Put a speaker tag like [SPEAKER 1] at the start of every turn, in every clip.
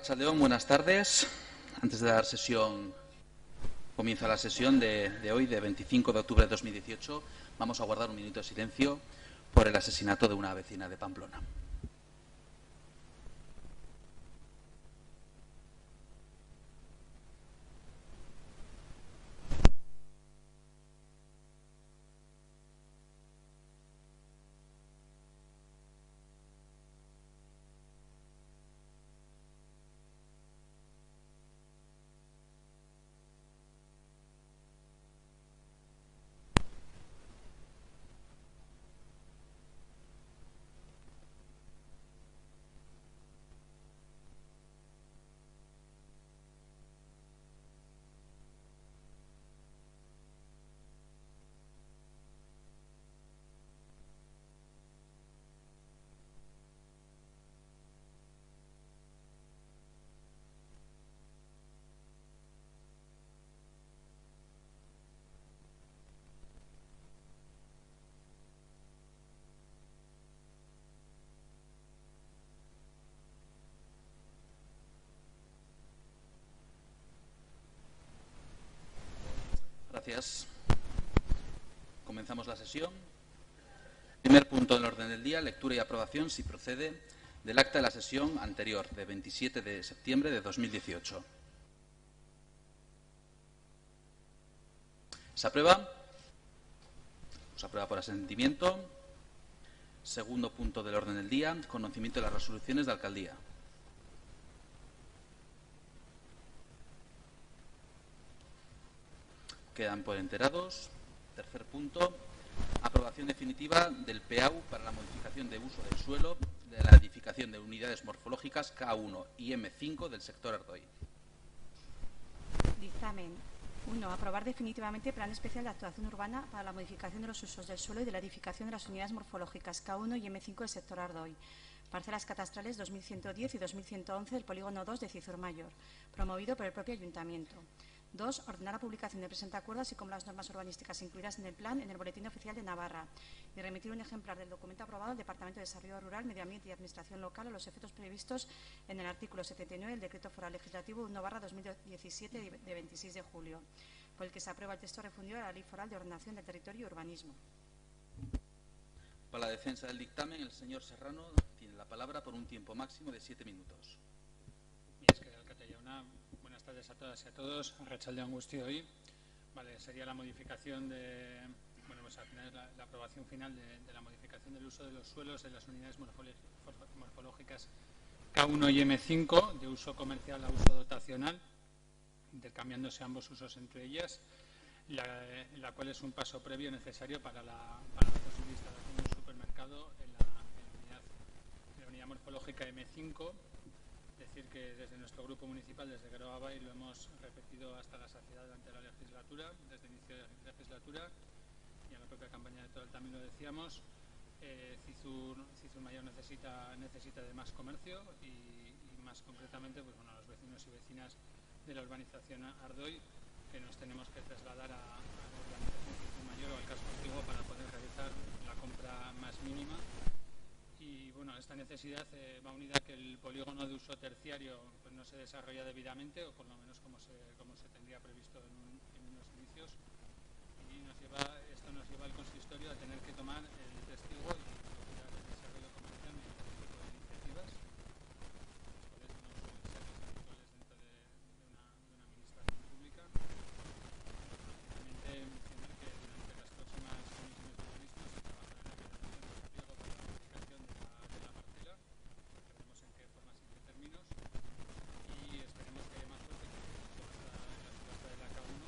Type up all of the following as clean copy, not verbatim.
[SPEAKER 1] Arratsaldeon, buenas tardes. Antes de dar comienza la sesión de hoy, de 25 de octubre de 2018. Vamos a guardar un minuto de silencio por el asesinato de una vecina de Pamplona. Gracias. Comenzamos la sesión. Primer punto del orden del día, lectura y aprobación, si procede, del acta de la sesión anterior, de 27 de septiembre de 2018. ¿Se aprueba? Se aprueba por asentimiento. Segundo punto del orden del día, conocimiento de las resoluciones de alcaldía. Quedan por enterados. Tercer punto, aprobación definitiva del PEAU para la modificación de uso del suelo de la edificación de unidades morfológicas K1 y M5 del sector Ardoy.
[SPEAKER 2] Dictamen. 1. Aprobar definitivamente Plan Especial de Actuación Urbana para la modificación de los usos del suelo y de la edificación de las unidades morfológicas K1 y M5 del sector Ardoy. Parcelas catastrales 2110 y 2111 del Polígono 2 de Cizur Mayor, promovido por el propio Ayuntamiento. 2. Ordenar la publicación del presente acuerdo, así como las normas urbanísticas incluidas en el plan, en el Boletín Oficial de Navarra, y remitir un ejemplar del documento aprobado al Departamento de Desarrollo Rural, Medio Ambiente y Administración Local a los efectos previstos en el artículo 79 del Decreto Foral Legislativo 1/2017 de 26 de julio, por el que se aprueba el texto refundido de la Ley Foral de Ordenación del Territorio y Urbanismo.
[SPEAKER 1] Para la defensa del dictamen, el señor Serrano tiene la palabra por un tiempo máximo de 7 minutos.
[SPEAKER 3] Buenas tardes a todas y a todos. Arratsaldeon guztioi. Vale, sería la modificación de, al final la aprobación final de la modificación del uso de los suelos en las unidades morfológicas K1 y M5 de uso comercial a uso dotacional, intercambiándose ambos usos entre ellas, la cual es un paso previo necesario para la posible instalación de un supermercado en la unidad morfológica M5. Decir que desde nuestro grupo municipal, desde Geroa Bai, lo hemos repetido hasta la saciedad durante la legislatura, desde el inicio de la legislatura, y en la propia campaña electoral también lo decíamos. Cizur Mayor necesita de más comercio y más concretamente los vecinos y vecinas de la urbanización Ardoy, que nos tenemos que trasladar a la urbanización Cizur Mayor o al casco antiguo para poder realizar la compra más mínima. Y esta necesidad va unida a que el polígono de uso terciario no se desarrolla debidamente, o por lo menos como se tendría previsto en unos inicios, y esto nos lleva al consistorio a tener que tomar el testigo y procurar el desarrollo comercial mediante este tipo de iniciativas, las cuales no suelen ser las habituales dentro de una administración pública. Finalmente, mencionar que durante las próximas comisiones de urbanismo se trabajará en la creación de pliego para la modificación de la parcela, que veremos en qué formas y en qué términos, y esperemos que haya más suerte que en la subasta de la K1.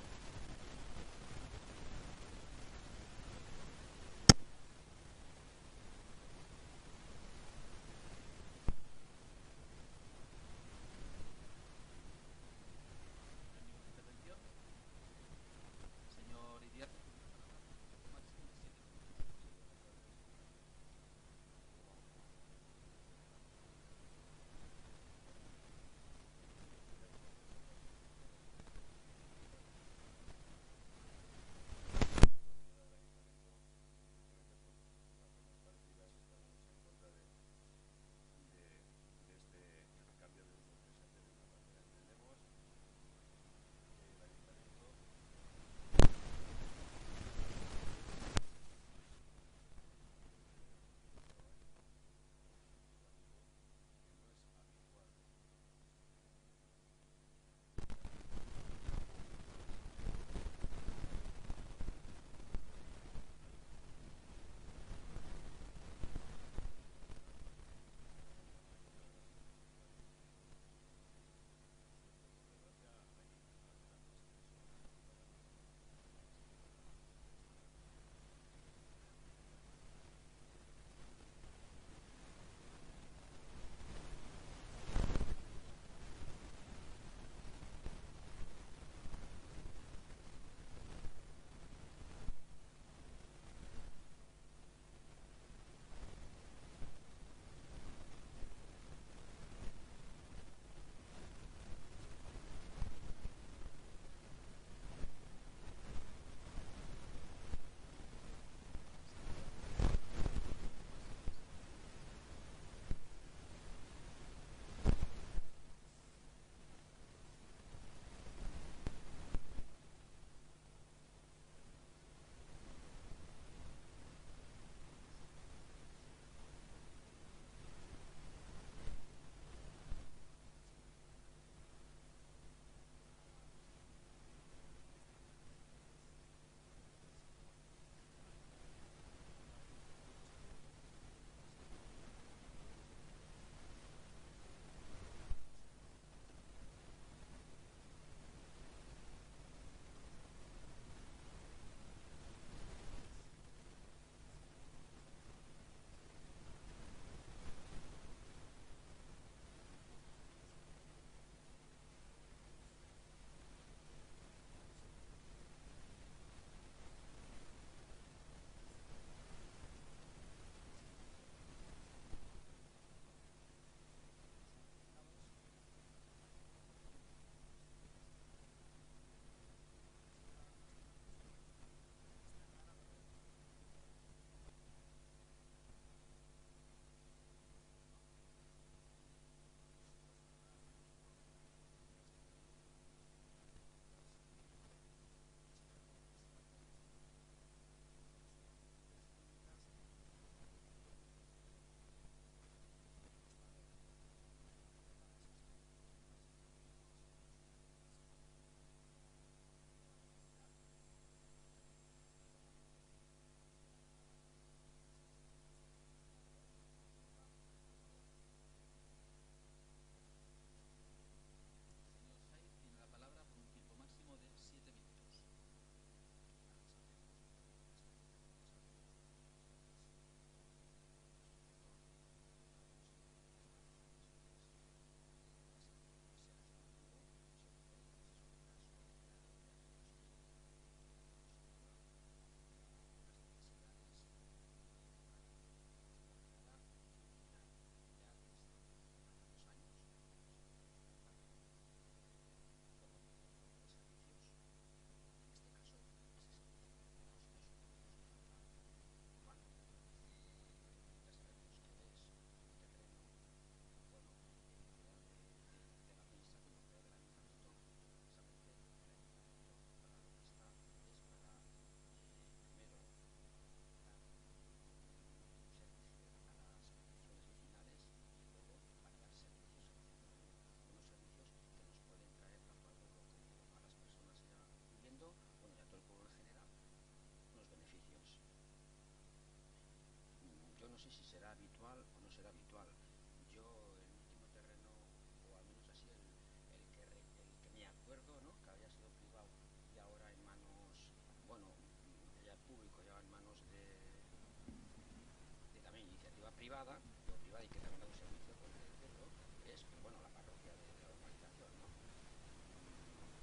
[SPEAKER 4] privada y que también da un servicio, por así decirlo, es, bueno, la parroquia de la urbanización, ¿no?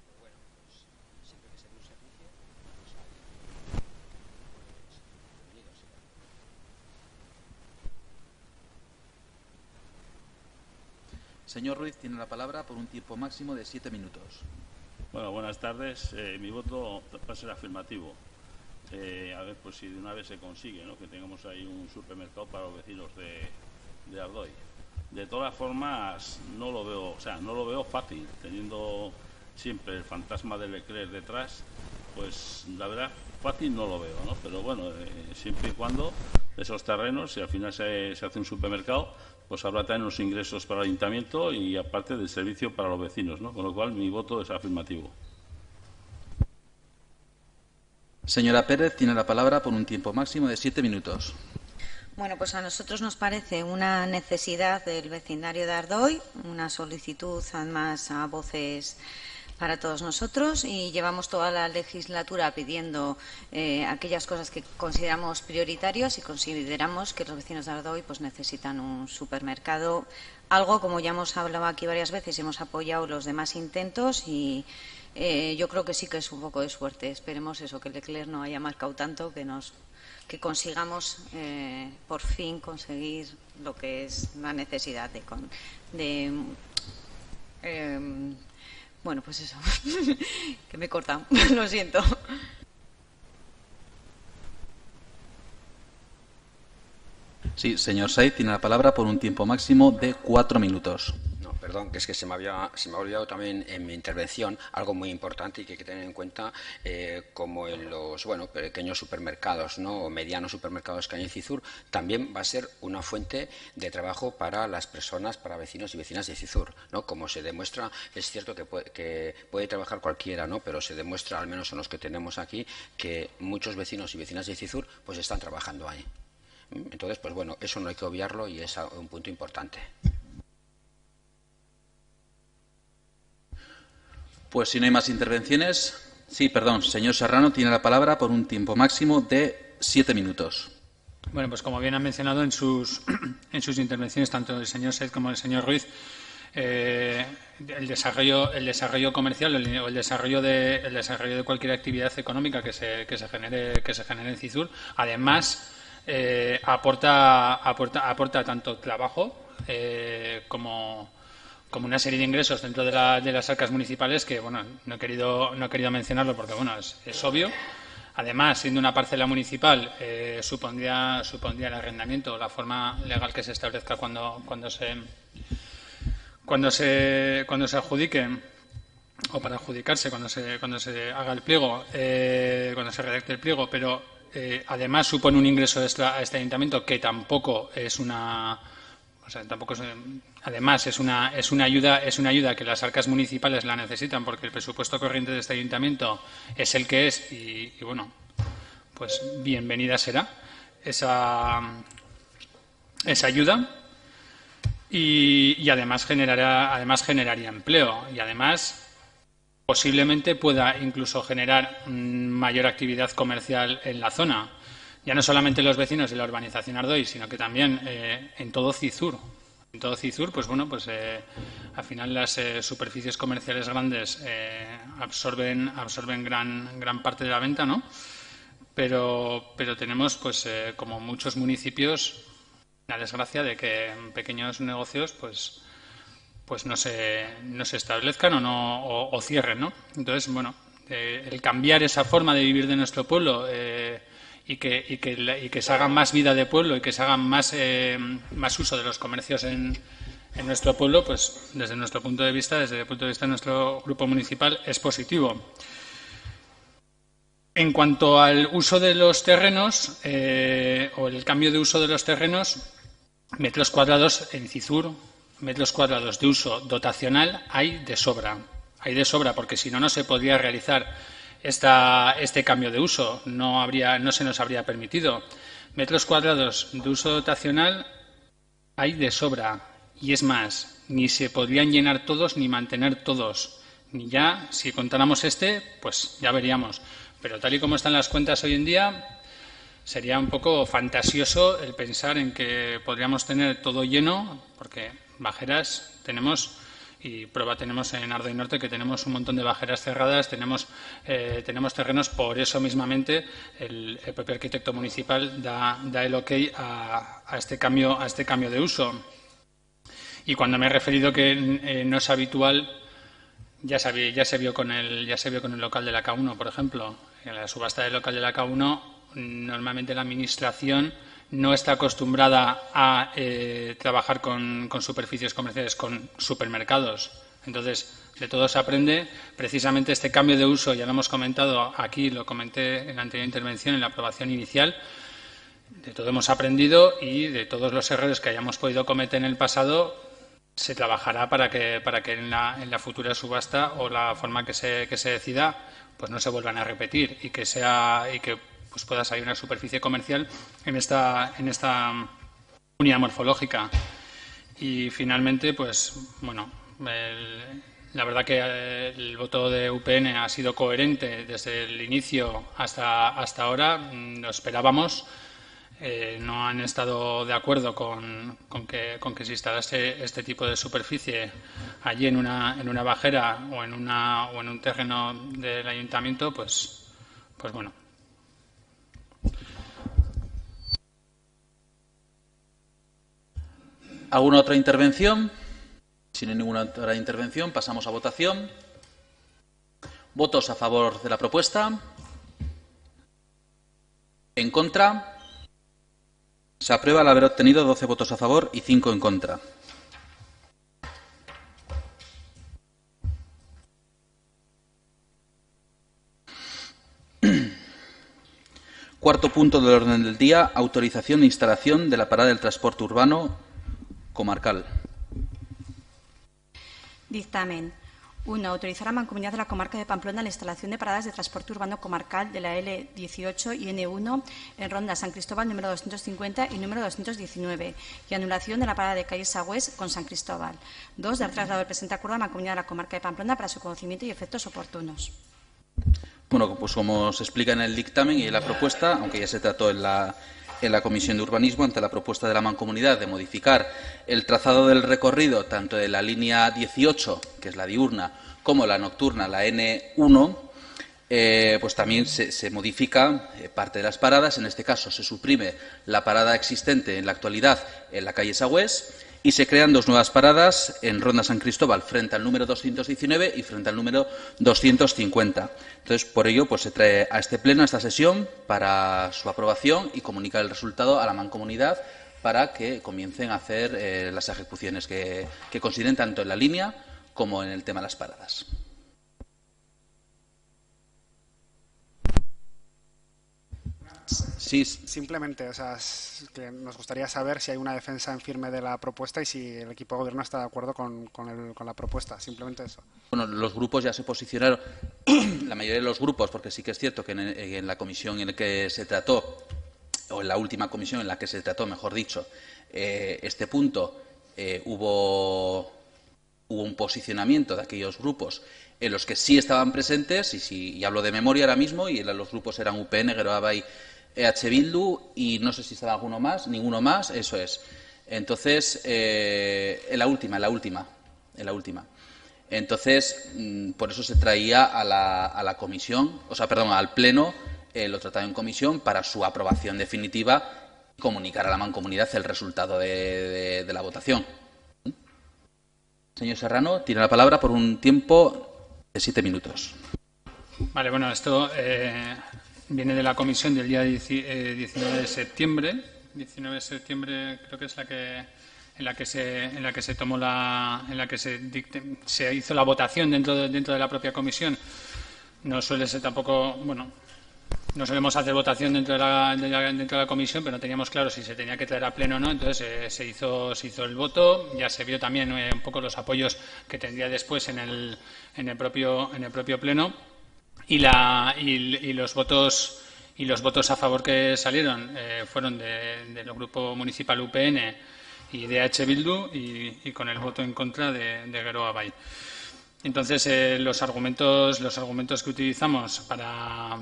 [SPEAKER 4] Pero bueno, pues siempre que se dé un servicio, pues hay bienvenido sea.
[SPEAKER 1] Señor Ruiz, tiene la palabra por un tiempo máximo de 7 minutos.
[SPEAKER 5] Bueno, buenas tardes. Mi voto va a ser afirmativo. A ver, pues si de una vez se consigue, ¿no?, que tengamos ahí un supermercado para los vecinos de Ardoy. De todas formas, no lo veo fácil, teniendo siempre el fantasma del Leclerc detrás, pues la verdad, fácil no lo veo, ¿no? Pero bueno, siempre y cuando esos terrenos, si al final se hace un supermercado, pues habrá también unos ingresos para el ayuntamiento y aparte del servicio para los vecinos, ¿no? Con lo cual mi voto es afirmativo.
[SPEAKER 1] Señora Pérez, tiene la palabra por un tiempo máximo de 7 minutos.
[SPEAKER 6] Bueno, pues a nosotros nos parece una necesidad del vecindario de Ardoy, una solicitud además a voces para todos nosotros, y llevamos toda la legislatura pidiendo aquellas cosas que consideramos prioritarias y consideramos que los vecinos de Ardoy pues necesitan un supermercado, algo como ya hemos hablado aquí varias veces y hemos apoyado los demás intentos y yo creo que sí que es un poco de suerte. Esperemos eso, que Leclerc no haya marcado tanto, que consigamos por fin conseguir lo que es la necesidad bueno, pues eso, que me he cortado, lo siento.
[SPEAKER 1] Sí, señor Saiz, tiene la palabra por un tiempo máximo de 4 minutos.
[SPEAKER 4] No, perdón, que es que se me ha olvidado también en mi intervención algo muy importante y que hay que tener en cuenta, como en los pequeños supermercados, ¿no?, o medianos supermercados que hay en Cizur, también va a ser una fuente de trabajo para las personas, para vecinos y vecinas de Cizur, ¿no? Como se demuestra, es cierto que puede trabajar cualquiera, ¿no?, pero se demuestra, al menos en los que tenemos aquí, que muchos vecinos y vecinas de Cizur pues están trabajando ahí. Entonces, pues bueno, eso no hay que obviarlo y es un punto importante.
[SPEAKER 1] Pues si no hay más intervenciones... Sí, perdón, señor Serrano, tiene la palabra por un tiempo máximo de 7 minutos.
[SPEAKER 3] Bueno, pues como bien han mencionado en sus intervenciones, tanto el señor Saiz como el señor Ruiz, el desarrollo comercial o el desarrollo de cualquier actividad económica que se genere en Cizur, además aporta tanto trabajo como una serie de ingresos dentro de las arcas municipales que, bueno, no he querido mencionarlo porque, bueno, es obvio. Además, siendo una parcela municipal, supondría el arrendamiento, la forma legal que se establezca cuando se adjudique, o para adjudicarse cuando se haga el pliego, cuando se redacte el pliego, pero además supone un ingreso extra a este ayuntamiento que tampoco es una... O sea, tampoco es, además es una ayuda que las arcas municipales la necesitan porque el presupuesto corriente de este ayuntamiento es el que es y bueno, pues bienvenida será esa ayuda y además generaría empleo y además posiblemente pueda incluso generar mayor actividad comercial en la zona. Ya no solamente los vecinos de la urbanización Ardoy, sino que también en todo Cizur. En todo Cizur, pues bueno, pues al final las superficies comerciales grandes absorben gran parte de la venta, ¿no? Pero tenemos, pues como muchos municipios, la desgracia de que pequeños negocios, pues no se establezcan o cierren, ¿no? Entonces, bueno, el cambiar esa forma de vivir de nuestro pueblo y que se haga más vida de pueblo y que se haga más uso de los comercios en nuestro pueblo, pues desde nuestro punto de vista, desde el punto de vista de nuestro grupo municipal, es positivo. En cuanto al uso de los terrenos o el cambio de uso de los terrenos, metros cuadrados en Cizur, metros cuadrados de uso dotacional hay de sobra. Hay de sobra porque si no, no se podría realizar este cambio de uso, no se nos habría permitido. Metros cuadrados de uso dotacional hay de sobra y es más, ni se podrían llenar todos ni mantener todos. Ni ya, si contáramos pues ya veríamos. Pero tal y como están las cuentas hoy en día, sería un poco fantasioso el pensar en que podríamos tener todo lleno, porque bajeras tenemos, y prueba tenemos en Ardoy Norte, que tenemos un montón de bajeras cerradas, tenemos terrenos. Por eso mismamente el propio arquitecto municipal da el ok a este cambio de uso. Y cuando me he referido que no es habitual, ya se vio con el local de la K1, por ejemplo. En la subasta del local de la K1, normalmente la Administración no está acostumbrada a trabajar con superficies comerciales, con supermercados. Entonces, de todo se aprende. Precisamente este cambio de uso, ya lo hemos comentado aquí, lo comenté en la anterior intervención, en la aprobación inicial. De todo hemos aprendido y de todos los errores que hayamos podido cometer en el pasado se trabajará para que en la futura subasta o la forma que se decida pues no se vuelvan a repetir y que pues pueda salir una superficie comercial en esta unidad morfológica. Y finalmente, pues bueno, la verdad que el voto de UPN ha sido coherente desde el inicio hasta ahora. Lo esperábamos. No han estado de acuerdo con que se instalase este tipo de superficie allí en una bajera o en un terreno del ayuntamiento, pues bueno.
[SPEAKER 1] ¿Alguna otra intervención? Si no hay ninguna otra intervención, pasamos a votación. ¿Votos a favor de la propuesta? ¿En contra? Se aprueba al haber obtenido 12 votos a favor y 5 en contra. Cuarto punto del orden del día, autorización de instalación de la parada del transporte urbano comarcal.
[SPEAKER 2] Dictamen. 1. Autorizar a Mancomunidad de la Comarca de Pamplona la instalación de paradas de transporte urbano comarcal de la L18 y N1 en Ronda San Cristóbal número 250 y número 219 y anulación de la parada de calle Sagüés con San Cristóbal. 2. Dar traslado del presente acuerdo a Mancomunidad de la Comarca de Pamplona para su conocimiento y efectos oportunos.
[SPEAKER 1] Bueno, pues como se explica en el dictamen y en la propuesta, aunque ya se trató en la Comisión de Urbanismo, ante la propuesta de la Mancomunidad de modificar el trazado del recorrido tanto de la línea 18, que es la diurna, como la nocturna, la N1, pues también se modifica parte de las paradas. En este caso se suprime la parada existente en la actualidad en la calle Sagüés y se crean dos nuevas paradas en Ronda San Cristóbal frente al número 219 y frente al número 250. Entonces, por ello, pues se trae a este pleno, a esta sesión, para su aprobación y comunicar el resultado a la Mancomunidad para que comiencen a hacer las ejecuciones que consideren tanto en la línea como en el tema de las paradas. Sí.
[SPEAKER 7] Simplemente, que nos gustaría saber si hay una defensa en firme de la propuesta y si el equipo de gobierno está de acuerdo con la propuesta. Simplemente eso.
[SPEAKER 1] Bueno, los grupos ya se posicionaron, la mayoría de los grupos, porque sí que es cierto que en la comisión en la que se trató, o en la última comisión en la que se trató, mejor dicho, este punto, hubo un posicionamiento de aquellos grupos en los que sí estaban presentes, y hablo de memoria ahora mismo, y los grupos eran UPN, Geroa y EH Bildu, y no sé si estaba ninguno más, eso es. Entonces, en la última. Entonces, por eso se traía a la comisión, al pleno, lo tratado en comisión para su aprobación definitiva y comunicar a la Mancomunidad el resultado de la votación. Señor Serrano, tiene la palabra por un tiempo de 7 minutos.
[SPEAKER 3] Vale, bueno, esto viene de la comisión del día 19 de septiembre. 19 de septiembre creo que es en la que se tomó en la que se hizo la votación dentro de la propia comisión. No suele ser tampoco, bueno, no solemos hacer votación dentro de la comisión, pero no teníamos claro si se tenía que traer a pleno o no. Entonces se hizo el voto. Ya se vio también un poco los apoyos que tendría después en el propio pleno y los votos a favor que salieron fueron del grupo municipal UPN y de EH Bildu y con el voto en contra de Geroa Bai. Entonces, los argumentos que utilizamos para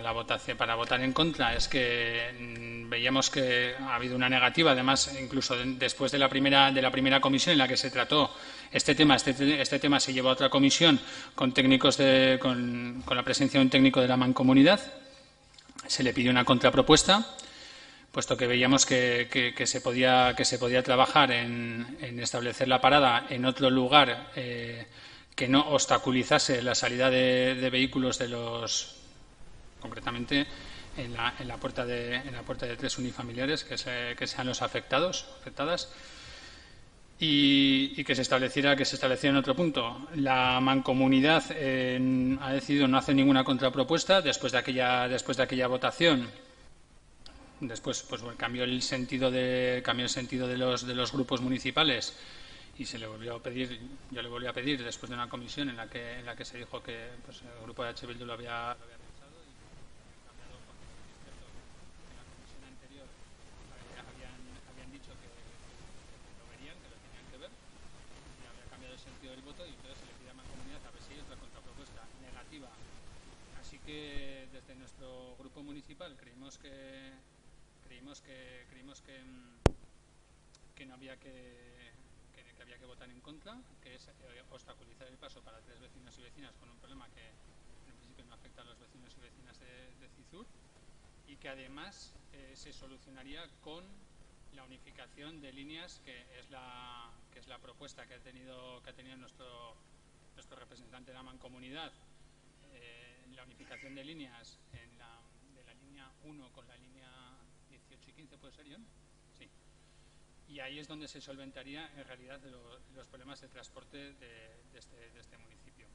[SPEAKER 3] la votación, para votar en contra, es que veíamos que ha habido una negativa, además, incluso después de la primera comisión en la que se trató este tema se llevó a otra comisión con técnicos con la presencia de un técnico de la Mancomunidad. Se le pidió una contrapropuesta, puesto que veíamos que se podía trabajar en establecer la parada en otro lugar que no obstaculizase la salida de vehículos concretamente en la puerta de 3 unifamiliares que sean los afectadas, y que se estableciera en otro punto. La Mancomunidad ha decidido no hacer ninguna contrapropuesta después de aquella votación. Después cambió el sentido de los grupos municipales y se le volvió a pedir, yo le volví a pedir después de una comisión en la que se dijo que el grupo de H. Bildu lo había realizado y cambiado con respecto en la comisión anterior habían dicho que lo verían, que lo tenían que ver, y había cambiado el sentido del voto y entonces se le pide a Mancomunidad a ver si hay otra contrapropuesta negativa. Así que desde nuestro grupo municipal creímos que no había que había que votar en contra, que es obstaculizar el paso para 3 vecinos y vecinas con un problema que en principio no afecta a los vecinos y vecinas de Cizur, y que además se solucionaría con la unificación de líneas, que es la propuesta que ha tenido nuestro representante de la Mancomunidad, la unificación de líneas de la línea 1 con la línea 18 y 15, ¿puede ser, John? Sí. Y ahí es donde se solventaría en realidad los problemas de transporte de este municipio.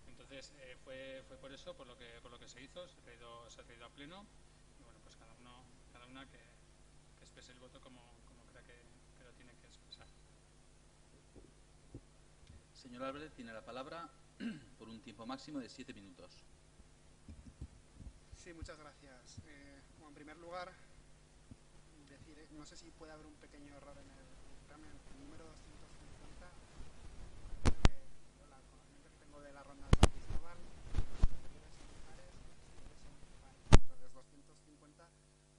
[SPEAKER 3] Entonces fue por eso por lo que se hizo, se ha traído a pleno, y bueno, pues cada una que exprese el voto como crea que lo tiene que expresar.
[SPEAKER 1] Señor Álvarez, tiene la palabra por un tiempo máximo de 7 minutos.
[SPEAKER 7] Sí, muchas gracias. En primer lugar, no sé si puede haber un pequeño error en el dictamen. El número 250, creo que yo el conocimiento que tengo de la ronda de San Cristóbal, entonces 250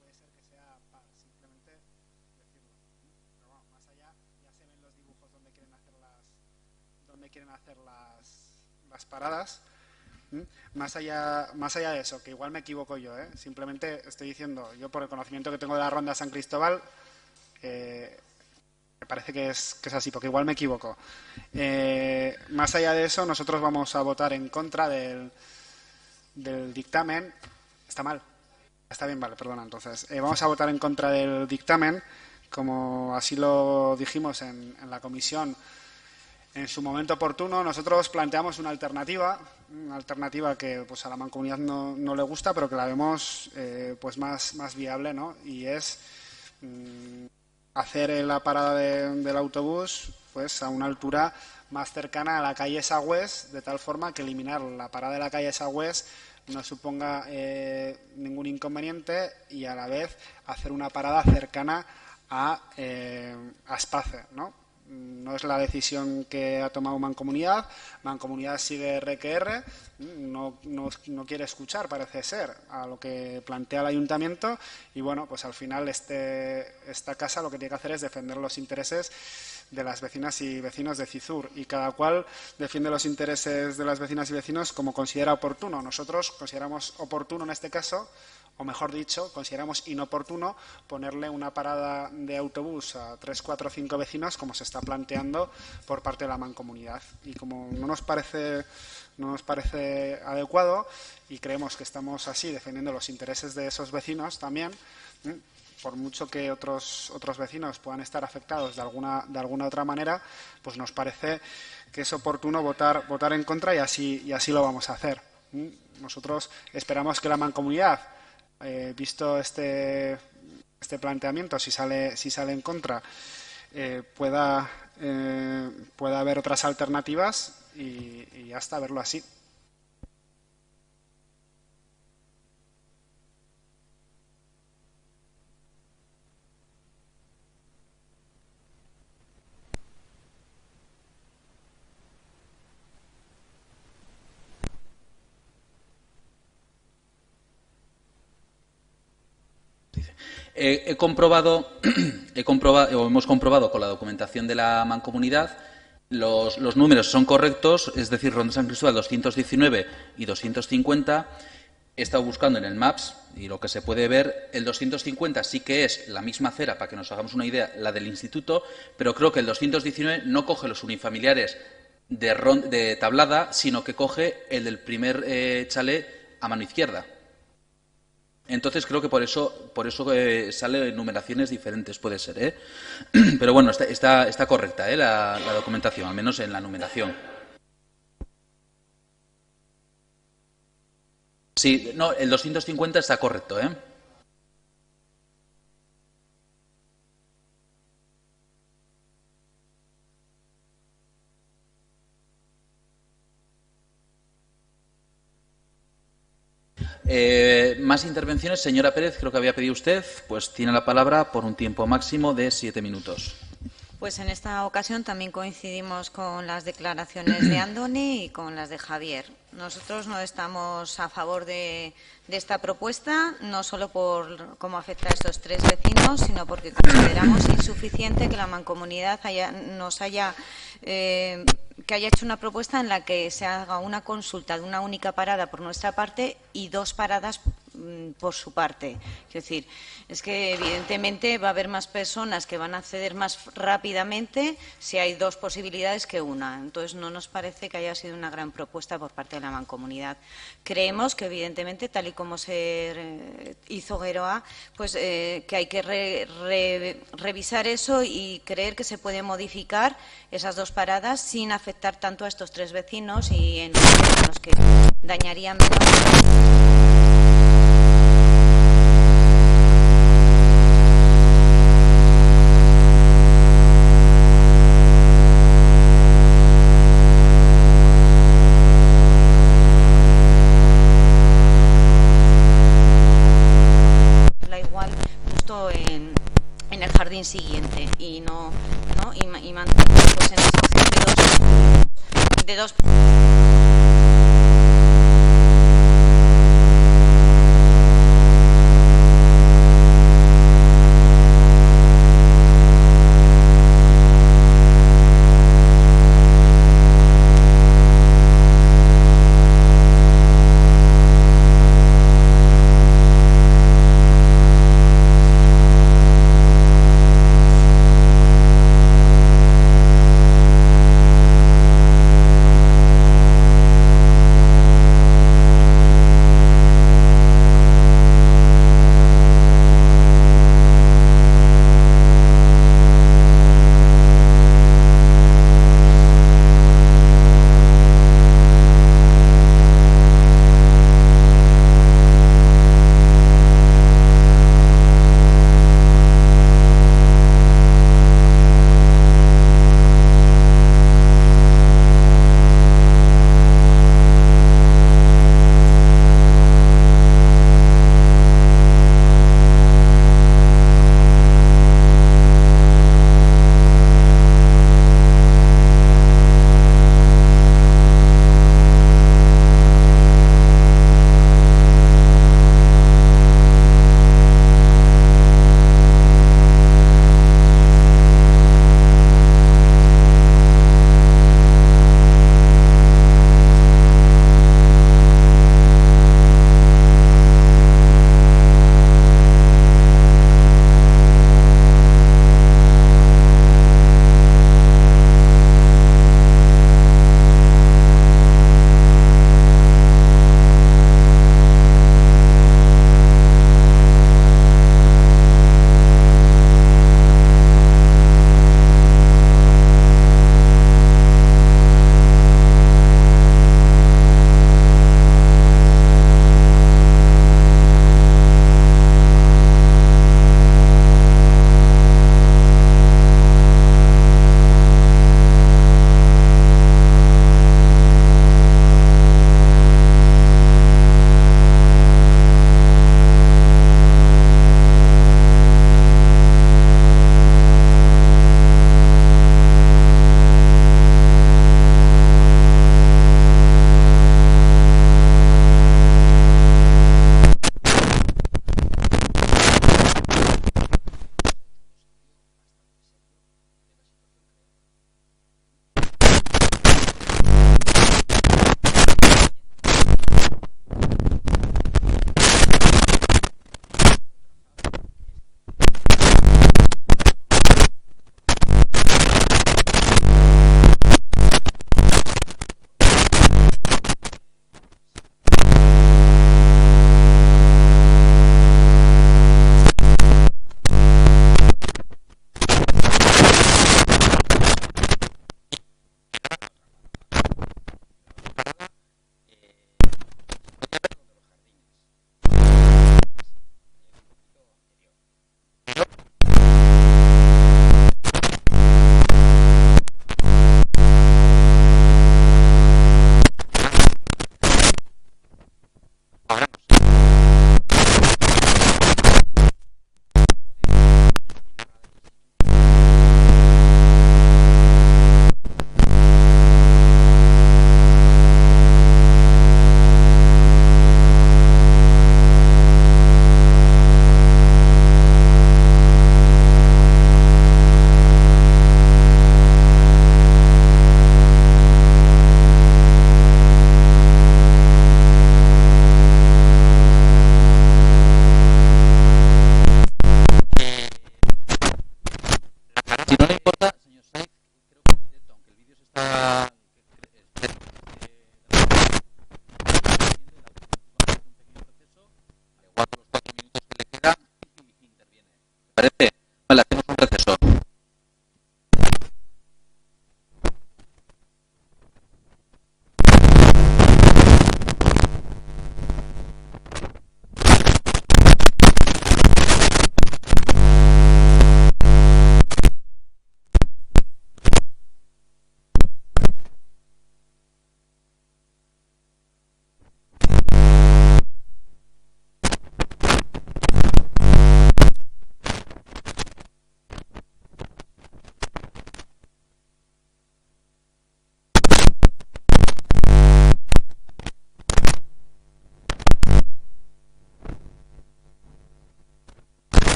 [SPEAKER 7] puede ser que sea par, simplemente decirlo. Pero bueno, más allá ya se ven los dibujos donde quieren hacer las paradas. Más allá de eso, que igual me equivoco yo, simplemente estoy diciendo, yo por el conocimiento que tengo de la ronda San Cristóbal, me parece que es así, porque igual me equivoco. Más allá de eso, nosotros vamos a votar en contra del dictamen. ¿Está mal? Está bien, vale, perdona. Entonces, vamos a votar en contra del dictamen, como así lo dijimos en la comisión. En su momento oportuno, nosotros planteamos una alternativa que pues a la Mancomunidad no le gusta, pero que la vemos pues más viable, ¿no? Y es hacer la parada del autobús pues a una altura más cercana a la calle Sagüés, de tal forma que eliminar la parada de la calle Sagüés no suponga ningún inconveniente, y a la vez hacer una parada cercana a Aspace, ¿no? No es la decisión que ha tomado Mancomunidad. Mancomunidad sigue RQR, no quiere escuchar, parece ser, a lo que plantea el Ayuntamiento, y bueno, pues al final esta casa lo que tiene que hacer es defender los intereses de las vecinas y vecinos de Cizur, y cada cual defiende los intereses de las vecinas y vecinos como considera oportuno. Nosotros consideramos oportuno en este caso, o mejor dicho, consideramos inoportuno ponerle una parada de autobús a 3, 4, 5 vecinos como se está planteando por parte de la Mancomunidad. Y como no nos parece adecuado, y creemos que estamos así defendiendo los intereses de esos vecinos también, por mucho que otros vecinos puedan estar afectados de alguna otra manera, pues nos parece que es oportuno votar en contra, y así lo vamos a hacer. Nosotros esperamos que la Mancomunidad, visto este planteamiento, si sale en contra, pueda haber otras alternativas, y hasta verlo así.
[SPEAKER 1] hemos comprobado con la documentación de la Mancomunidad, los números son correctos, es decir, Ronda San Cristóbal 219 y 250. He estado buscando en el MAPS y lo que se puede ver, el 250 sí que es la misma acera, para que nos hagamos una idea, la del instituto, pero creo que el 219 no coge los unifamiliares de tablada, sino que coge el del primer chalet a mano izquierda. Entonces creo que por eso sale numeraciones diferentes, puede ser, ¿eh? Pero bueno, está correcta, ¿eh? la documentación, al menos en la numeración. Sí, no, el 250 está correcto, ¿eh? Más intervenciones. Señora Pérez, creo que había pedido usted. Pues tiene la palabra por un tiempo máximo de 7 minutos.
[SPEAKER 6] Pues en esta ocasión también coincidimos con las declaraciones de Andoni y con las de Javier. Nosotros no estamos a favor de esta propuesta, no solo por cómo afecta a estos 3 vecinos, sino porque consideramos insuficiente que la Mancomunidad haya hecho una propuesta en la que se haga una consulta de una única parada por nuestra parte y 2 paradas por su parte. Es decir, es que evidentemente va a haber más personas que van a acceder más rápidamente si hay 2 posibilidades que una. Entonces, no nos parece que haya sido una gran propuesta por parte de la Mancomunidad. Creemos que, evidentemente, tal y como se hizo Geroa, pues que hay que revisar eso y creer que se puede modificar esas 2 paradas sin afectar tanto a estos 3 vecinos y en los que dañarían menos. En el jardín siguiente y mantener pues, en esa opción de dos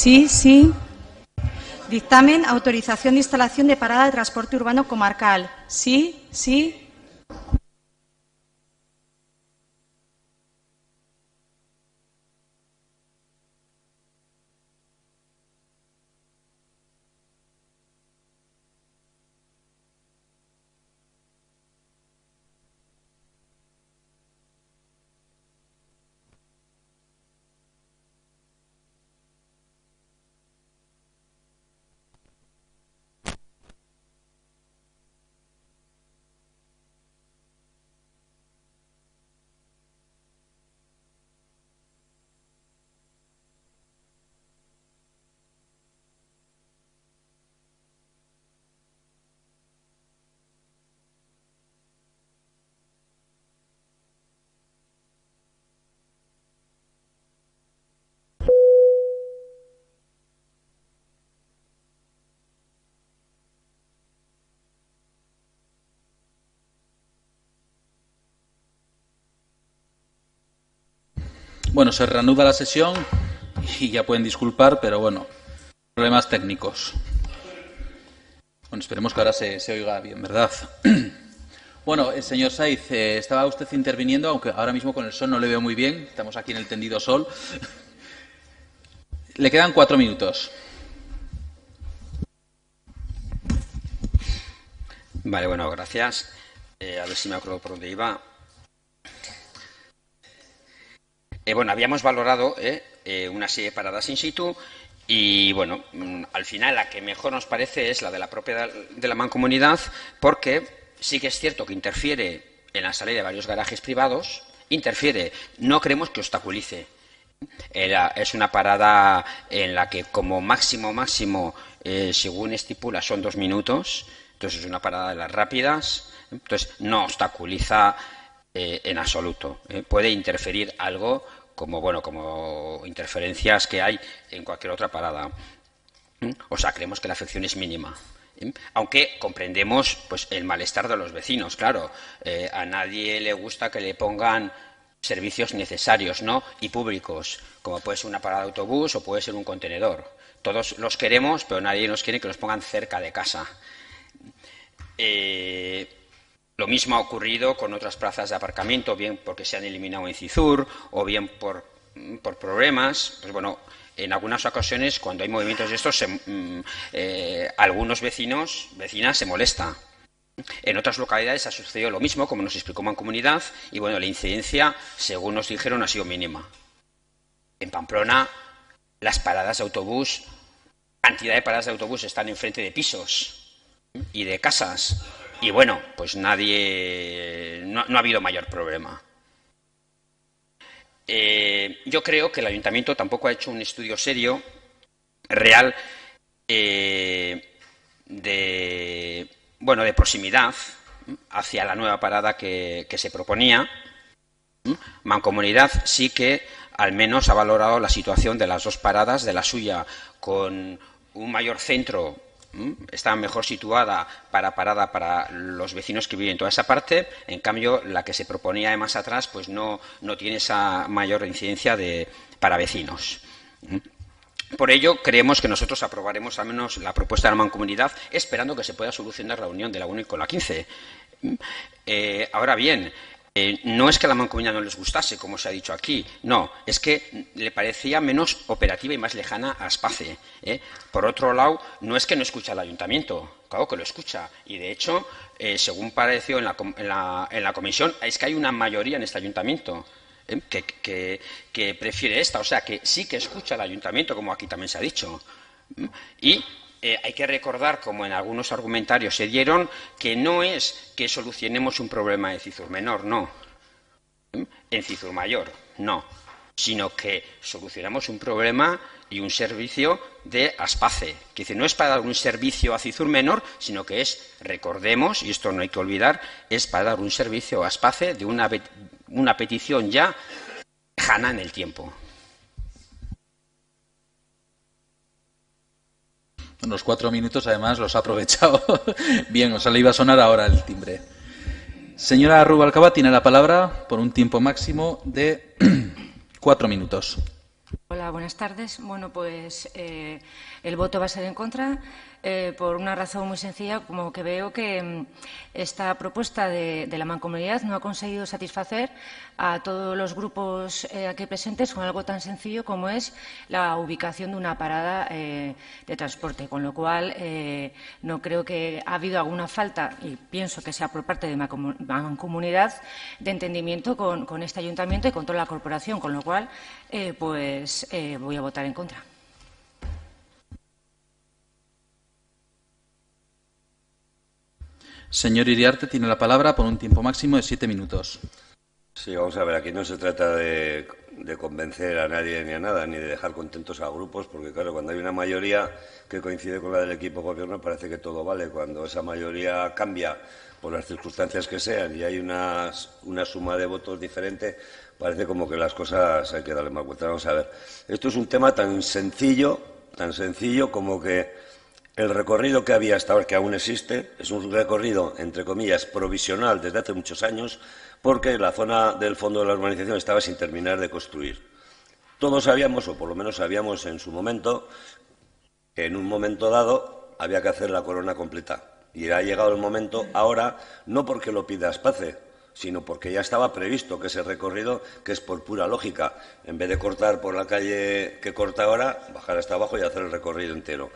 [SPEAKER 2] Sí, sí. Dictamen, autorización de instalación de parada de transporte urbano comarcal. Sí, sí.
[SPEAKER 1] Bueno, se reanuda la sesión y ya pueden disculpar, pero bueno, problemas técnicos. Bueno, esperemos que ahora se oiga bien, ¿verdad? Bueno, señor Saiz, estaba usted interviniendo, aunque ahora mismo con el sol no le veo muy bien. Estamos aquí en el tendido sol. Le quedan 4 minutos.
[SPEAKER 4] Vale, bueno, gracias. A ver si me acuerdo por dónde iba. Bueno, habíamos valorado una serie de paradas in situ y, bueno, al final la que mejor nos parece es la de la propia de la mancomunidad, porque sí que es cierto que interfiere en la salida de varios garajes privados, no creemos que obstaculice. Es una parada en la que como máximo, según estipula, son 2 minutos, entonces es una parada de las rápidas, entonces no obstaculiza en absoluto. Puede interferir algo como interferencias que hay en cualquier otra parada. O sea, creemos que la afección es mínima. Aunque comprendemos pues el malestar de los vecinos, claro. A nadie le gusta que le pongan servicios necesarios, ¿no? Y públicos, como puede ser una parada de autobús o puede ser un contenedor. Todos los queremos, pero nadie nos quiere que los pongan cerca de casa. Lo mismo ha ocurrido con otras plazas de aparcamiento, bien porque se han eliminado en Cizur o bien por problemas. Pues bueno, en algunas ocasiones, cuando hay movimientos de estos, algunos vecinas se molestan. En otras localidades ha sucedido lo mismo, como nos explicó Mancomunidad, y bueno, la incidencia, según nos dijeron, ha sido mínima. En Pamplona, las paradas de autobús, cantidad de paradas de autobús están enfrente de pisos y de casas. Y bueno, pues no ha habido mayor problema. Yo creo que el Ayuntamiento tampoco ha hecho un estudio serio, real, de proximidad hacia la nueva parada que se proponía. Mancomunidad sí que al menos ha valorado la situación de las 2 paradas, de la suya con un mayor centro. Está mejor situada para los vecinos que viven en toda esa parte. En cambio, la que se proponía de más atrás pues no tiene esa mayor incidencia para vecinos. Por ello, creemos que nosotros aprobaremos al menos la propuesta de la Mancomunidad, esperando que se pueda solucionar la unión de la 1 y con la 15. Ahora bien, no es que a la Mancomunidad no les gustase, como se ha dicho aquí, no, es que le parecía menos operativa y más lejana a Aspace. Por otro lado, no es que no escucha al Ayuntamiento, claro que lo escucha, y de hecho, según pareció en la comisión, es que hay una mayoría en este Ayuntamiento que prefiere esta, o sea, que sí que escucha al Ayuntamiento, como aquí también se ha dicho. Y hay que recordar, como en algunos argumentarios se dieron, que no es que solucionemos un problema de Cizur Menor, no. En Cizur Mayor, no. Sino que solucionamos un problema y un servicio de Aspace. Que dice, no es para dar un servicio a Cizur Menor, sino que es, recordemos, y esto no hay que olvidar, es para dar un servicio a Aspace de una petición ya lejana en el tiempo.
[SPEAKER 1] Los 4 minutos, además, los ha aprovechado bien, o sea, le iba a sonar ahora el timbre. Señora Rubalcaba tiene la palabra por un tiempo máximo de 4 minutos.
[SPEAKER 8] Hola. Hola, buenas tardes. Bueno, pues el voto va a ser en contra por una razón muy sencilla, como que veo que esta propuesta de la Mancomunidad no ha conseguido satisfacer a todos los grupos aquí presentes con algo tan sencillo como es la ubicación de una parada de transporte, con lo cual no creo que ha habido alguna falta, y pienso que sea por parte de la Mancomunidad, de entendimiento con este ayuntamiento y con toda la corporación, con lo cual voy a votar en contra.
[SPEAKER 1] Señor Iriarte, tiene la palabra por un tiempo máximo de 7 minutos.
[SPEAKER 9] Sí, vamos a ver, aquí no se trata de convencer a nadie ni a nada, ni de dejar contentos a grupos, porque claro, cuando hay una mayoría que coincide con la del equipo gobierno parece que todo vale. Cuando esa mayoría cambia por las circunstancias que sean y hay una suma de votos diferente, parece como que las cosas hay que darle más vuelta. Vamos a ver, esto es un tema tan sencillo como que el recorrido que había hasta ahora, que aún existe, es un recorrido, entre comillas, provisional desde hace muchos años, porque la zona del fondo de la urbanización estaba sin terminar de construir. Todos sabíamos, o por lo menos sabíamos en su momento, que en un momento dado había que hacer la corona completa. Y ha llegado el momento ahora, no porque lo pida Aspace, sino porque ya estaba previsto que ese recorrido, que es por pura lógica, en vez de cortar por la calle que corta ahora, bajar hasta abajo y hacer el recorrido entero.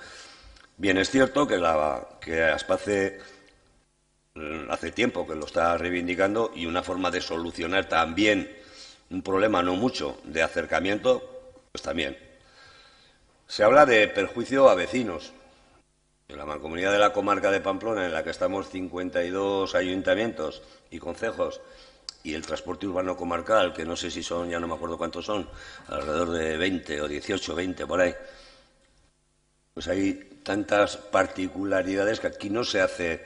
[SPEAKER 9] Bien, es cierto que Aspace hace tiempo que lo está reivindicando y una forma de solucionar también un problema, no mucho, de acercamiento, pues también. Se habla de perjuicio a vecinos. En la Mancomunidad de la Comarca de Pamplona, en la que estamos 52 ayuntamientos y concejos, y el transporte urbano comarcal, que no sé si son, ya no me acuerdo cuántos son, alrededor de 20 o 18, 20 por ahí, pues hay tantas particularidades que aquí no se hace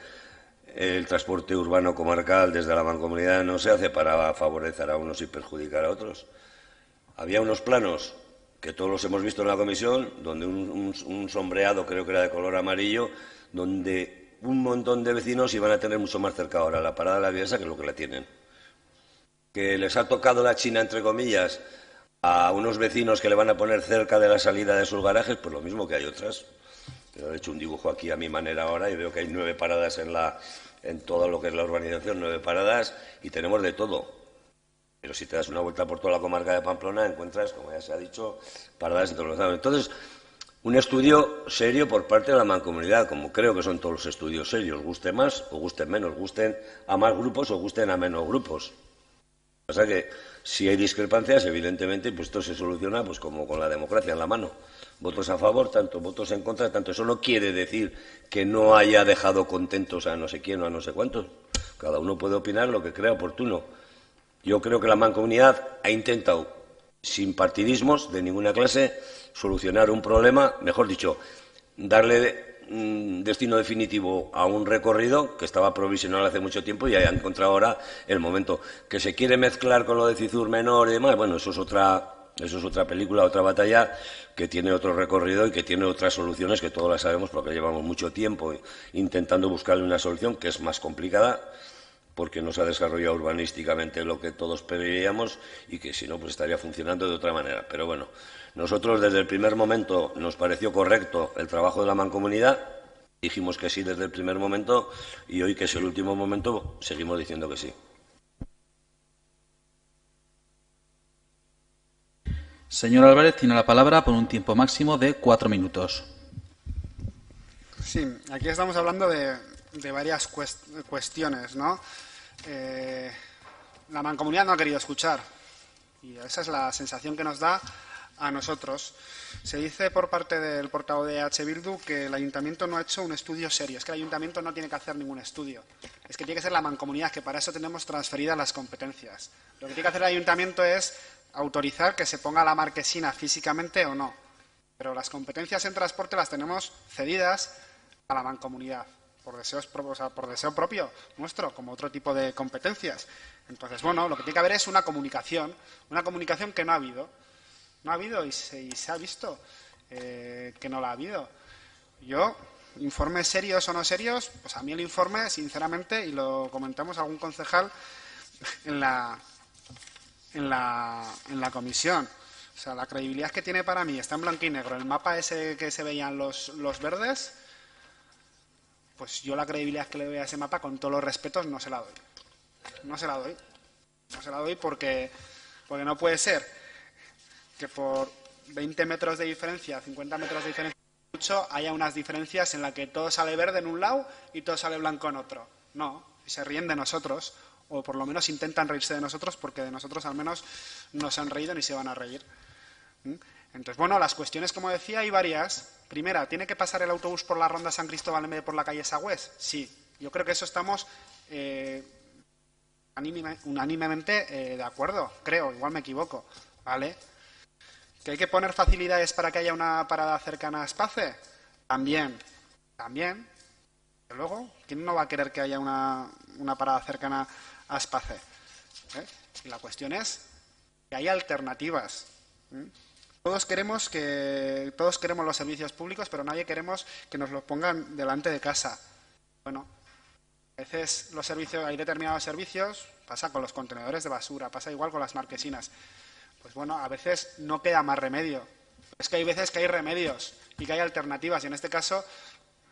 [SPEAKER 9] el transporte urbano comarcal desde la Mancomunidad, no se hace para favorecer a unos y perjudicar a otros. Había unos planos que todos los hemos visto en la comisión, donde un sombreado, creo que era de color amarillo, donde un montón de vecinos iban a tener mucho más cerca ahora la parada de la Viesa que lo que la tienen. Que les ha tocado la china, entre comillas, a unos vecinos que le van a poner cerca de la salida de sus garajes, pues lo mismo que hay otras. Yo he hecho un dibujo aquí a mi manera ahora y veo que hay 9 paradas en todo lo que es la urbanización, 9 paradas, y tenemos de todo. Pero si te das una vuelta por toda la comarca de Pamplona, encuentras, como ya se ha dicho, paradas en todos los lados. Entonces, un estudio serio por parte de la Mancomunidad, como creo que son todos los estudios serios, guste más o gusten menos, gusten a más grupos o gusten a menos grupos. O sea que si hay discrepancias, evidentemente, pues esto se soluciona pues como con la democracia en la mano. Votos a favor, tanto, votos en contra, tanto. Eso no quiere decir que no haya dejado contentos a no sé quién o a no sé cuántos. Cada uno puede opinar lo que crea oportuno. Yo creo que la Mancomunidad ha intentado, sin partidismos de ninguna clase, solucionar un problema, mejor dicho, darle destino definitivo a un recorrido que estaba provisional hace mucho tiempo y ha encontrado ahora el momento. Que se quiere mezclar con lo de Cizur Menor y demás, bueno, eso es otra película, otra batalla que tiene otro recorrido y que tiene otras soluciones que todos las sabemos porque llevamos mucho tiempo intentando buscarle una solución que es más complicada porque no se ha desarrollado urbanísticamente lo que todos pediríamos y que si no pues estaría funcionando de otra manera. Pero bueno, nosotros desde el primer momento nos pareció correcto el trabajo de la Mancomunidad, dijimos que sí desde el primer momento y hoy que es el último momento seguimos diciendo que sí.
[SPEAKER 1] Señor Álvarez, tiene la palabra por un tiempo máximo de 4 minutos.
[SPEAKER 7] Sí, aquí estamos hablando de varias cuestiones, ¿no? La Mancomunidad no ha querido escuchar y esa es la sensación que nos da a nosotros. Se dice por parte del portavoz de H. Bildu que el Ayuntamiento no ha hecho un estudio serio. Es que el Ayuntamiento no tiene que hacer ningún estudio. Es que tiene que ser la Mancomunidad, que para eso tenemos transferidas las competencias. Lo que tiene que hacer el Ayuntamiento es autorizar que se ponga la marquesina físicamente o no. Pero las competencias en transporte las tenemos cedidas a la Mancomunidad, por deseo propio nuestro, como otro tipo de competencias. Entonces, bueno, lo que tiene que haber es una comunicación que no ha habido. No ha habido y se ha visto que no la ha habido. Yo, informes serios o no serios, pues a mí el informe, sinceramente, y lo comentamos algún concejal en la comisión, O sea, la credibilidad que tiene para mí está en blanco y negro. El mapa ese que se veían los verdes, pues yo la credibilidad que le doy a ese mapa, con todos los respetos, no se la doy. No se la doy. No se la doy porque no puede ser que por 20 metros de diferencia, 50 metros de diferencia, mucho, haya unas diferencias en las que todo sale verde en un lado y todo sale blanco en otro. No, se ríen de nosotros, o por lo menos intentan reírse de nosotros, porque de nosotros al menos no se han reído ni se van a reír. Entonces, bueno, las cuestiones, como decía, hay varias. Primera, ¿tiene que pasar el autobús por la Ronda San Cristóbal en vez de por la calle Sagüés? Sí, yo creo que eso estamos unánimemente de acuerdo, creo, igual me equivoco, ¿vale? ¿Que hay que poner facilidades para que haya una parada cercana a Aspace? También. Pero luego, ¿quién no va a querer que haya una parada cercana a Aspace? Y la cuestión es que haya alternativas. Todos queremos los servicios públicos, pero nadie queremos que nos los pongan delante de casa. Bueno, a veces hay determinados servicios, pasa con los contenedores de basura, pasa igual con las marquesinas. Pues bueno, a veces no queda más remedio. Es que hay veces que hay remedios y que hay alternativas, y en este caso,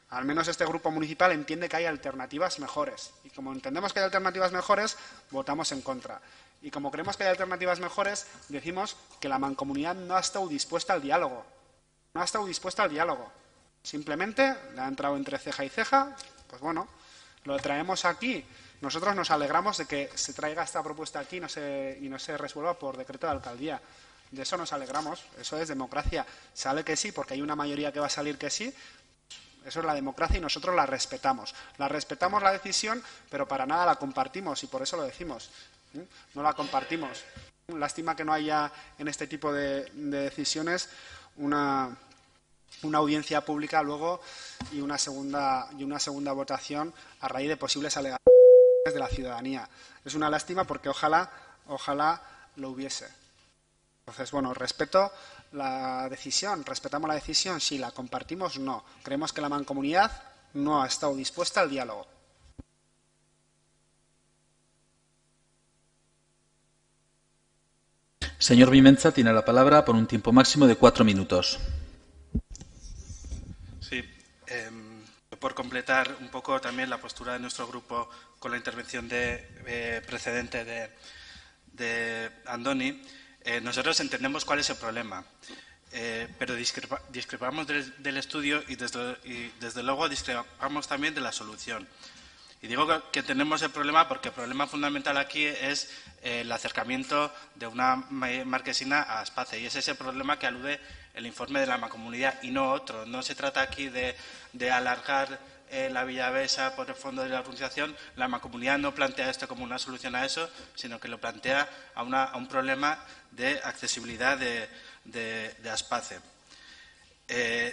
[SPEAKER 7] al menos este grupo municipal entiende que hay alternativas mejores. Y como entendemos que hay alternativas mejores, votamos en contra. Y como creemos que hay alternativas mejores, decimos que la mancomunidad no ha estado dispuesta al diálogo. No ha estado dispuesta al diálogo. Simplemente le ha entrado entre ceja y ceja. Pues bueno, lo traemos aquí. Nosotros nos alegramos de que se traiga esta propuesta aquí y no se resuelva por decreto de alcaldía. De eso nos alegramos. Eso es democracia. Sale que sí, porque hay una mayoría que va a salir que sí. Eso es la democracia y nosotros la respetamos. La respetamos la decisión, pero para nada la compartimos y por eso lo decimos. No la compartimos. Lástima que no haya en este tipo de decisiones una audiencia pública luego y una segunda votación a raíz de posibles alegaciones de la ciudadanía. Es una lástima porque ojalá lo hubiese. Entonces, bueno, respetamos la decisión, sí, la compartimos, no. Creemos que la mancomunidad no ha estado dispuesta al diálogo.
[SPEAKER 1] Señor Vimenza, tiene la palabra por un tiempo máximo de 4 minutos.
[SPEAKER 10] Sí, por completar un poco también la postura de nuestro grupo con la intervención precedente de Andoni, nosotros entendemos cuál es el problema, pero discrepamos del estudio y desde luego discrepamos también de la solución. Y digo que tenemos el problema porque el problema fundamental aquí es el acercamiento de una marquesina a Aspace, y ese es el problema que alude el informe de la mancomunidad y no otro. No se trata aquí de alargar la Villavesa por el fondo de la urbanización. La mancomunidad no plantea esto como una solución a eso, sino que lo plantea a un problema de accesibilidad de Aspace.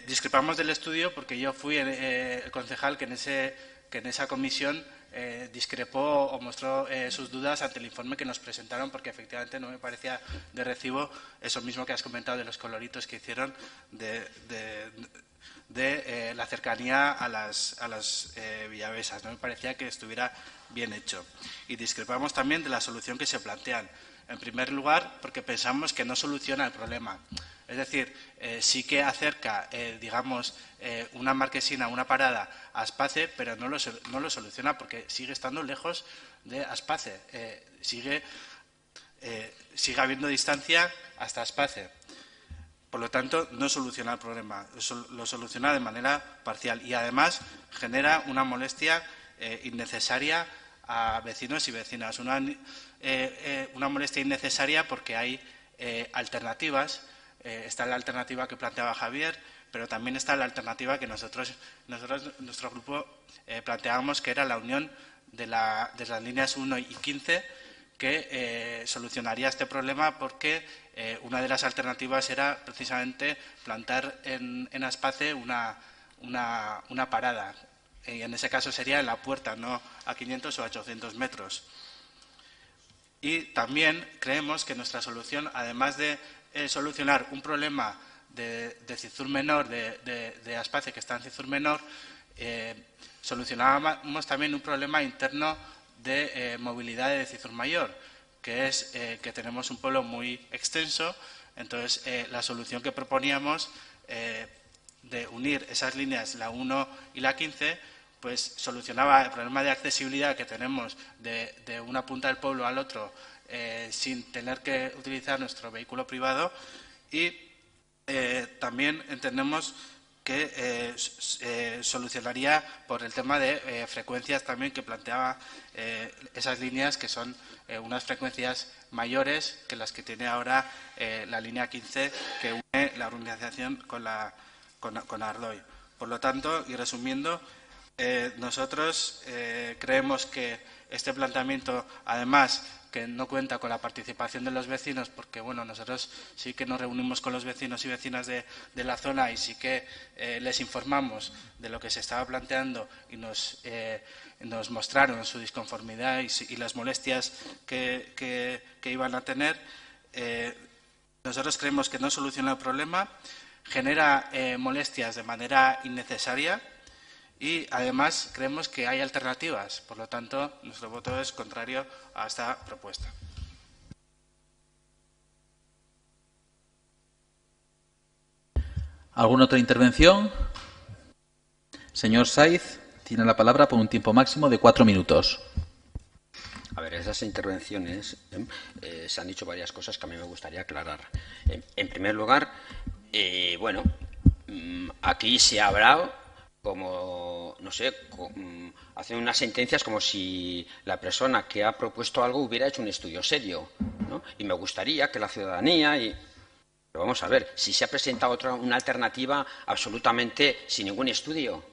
[SPEAKER 10] Discrepamos del estudio porque yo fui el concejal que en esa comisión discrepó o mostró sus dudas ante el informe que nos presentaron, porque efectivamente no me parecía de recibo eso mismo que has comentado de los coloritos que hicieron de la cercanía a las villavesas. No me parecía que estuviera bien hecho. Y discrepamos también de la solución que se plantean. En primer lugar, porque pensamos que no soluciona el problema. Es decir, sí que acerca, una marquesina, una parada a Aspace, pero no lo soluciona porque sigue estando lejos de Aspace. Sigue habiendo distancia hasta Aspace. Por lo tanto, no soluciona el problema, lo soluciona de manera parcial y además genera una molestia innecesaria a vecinos y vecinas. Una molestia innecesaria porque hay alternativas. Está la alternativa que planteaba Javier, pero también está la alternativa que nosotros nuestro grupo planteábamos, que era la unión de las líneas 1 y 15, que solucionaría este problema, porque una de las alternativas era precisamente plantar en Aspace una parada. Y en ese caso sería en la puerta, no a 500 o a 800 metros. Y también creemos que nuestra solución, además de solucionar un problema de Cizur Menor, de Aspace, que está en Cizur Menor, solucionábamos también un problema interno de movilidad de Cizur Mayor, que es que tenemos un pueblo muy extenso, Entonces, la solución que proponíamos de unir esas líneas, la 1 y la 15, pues solucionaba el problema de accesibilidad que tenemos de una punta del pueblo al otro sin tener que utilizar nuestro vehículo privado, y también entendemos que solucionaría por el tema de frecuencias también que planteaba esas líneas, que son unas frecuencias mayores que las que tiene ahora la línea 15, que une la urbanización con Ardoy. Por lo tanto, y resumiendo, nosotros creemos que este planteamiento, además, que no cuenta con la participación de los vecinos, porque bueno, nosotros sí que nos reunimos con los vecinos y vecinas de la zona y sí que les informamos de lo que se estaba planteando y nos mostraron su disconformidad y las molestias que iban a tener. Nosotros creemos que no soluciona el problema, genera molestias de manera innecesaria, y además creemos que hay alternativas. Por lo tanto, nuestro voto es contrario a esta propuesta.
[SPEAKER 1] ¿Alguna otra intervención? Señor Saiz, tiene la palabra por un tiempo máximo de 4 minutos.
[SPEAKER 4] A ver, esas intervenciones se han dicho varias cosas que a mí me gustaría aclarar. En primer lugar, bueno, aquí se ha hablado como, no sé, hacen unas sentencias como si la persona que ha propuesto algo hubiera hecho un estudio serio, ¿no? Y me gustaría que la ciudadanía... Pero vamos a ver, si se ha presentado una alternativa absolutamente sin ningún estudio,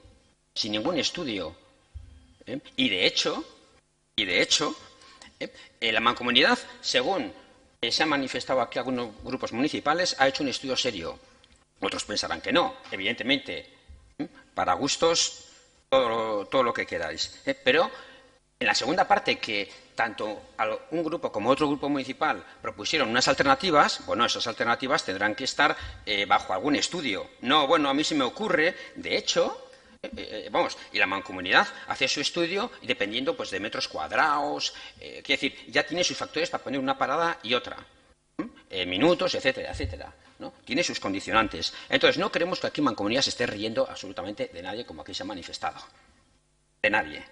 [SPEAKER 4] y de hecho, la Mancomunidad, según se ha manifestado aquí algunos grupos municipales, ha hecho un estudio serio. Otros pensarán que no, evidentemente. Para gustos, todo lo que queráis. Pero en la segunda parte, que tanto un grupo como otro grupo municipal propusieron unas alternativas, bueno, esas alternativas tendrán que estar bajo algún estudio. No, bueno, a mí se me ocurre, de hecho, y la Mancomunidad hace su estudio y dependiendo pues de metros cuadrados, quiero decir, ya tiene sus factores para poner una parada y otra, minutos, etcétera, etcétera, ¿no? Tiene sus condicionantes. Entonces, no queremos que aquí Mancomunidad se esté riendo absolutamente de nadie, como aquí se ha manifestado. De nadie.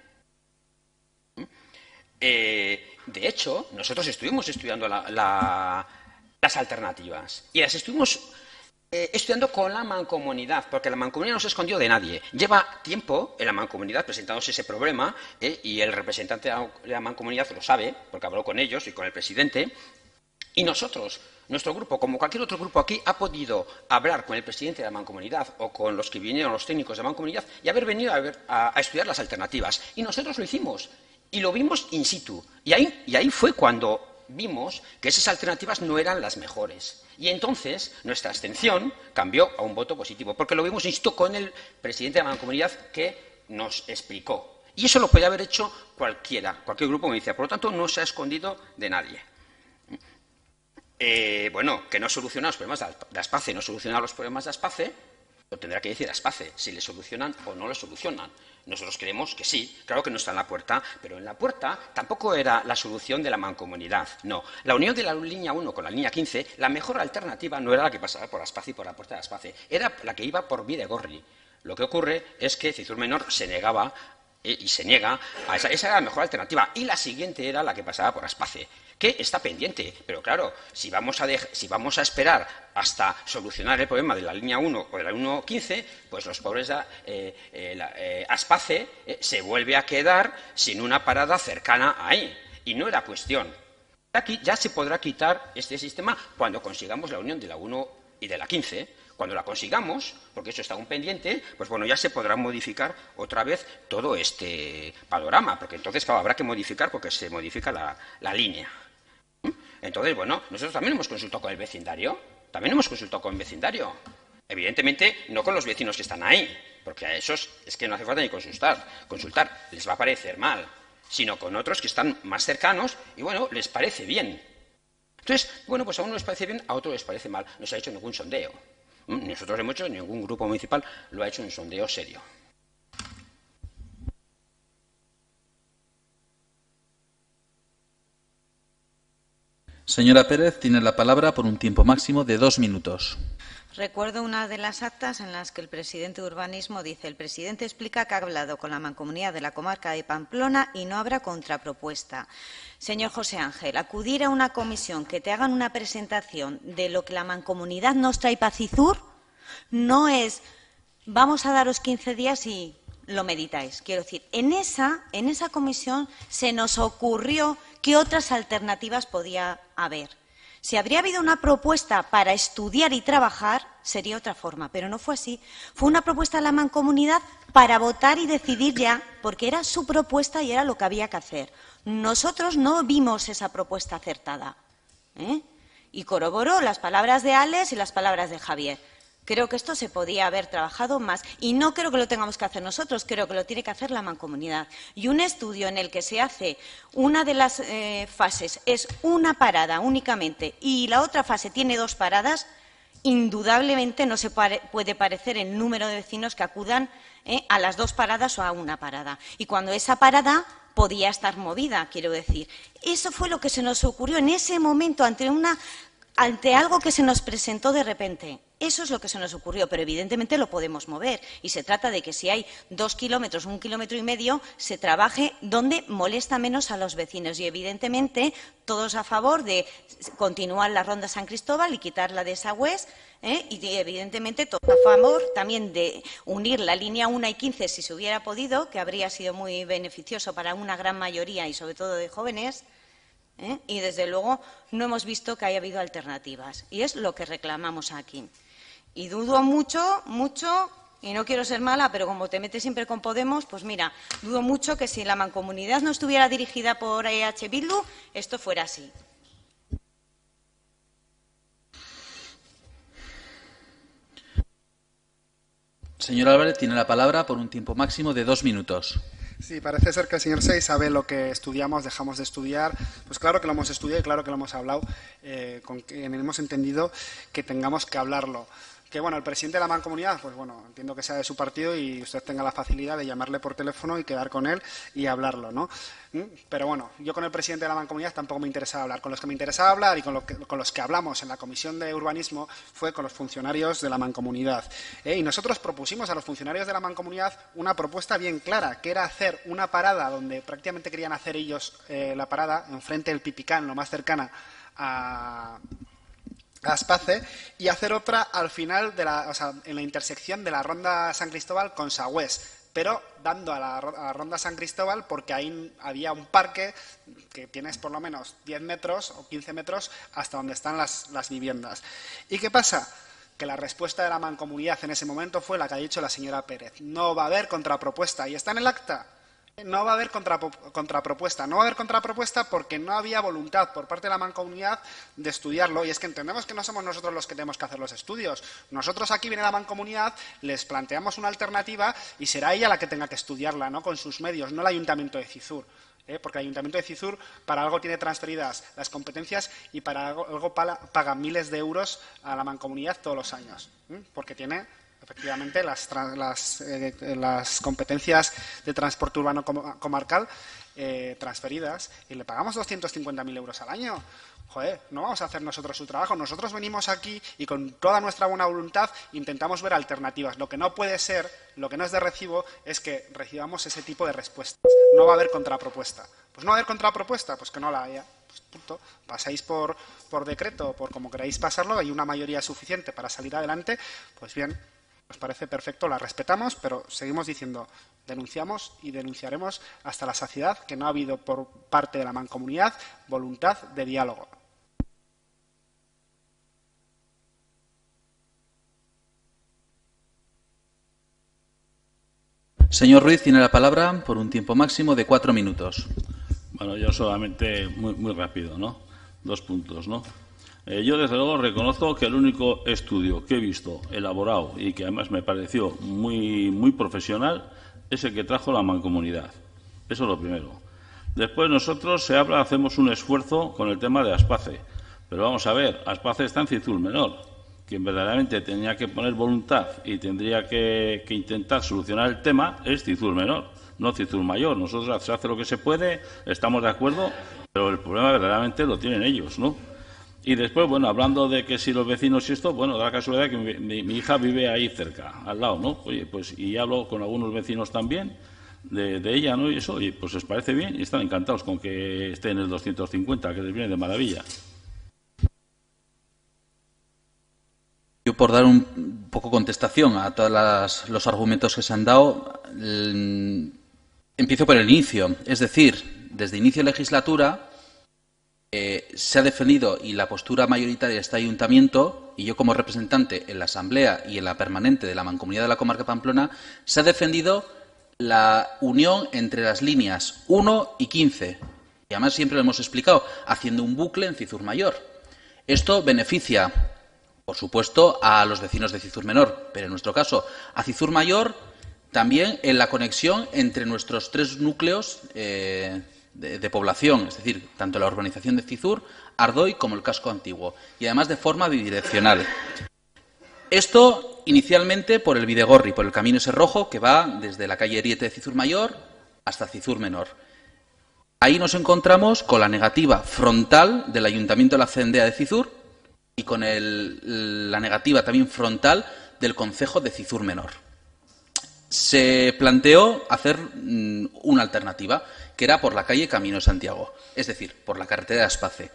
[SPEAKER 4] De hecho, nosotros estuvimos estudiando las alternativas y las estuvimos estudiando con la Mancomunidad, porque la Mancomunidad no se escondió de nadie. Lleva tiempo en la Mancomunidad presentándose ese problema, y el representante de la Mancomunidad lo sabe, porque habló con ellos y con el presidente. Y nosotros, nuestro grupo, como cualquier otro grupo aquí, ha podido hablar con el presidente de la Mancomunidad o con los que vinieron, los técnicos de la Mancomunidad, y haber venido a estudiar las alternativas. Y nosotros lo hicimos, y lo vimos in situ. Y ahí fue cuando vimos que esas alternativas no eran las mejores. Y entonces nuestra abstención cambió a un voto positivo, porque lo vimos in situ con el presidente de la Mancomunidad, que nos explicó. Y eso lo podía haber hecho cualquier grupo municipal. Por lo tanto, no se ha escondido de nadie. Bueno, que no soluciona los problemas de Aspace, no soluciona los problemas de Aspace, lo tendrá que decir Aspace, si le solucionan o no le solucionan. Nosotros creemos que sí, claro que no está en la puerta, pero en la puerta tampoco era la solución de la Mancomunidad, no. La unión de la línea 1 con la línea 15, la mejor alternativa no era la que pasaba por Aspace y por la puerta de Aspace, era la que iba por Bidegorri. Lo que ocurre es que Cizur Menor se negaba y se niega a esa era la mejor alternativa, y la siguiente era la que pasaba por Aspace, que está pendiente. Pero claro, si vamos a esperar hasta solucionar el problema de la línea 1 o de la 1.15, pues los pobres Aspace se vuelve a quedar sin una parada cercana ahí, y no era cuestión. Aquí ya se podrá quitar este sistema cuando consigamos la unión de la 1 y de la 15. Cuando la consigamos, porque eso está aún pendiente, pues bueno, ya se podrá modificar otra vez todo este panorama, porque entonces, claro, habrá que modificar porque se modifica la línea. Entonces, bueno, nosotros también hemos consultado con el vecindario, Evidentemente, no con los vecinos que están ahí, porque a esos es que no hace falta ni consultar, les va a parecer mal, sino con otros que están más cercanos y, bueno, les parece bien. Entonces, bueno, pues a uno les parece bien, a otro les parece mal. No se ha hecho ningún sondeo. Nosotros hemos hecho, ningún grupo municipal lo ha hecho un sondeo serio.
[SPEAKER 1] Señora Pérez, tiene la palabra por un tiempo máximo de 2 minutos.
[SPEAKER 6] Recuerdo una de las actas en las que el presidente de Urbanismo dice: el presidente explica que ha hablado con la Mancomunidad de la comarca de Pamplona y no habrá contrapropuesta. Señor José Ángel, acudir a una comisión que te hagan una presentación de lo que la Mancomunidad nos trae para Cizur no es vamos a daros 15 días y lo meditáis. Quiero decir, en esa comisión se nos ocurrió qué otras alternativas podía haber. Si habría habido una propuesta para estudiar y trabajar, sería otra forma, pero no fue así. Fue una propuesta de la Mancomunidad para votar y decidir ya, porque era su propuesta y era lo que había que hacer. Nosotros no vimos esa propuesta acertada, Y corroboró las palabras de Alex y las palabras de Javier. Creo que esto se podía haber trabajado más y no creo que lo tengamos que hacer nosotros, creo que lo tiene que hacer la Mancomunidad. Y un estudio en el que se hace una de las fases es una parada únicamente y la otra fase tiene 2 paradas, indudablemente no se puede parecer el número de vecinos que acudan a las 2 paradas o a una parada. Y cuando esa parada podía estar movida, quiero decir. Eso fue lo que se nos ocurrió en ese momento ante algo que se nos presentó de repente. Eso es lo que se nos ocurrió, pero evidentemente lo podemos mover. Y se trata de que si hay 2 kilómetros, 1,5 kilómetros, se trabaje donde molesta menos a los vecinos. Y evidentemente todos a favor de continuar la ronda San Cristóbal y quitarla de Sagüés. Y evidentemente todos a favor también de unir la línea 1 y 15 si se hubiera podido, que habría sido muy beneficioso para una gran mayoría y sobre todo de jóvenes. Y desde luego no hemos visto que haya habido alternativas. Y es lo que reclamamos aquí. Y dudo mucho, y no quiero ser mala, pero como te metes siempre con Podemos, pues mira, dudo mucho que si la Mancomunidad no estuviera dirigida por EH Bildu, esto fuera así.
[SPEAKER 1] Señor Álvarez, tiene la palabra por un tiempo máximo de 2 minutos.
[SPEAKER 7] Sí, parece ser que el señor Sey sabe lo que estudiamos, dejamos de estudiar. Pues claro que lo hemos estudiado y claro que lo hemos hablado, hemos entendido que tengamos que hablarlo. Que bueno, el presidente de la Mancomunidad, pues bueno, entiendo que sea de su partido y usted tenga la facilidad de llamarle por teléfono y quedar con él y hablarlo, ¿no? Pero bueno, yo con el presidente de la Mancomunidad tampoco me interesaba hablar. Con los que me interesaba hablar y con los que hablamos en la Comisión de Urbanismo fue con los funcionarios de la Mancomunidad. Y nosotros propusimos a los funcionarios de la Mancomunidad una propuesta bien clara, que era hacer una parada donde prácticamente querían hacer ellos la parada, enfrente del Pipicán, lo más cercana a Aspace, y hacer otra al final en la intersección de la ronda San Cristóbal con Sagüés, pero dando a la ronda San Cristóbal porque ahí había un parque que tienes por lo menos 10 metros o 15 metros hasta donde están las viviendas. ¿Y qué pasa? Que la respuesta de la Mancomunidad en ese momento fue la que ha dicho la señora Pérez. No va a haber contrapropuesta. ¿Y está en el acta? No va a haber contrapropuesta. No va a haber contrapropuesta porque no había voluntad por parte de la Mancomunidad de estudiarlo. Y es que entendemos que no somos nosotros los que tenemos que hacer los estudios. Nosotros aquí viene la Mancomunidad, les planteamos una alternativa y será ella la que tenga que estudiarla, ¿no? Con sus medios, no el Ayuntamiento de Cizur. Porque el Ayuntamiento de Cizur para algo tiene transferidas las competencias y para algo paga miles de euros a la Mancomunidad todos los años. Porque tiene efectivamente las competencias de transporte urbano comarcal transferidas y le pagamos 250.000 euros al año. Joder, no vamos a hacer nosotros su trabajo. Nosotros venimos aquí y con toda nuestra buena voluntad intentamos ver alternativas. Lo que no puede ser, lo que no es de recibo, es que recibamos ese tipo de respuestas. No va a haber contrapropuesta. Pues no va a haber contrapropuesta, pues que no la haya. Pues punto. Pasáis por decreto, por como queráis pasarlo, hay una mayoría suficiente para salir adelante, pues bien. Nos parece perfecto, la respetamos, pero seguimos diciendo, denunciamos y denunciaremos hasta la saciedad que no ha habido por parte de la Mancomunidad voluntad de diálogo.
[SPEAKER 1] Señor Ruiz, tiene la palabra por un tiempo máximo de 4 minutos.
[SPEAKER 5] Bueno, yo solamente muy rápido, ¿no? 2 puntos, ¿no? Yo, desde luego, reconozco que el único estudio que he visto elaborado y que además me pareció muy profesional es el que trajo la Mancomunidad. Eso es lo primero. Después nosotros hacemos un esfuerzo con el tema de Aspace. Pero vamos a ver, Aspace está en Cizur Menor. Quien verdaderamente tenía que poner voluntad y tendría que intentar solucionar el tema es Cizur Menor, no Cizur Mayor. Nosotros se hace lo que se puede, estamos de acuerdo, pero el problema verdaderamente lo tienen ellos, ¿no? Y después, bueno, hablando de que si los vecinos y esto, bueno, da la casualidad que mi hija vive ahí cerca, al lado, ¿no? Oye, pues, y hablo con algunos vecinos también de ella, ¿no? Y eso, y pues les parece bien y están encantados con que esté en el 250, que les viene de maravilla.
[SPEAKER 1] Yo, por dar un poco contestación a todos los argumentos que se han dado, empiezo por el inicio. Es decir, desde inicio de legislatura se ha defendido, y la postura mayoritaria de este ayuntamiento, y yo como representante en la Asamblea y en la permanente de la Mancomunidad de la Comarca de Pamplona, se ha defendido la unión entre las líneas 1 y 15. Y además siempre lo hemos explicado, haciendo un bucle en Cizur Mayor. Esto beneficia, por supuesto, a los vecinos de Cizur Menor, pero en nuestro caso a Cizur Mayor también en la conexión entre nuestros 3 núcleos de población, es decir, tanto la urbanización de Cizur, Ardoy como el casco antiguo, y además de forma bidireccional. Esto inicialmente por el Bidegorri, por el camino ese rojo que va desde la calle Eriete de Cizur Mayor hasta Cizur Menor. Ahí nos encontramos con la negativa frontal del Ayuntamiento de la Cendea de Cizur y con la negativa también frontal del concejo de Cizur Menor. Se planteó hacer una alternativa, que era por la calle Camino de Santiago, es decir, por la carretera de Aspace.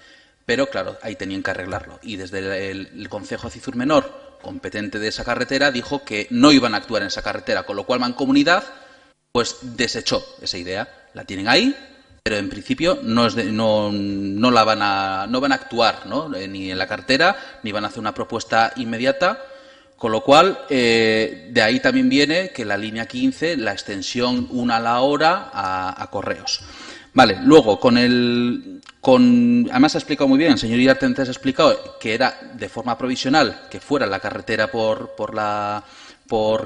[SPEAKER 1] Pero, claro, ahí tenían que arreglarlo. Y desde el concejo de Cizur Menor, competente de esa carretera, dijo que no iban a actuar en esa carretera, con lo cual Mancomunidad pues desechó esa idea. La tienen ahí, pero en principio no van a actuar, ¿no? Ni en la carretera, ni van a hacer una propuesta inmediata. Con lo cual, de ahí también viene que la línea 15, la extensión 1 a la hora a Correos. Vale, luego, además ha explicado muy bien, el señor Iriarte antes ha explicado que era de forma provisional que fuera la carretera por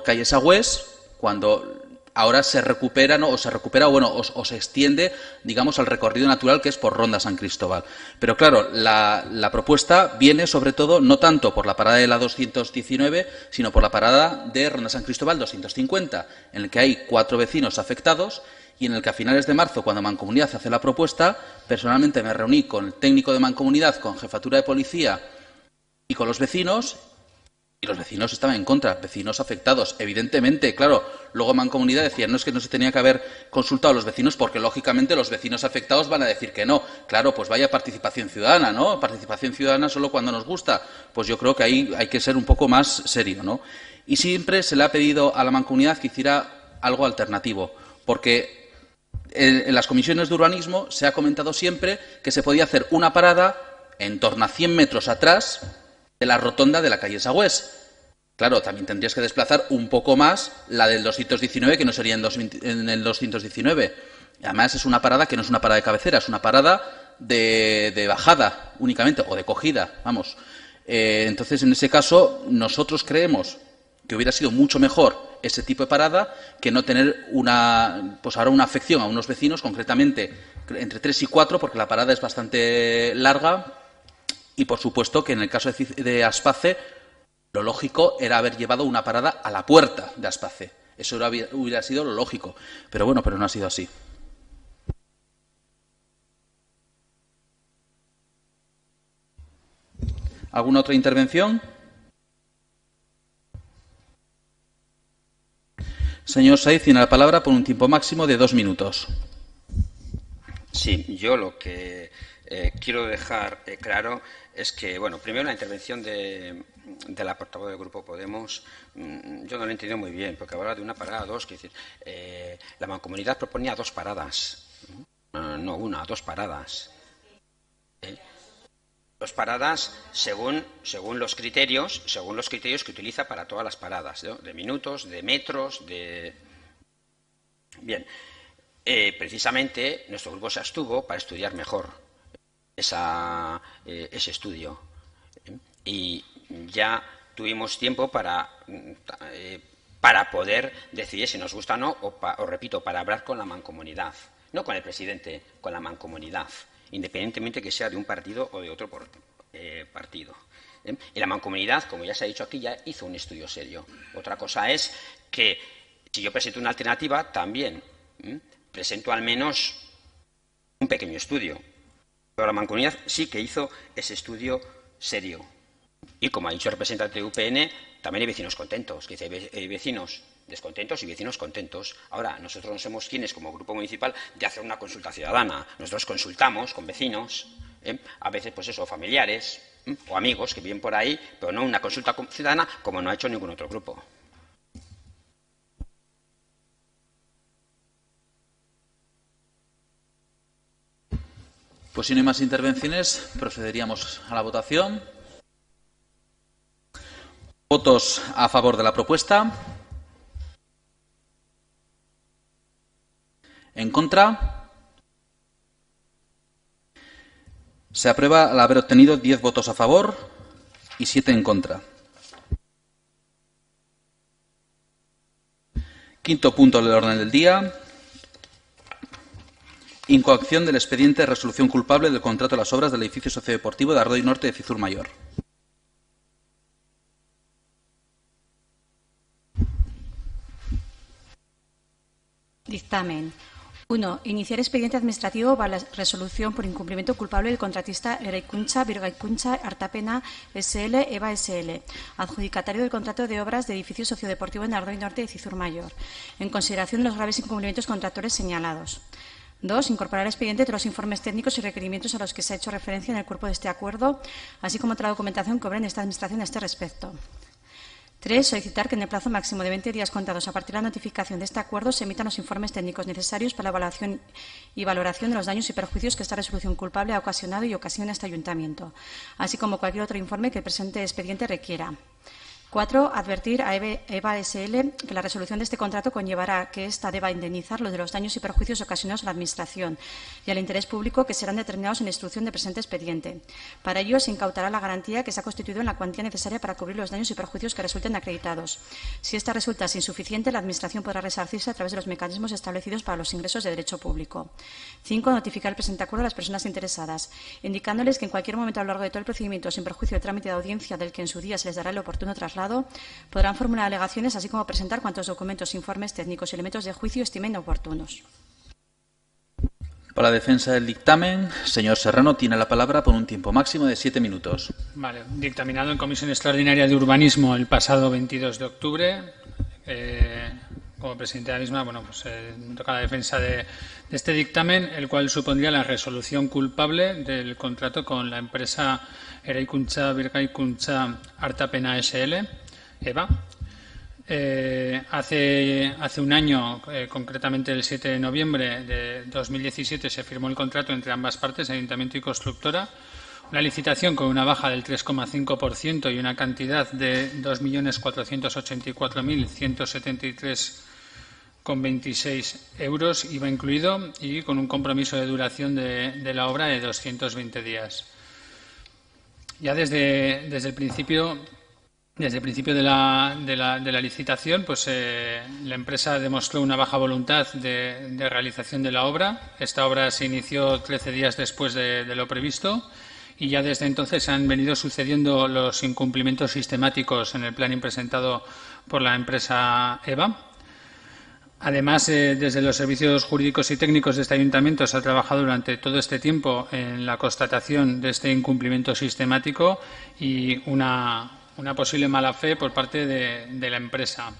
[SPEAKER 1] calle Sagüés, cuando ahora se recupera, ¿no? o se extiende, digamos, al recorrido natural que es por Ronda San Cristóbal. Pero claro, la propuesta viene sobre todo no tanto por la parada de la 219, sino por la parada de Ronda San Cristóbal 250, en el que hay 4 vecinos afectados y en el que a finales de marzo, cuando Mancomunidad hace la propuesta, personalmente me reuní con el técnico de Mancomunidad, con Jefatura de Policía y con los vecinos. Y los vecinos estaban en contra, vecinos afectados. Evidentemente, claro, luego Mancomunidad decía, no es que no se tenía que haber consultado a los vecinos porque, lógicamente, los vecinos afectados van a decir que no. Claro, pues vaya participación ciudadana, ¿no? Participación ciudadana solo cuando nos gusta. Pues yo creo que ahí hay que ser un poco más serio, ¿no? Y siempre se le ha pedido a la Mancomunidad que hiciera algo alternativo, porque en las comisiones de urbanismo se ha comentado siempre que se podía hacer una parada en torno a 100 metros atrás de la rotonda de la calle Sagüés. Claro, también tendrías que desplazar un poco más la del 219, que no sería en el 219. Además, es una parada que no es una parada de cabecera, es una parada de bajada únicamente, o de cogida, vamos. Entonces, en ese caso, nosotros creemos que hubiera sido mucho mejor ese tipo de parada que no tener ahora una afección a unos vecinos, concretamente entre 3 y 4, porque la parada es bastante larga. Y, por supuesto, que en el caso de Aspace, lo lógico era haber llevado una parada a la puerta de Aspace. Eso hubiera sido lo lógico. Pero bueno, no ha sido así. ¿Alguna otra intervención? Señor Saiz, tiene la palabra por un tiempo máximo de 2 minutos.
[SPEAKER 4] Sí, yo lo que quiero dejar claro es que, bueno, primero la intervención de la portavoz del Grupo Podemos, yo no lo he entendido muy bien, porque hablaba de una parada, 2, que decir, la Mancomunidad proponía 2 paradas, no una, 2 paradas. 2 paradas según los criterios que utiliza para todas las paradas, ¿no? De minutos, de metros, de... Bien, precisamente nuestro grupo se abstuvo para estudiar mejor ese estudio. Y ya tuvimos tiempo para poder decidir si nos gusta o no, o repito, para hablar con la Mancomunidad, no con el presidente, con la Mancomunidad, independientemente que sea de un partido o de otro partido. Y la Mancomunidad, como ya se ha dicho aquí, ya hizo un estudio serio. Otra cosa es que si yo presento una alternativa, también presento al menos un pequeño estudio. Pero la Mancomunidad sí que hizo ese estudio serio. Y como ha dicho el representante de UPN, también hay vecinos contentos, que dice, hay vecinos descontentos y vecinos contentos. Ahora, nosotros no somos quienes, como grupo municipal, de hacer una consulta ciudadana. Nosotros consultamos con vecinos, a veces, pues eso, familiares o amigos que viven por ahí, pero no una consulta ciudadana como no ha hecho ningún otro grupo.
[SPEAKER 1] Pues si no hay más intervenciones, procederíamos a la votación. ¿Votos a favor de la propuesta? ¿En contra? Se aprueba al haber obtenido 10 votos a favor y 7 en contra. Quinto punto del orden del día. Incoacción del expediente de resolución culpable del contrato de las obras del edificio sociodeportivo de Ardoy Norte de Cizur Mayor.
[SPEAKER 2] Dictamen. 1. Iniciar expediente administrativo para la resolución por incumplimiento culpable del contratista Eraikuntza Birgaikuntza Artapena S.L. EVA S.L., adjudicatario del contrato de obras de edificio sociodeportivo en Ardoy Norte de Cizur Mayor, en consideración de los graves incumplimientos contractuales señalados. 2. Incorporar al expediente todos los informes técnicos y requerimientos a los que se ha hecho referencia en el cuerpo de este acuerdo, así como toda la documentación que obra en esta Administración a este respecto. 3. Solicitar que en el plazo máximo de 20 días contados a partir de la notificación de este acuerdo se emitan los informes técnicos necesarios para la evaluación y valoración de los daños y perjuicios que esta resolución culpable ha ocasionado y ocasiona este ayuntamiento, así como cualquier otro informe que el presente expediente requiera. 4. Advertir a EVA S.L. que la resolución de este contrato conllevará que ésta deba indemnizar los de los daños y perjuicios ocasionados a la Administración y al interés público que serán determinados en la instrucción del presente expediente. Para ello, se incautará la garantía que se ha constituido en la cuantía necesaria para cubrir los daños y perjuicios que resulten acreditados. Si esta resulta insuficiente, la Administración podrá resarcirse a través de los mecanismos establecidos para los ingresos de derecho público. 5. Notificar el presente acuerdo a las personas interesadas, indicándoles que en cualquier momento a lo largo de todo el procedimiento, sin perjuicio del trámite de audiencia del que en su día se les dará el oportuno traslado, podrán formular alegaciones, así como presentar cuantos documentos, informes técnicos y elementos de juicio estimen oportunos.
[SPEAKER 1] Para la defensa del dictamen, señor Serrano, tiene la palabra por un tiempo máximo de 7 minutos.
[SPEAKER 3] Vale, dictaminado en Comisión Extraordinaria de Urbanismo el pasado 22 de octubre. Como presidente de la misma, bueno, pues me toca la defensa de este dictamen, el cual supondría la resolución culpable del contrato con la empresa Eraikuntza Birgaikuntza Artapena S.L., EVA. Hace un año, concretamente el 7 de noviembre de 2017, se firmó el contrato entre ambas partes, Ayuntamiento y constructora, una licitación con una baja del 3,5% y una cantidad de 2.484.173,26 euros IVA incluido, y con un compromiso de duración de la obra de 220 días. Ya desde el principio de la licitación, pues la empresa demostró una baja voluntad de realización de la obra. Esta obra se inició 13 días después de lo previsto y ya desde entonces han venido sucediendo los incumplimientos sistemáticos en el plan presentado por la empresa EVA. Además, desde los servicios jurídicos y técnicos de este ayuntamiento se ha trabajado durante todo este tiempo en la constatación de este incumplimiento sistemático y una posible mala fe por parte de la empresa.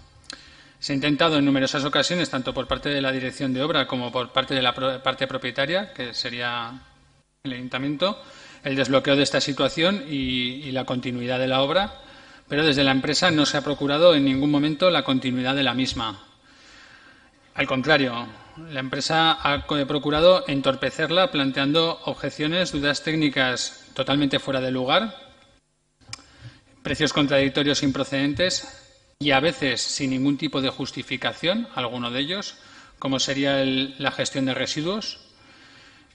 [SPEAKER 3] Se ha intentado en numerosas ocasiones, tanto por parte de la dirección de obra como por parte de la parte propietaria, que sería el ayuntamiento, el desbloqueo de esta situación y la continuidad de la obra, pero desde la empresa no se ha procurado en ningún momento la continuidad de la misma. Al contrario, la empresa ha procurado entorpecerla planteando objeciones, dudas técnicas totalmente fuera de lugar, precios contradictorios improcedentes y a veces sin ningún tipo de justificación, alguno de ellos, como sería la gestión de residuos.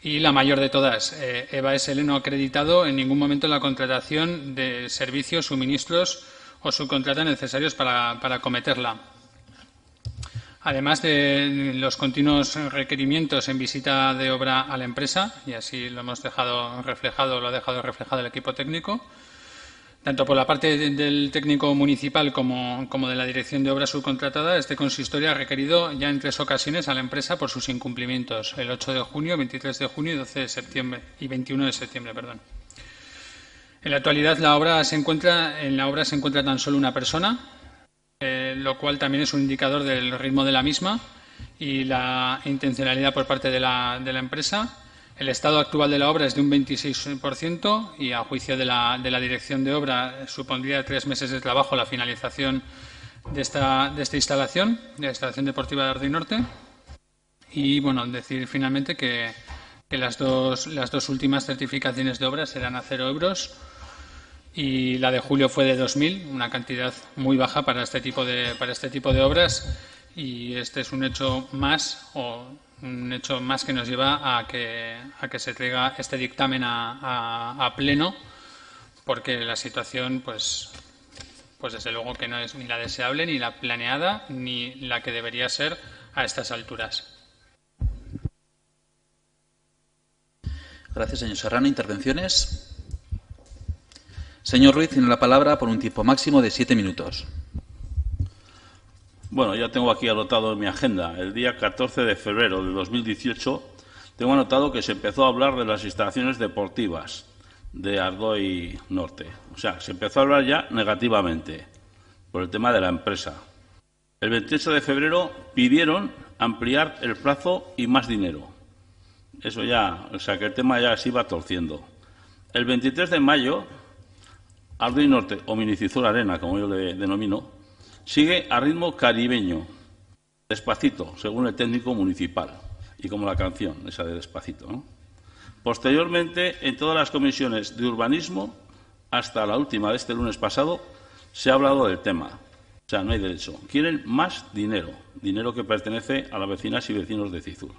[SPEAKER 3] Y la mayor de todas, EVA S.L. no ha acreditado en ningún momento la contratación de servicios, suministros o subcontrata necesarios para acometerla. Además de los continuos requerimientos en visita de obra a la empresa, y así lo hemos dejado reflejado, lo ha dejado reflejado el equipo técnico, Tanto por la parte del técnico municipal como de la dirección de obra subcontratada, este consistorio ha requerido ya en 3 ocasiones a la empresa por sus incumplimientos, el 8 de junio, 23 de junio y 12 de septiembre, y 21 de septiembre, perdón. En la actualidad, en la obra se encuentra tan solo una persona, lo cual también es un indicador del ritmo de la misma y la intencionalidad por parte de la empresa. El estado actual de la obra es de un 26% y, a juicio de la dirección de obra, supondría 3 meses de trabajo la finalización de esta instalación, de la instalación deportiva de Ardoy Norte. Y, bueno, decir finalmente que las dos últimas certificaciones de obra serán a 0 euros y la de julio fue de 2.000, una cantidad muy baja para este tipo de obras, y este es un hecho más que nos lleva a que se traiga este dictamen a pleno, porque la situación, pues desde luego que no es ni la deseable, ni la planeada, ni la que debería ser a estas alturas.
[SPEAKER 1] Gracias, señor Serrano. ¿Intervenciones? Señor Ruiz, tiene la palabra por un tiempo máximo de 7 minutos.
[SPEAKER 5] Bueno, ya tengo aquí anotado en mi agenda. El día 14 de febrero de 2018 tengo anotado que se empezó a hablar de las instalaciones deportivas de Ardoy Norte. O sea, se empezó a hablar ya negativamente por el tema de la empresa. El 28 de febrero pidieron ampliar el plazo y más dinero. Eso ya, o sea, que el tema ya se iba torciendo. El 23 de mayo, Ardoy Norte, o Minicizur Arena, como yo le denomino, sigue a ritmo caribeño, despacito, según el técnico municipal, y como la canción, esa de Despacito, ¿no? Posteriormente, en todas las comisiones de urbanismo, hasta la última de este lunes pasado, se ha hablado del tema. O sea, no hay derecho. Quieren más dinero, dinero que pertenece a las vecinas y vecinos de Cizur.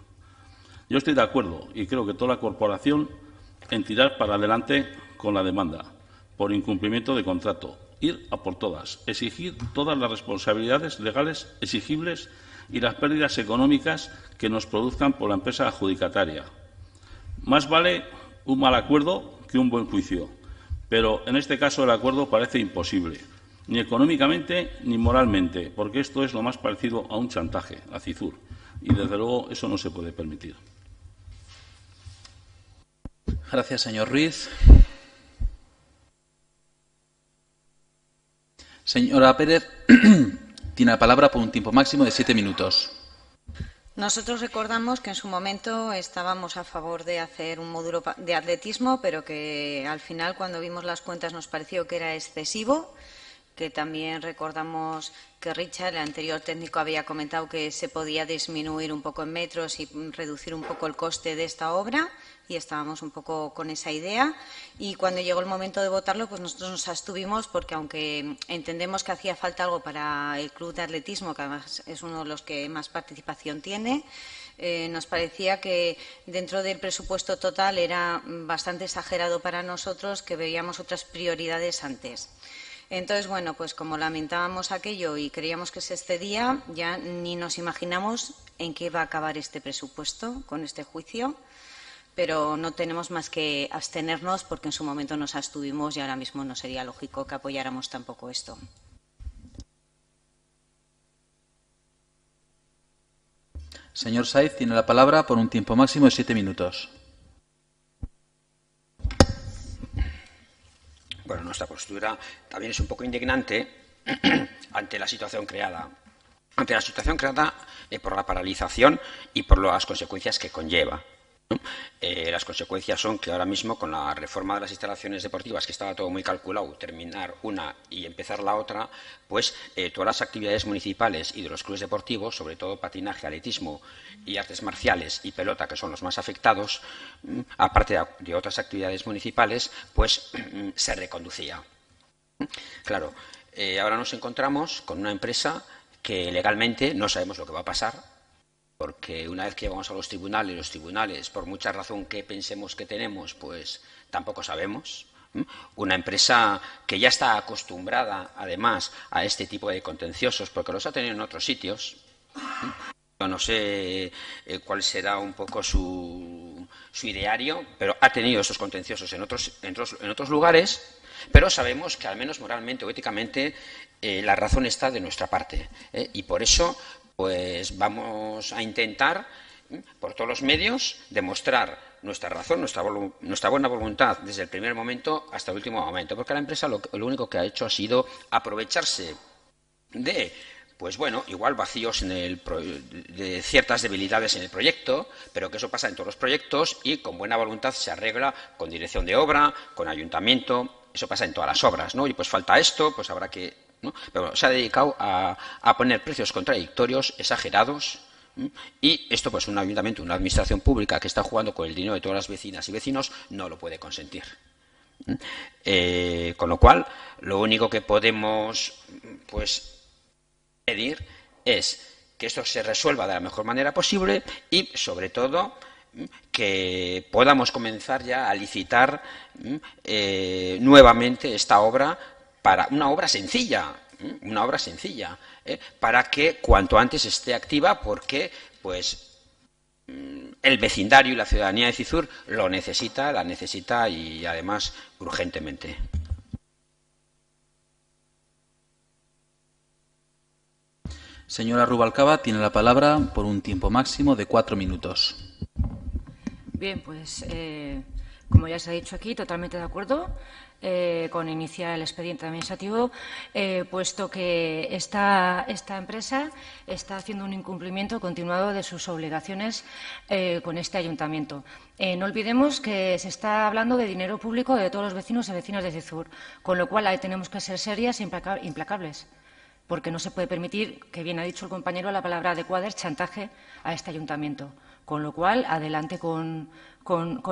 [SPEAKER 5] Yo estoy de acuerdo y creo que toda la corporación en tirar para adelante con la demanda por incumplimiento de contrato, ir a por todas, exigir todas las responsabilidades legales exigibles y las pérdidas económicas que nos produzcan por la empresa adjudicataria. Más vale un mal acuerdo que un buen juicio, pero en este caso el acuerdo parece imposible, ni económicamente ni moralmente, porque esto es lo más parecido a un chantaje a Cizur, y desde luego eso no se puede permitir.
[SPEAKER 1] Gracias, señor Ruiz. Señora Pérez, tiene la palabra por un tiempo máximo de 7 minutos.
[SPEAKER 6] Nosotros recordamos que en su momento estábamos a favor de hacer un módulo de atletismo, pero que al final, cuando vimos las cuentas, nos pareció que era excesivo, que también recordamos que Richard, el anterior técnico, había comentado que se podía disminuir un poco en metros y reducir un poco el coste de esta obra, y estábamos un poco con esa idea. Y cuando llegó el momento de votarlo, pues nosotros nos abstuvimos, porque aunque entendemos que hacía falta algo para el club de atletismo, que además es uno de los que más participación tiene, nos parecía que dentro del presupuesto total era bastante exagerado para nosotros, que veíamos otras prioridades antes. Entonces, bueno, pues como lamentábamos aquello y creíamos que se excedía, ya ni nos imaginamos en qué va a acabar este presupuesto con este juicio, pero no tenemos más que abstenernos, porque en su momento nos abstuvimos y ahora mismo no sería lógico que apoyáramos tampoco esto.
[SPEAKER 1] Señor Saiz, tiene la palabra por un tiempo máximo de 7 minutos.
[SPEAKER 4] Bueno, nuestra postura también es un poco indignante ante la situación creada. Ante la situación creada por la paralización y por las consecuencias que conlleva, ¿no? Las consecuencias son que ahora mismo, con la reforma de las instalaciones deportivas, que estaba todo muy calculado, terminar una y empezar la otra, pues todas las actividades municipales y de los clubes deportivos, sobre todo patinaje, atletismo y artes marciales y pelota, que son los más afectados, aparte de otras actividades municipales, pues se reconducía. Claro, ahora nos encontramos con una empresa que legalmente no sabemos lo que va a pasar, porque una vez que vamos a los tribunales, por mucha razón que pensemos que tenemos, pues tampoco sabemos. Una empresa que ya está acostumbrada, además, a este tipo de contenciosos, porque los ha tenido en otros sitios. Yo no sé cuál será un poco su ideario, pero ha tenido esos contenciosos en otros lugares, Pero sabemos que, al menos moralmente o éticamente, la razón está de nuestra parte. Y por eso pues vamos a intentar, por todos los medios, demostrar nuestra razón, nuestra buena voluntad desde el primer momento hasta el último momento. Porque la empresa lo único que ha hecho ha sido aprovecharse de, pues bueno, igual vacíos de ciertas debilidades en el proyecto, pero que eso pasa en todos los proyectos y con buena voluntad se arregla con dirección de obra, con ayuntamiento, eso pasa en todas las obras, ¿no? Y pues falta esto, pues habrá que, ¿no? Pero bueno, se ha dedicado a poner precios contradictorios, exagerados, y esto pues un ayuntamiento, una administración pública que está jugando con el dinero de todas las vecinas y vecinos no lo puede consentir. Con lo cual, lo único que podemos pues pedir es que esto se resuelva de la mejor manera posible y, sobre todo, que podamos comenzar ya a licitar nuevamente esta obra, para una obra sencilla, para que cuanto antes esté activa, porque pues el vecindario y la ciudadanía de Cizur la necesita y además urgentemente.
[SPEAKER 1] Señora Rubalcaba, tiene la palabra por un tiempo máximo de 4 minutos.
[SPEAKER 8] Bien, pues como ya se ha dicho aquí, totalmente de acuerdo con iniciar el expediente administrativo, puesto que esta empresa está haciendo un incumplimiento continuado de sus obligaciones con este ayuntamiento. No olvidemos que se está hablando de dinero público de todos los vecinos y vecinas de Cizur, con lo cual ahí tenemos que ser serias e implacables, porque no se puede permitir, que bien ha dicho el compañero, la palabra adecuada es chantaje a este ayuntamiento. Con lo cual, adelante con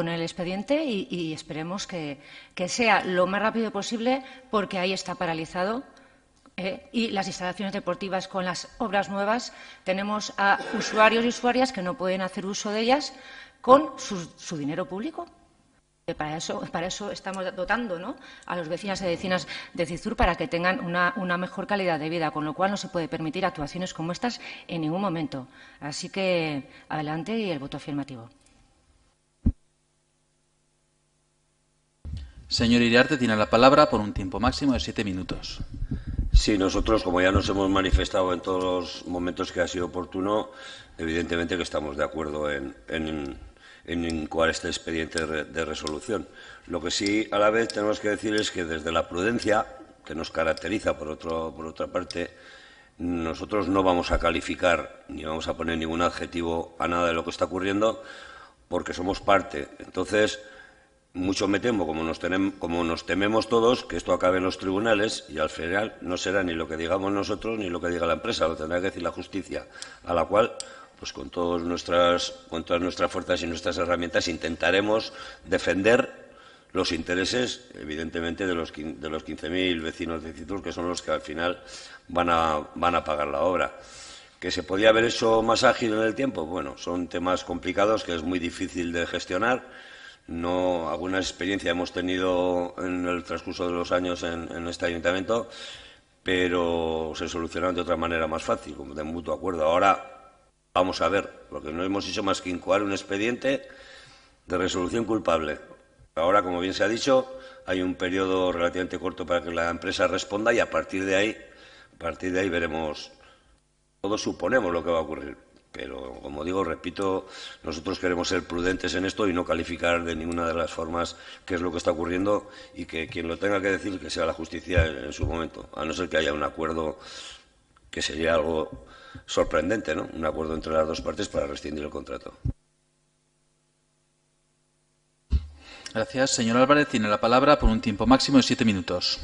[SPEAKER 8] el expediente y esperemos que sea lo más rápido posible, porque ahí está paralizado. Y las instalaciones deportivas con las obras nuevas, tenemos a usuarios y usuarias que no pueden hacer uso de ellas con su dinero público. Para eso estamos dotando, ¿no?, a los vecinos y vecinas de Cizur para que tengan una mejor calidad de vida, con lo cual no se puede permitir actuaciones como estas en ningún momento. Así que adelante y el voto afirmativo.
[SPEAKER 1] Señor Iriarte, tiene la palabra por un tiempo máximo de 7 minutos.
[SPEAKER 9] Sí, nosotros, como ya nos hemos manifestado en todos los momentos que ha sido oportuno, evidentemente que estamos de acuerdo en incoar este expediente de resolución. Lo que sí, a la vez, tenemos que decir es que desde la prudencia, que nos caracteriza por otra parte, nosotros no vamos a calificar ni vamos a poner ningún adjetivo a nada de lo que está ocurriendo, porque somos parte. Entonces, mucho me temo, como nos tememos todos, que esto acabe en los tribunales y al final no será ni lo que digamos nosotros ni lo que diga la empresa, lo tendrá que decir la justicia, a la cual, pues con todas nuestras fuerzas y nuestras herramientas intentaremos defender los intereses, evidentemente, de los 15.000 vecinos de Cizur, que son los que al final van a pagar la obra. ¿Que se podía haber hecho más ágil en el tiempo? Bueno, son temas complicados que es muy difícil de gestionar. Alguna experiencia hemos tenido en el transcurso de los años en este ayuntamiento, pero se solucionaron de otra manera más fácil, de mutuo acuerdo. Ahora vamos a ver, porque no hemos hecho más que incoar un expediente de resolución culpable. Ahora, como bien se ha dicho, hay un periodo relativamente corto para que la empresa responda y a partir de ahí veremos, todos suponemos lo que va a ocurrir. Pero, como digo, repito, nosotros queremos ser prudentes en esto y no calificar de ninguna de las formas qué es lo que está ocurriendo y que quien lo tenga que decir que sea la justicia en su momento, a no ser que haya un acuerdo que sería algo sorprendente, ¿no? Un acuerdo entre las dos partes para rescindir el contrato.
[SPEAKER 1] Gracias. Señor Álvarez, tiene la palabra por un tiempo máximo de 7 minutos.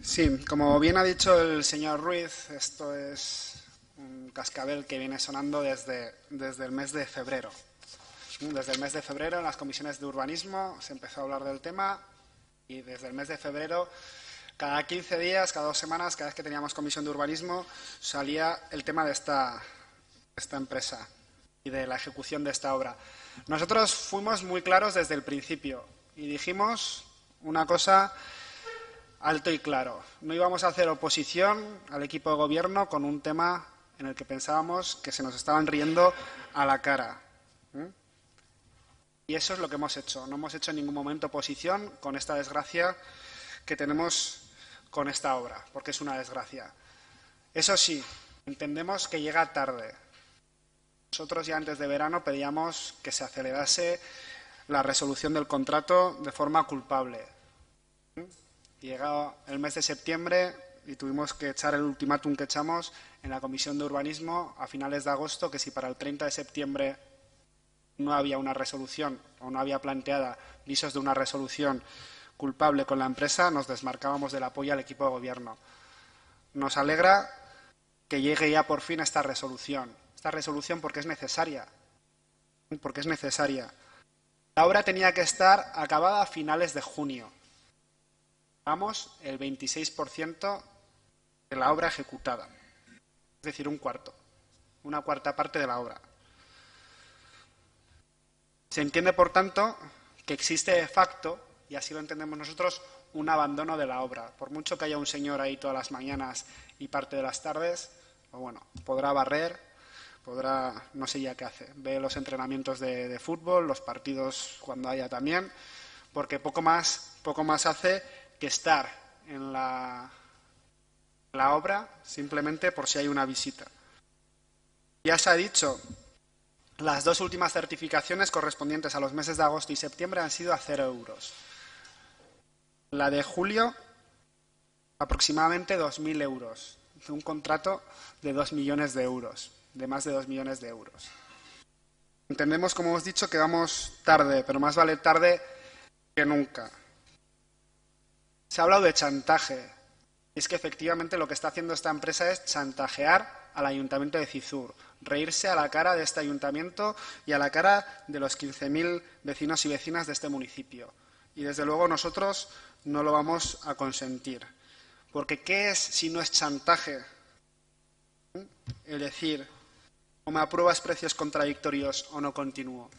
[SPEAKER 7] Sí, como bien ha dicho el señor Ruiz, esto es un cascabel que viene sonando desde el mes de febrero. Desde el mes de febrero en las comisiones de urbanismo se empezó a hablar del tema y desde el mes de febrero, cada 15 días, cada 2 semanas, cada vez que teníamos comisión de urbanismo, salía el tema de esta empresa y de la ejecución de esta obra. Nosotros fuimos muy claros desde el principio y dijimos una cosa alto y claro. No íbamos a hacer oposición al equipo de gobierno con un tema en el que pensábamos que se nos estaban riendo a la cara. Y eso es lo que hemos hecho. No hemos hecho en ningún momento oposición con esta desgracia que tenemos con esta obra, porque es una desgracia. Eso sí, entendemos que llega tarde. Nosotros ya antes de verano pedíamos que se acelerase la resolución del contrato de forma culpable. Llegó el mes de septiembre y tuvimos que echar el ultimátum que echamos en la Comisión de Urbanismo a finales de agosto, que si para el 30 de septiembre no había una resolución o no había planteada visos de una resolución culpable con la empresa, nos desmarcábamos del apoyo al equipo de gobierno. Nos alegra que llegue ya por fin esta resolución porque es necesaria. La obra tenía que estar acabada a finales de junio. Vamos el 26% de la obra ejecutada, es decir, una cuarta parte de la obra. Se entiende, por tanto, que existe de facto, y así lo entendemos nosotros, un abandono de la obra. Por mucho que haya un señor ahí todas las mañanas y parte de las tardes, pues bueno, podrá barrer, podrá, no sé ya qué hace, ve los entrenamientos de fútbol, los partidos cuando haya también, porque poco más hace que estar en la obra simplemente por si hay una visita. Ya se ha dicho, las dos últimas certificaciones correspondientes a los meses de agosto y septiembre han sido a 0 euros. La de julio, aproximadamente 2.000 euros, de un contrato de 2 millones de euros, de más de 2 millones de euros. Entendemos, como hemos dicho, que vamos tarde, pero más vale tarde que nunca. Se ha hablado de chantaje. Y es que efectivamente lo que está haciendo esta empresa es chantajear al Ayuntamiento de Cizur, reírse a la cara de este ayuntamiento y a la cara de los 15.000 vecinos y vecinas de este municipio. Y desde luego nosotros no lo vamos a consentir. Porque ¿qué es si no es chantaje? Es decir, o me apruebas precios contradictorios o no continúo.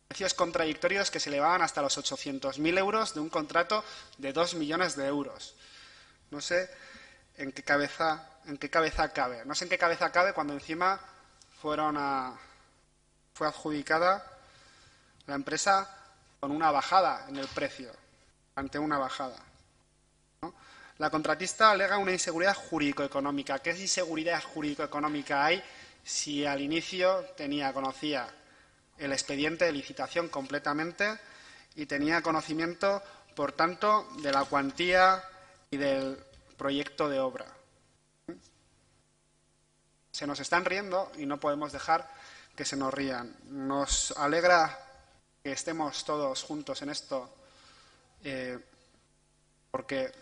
[SPEAKER 7] Precios contradictorios que se elevaban hasta los 800.000 euros de un contrato de 2 millones de euros. No sé en qué cabeza cabe. No sé en qué cabeza cabe cuando encima fue adjudicada la empresa con una bajada en el precio, ante una bajada, ¿no? La contratista alega una inseguridad jurídico-económica. ¿Qué inseguridad jurídico-económica hay si al inicio conocía el expediente de licitación completamente y tenía conocimiento, por tanto, de la cuantía y del proyecto de obra? Se nos están riendo y no podemos dejar que se nos rían. Nos alegra que estemos todos juntos en esto porque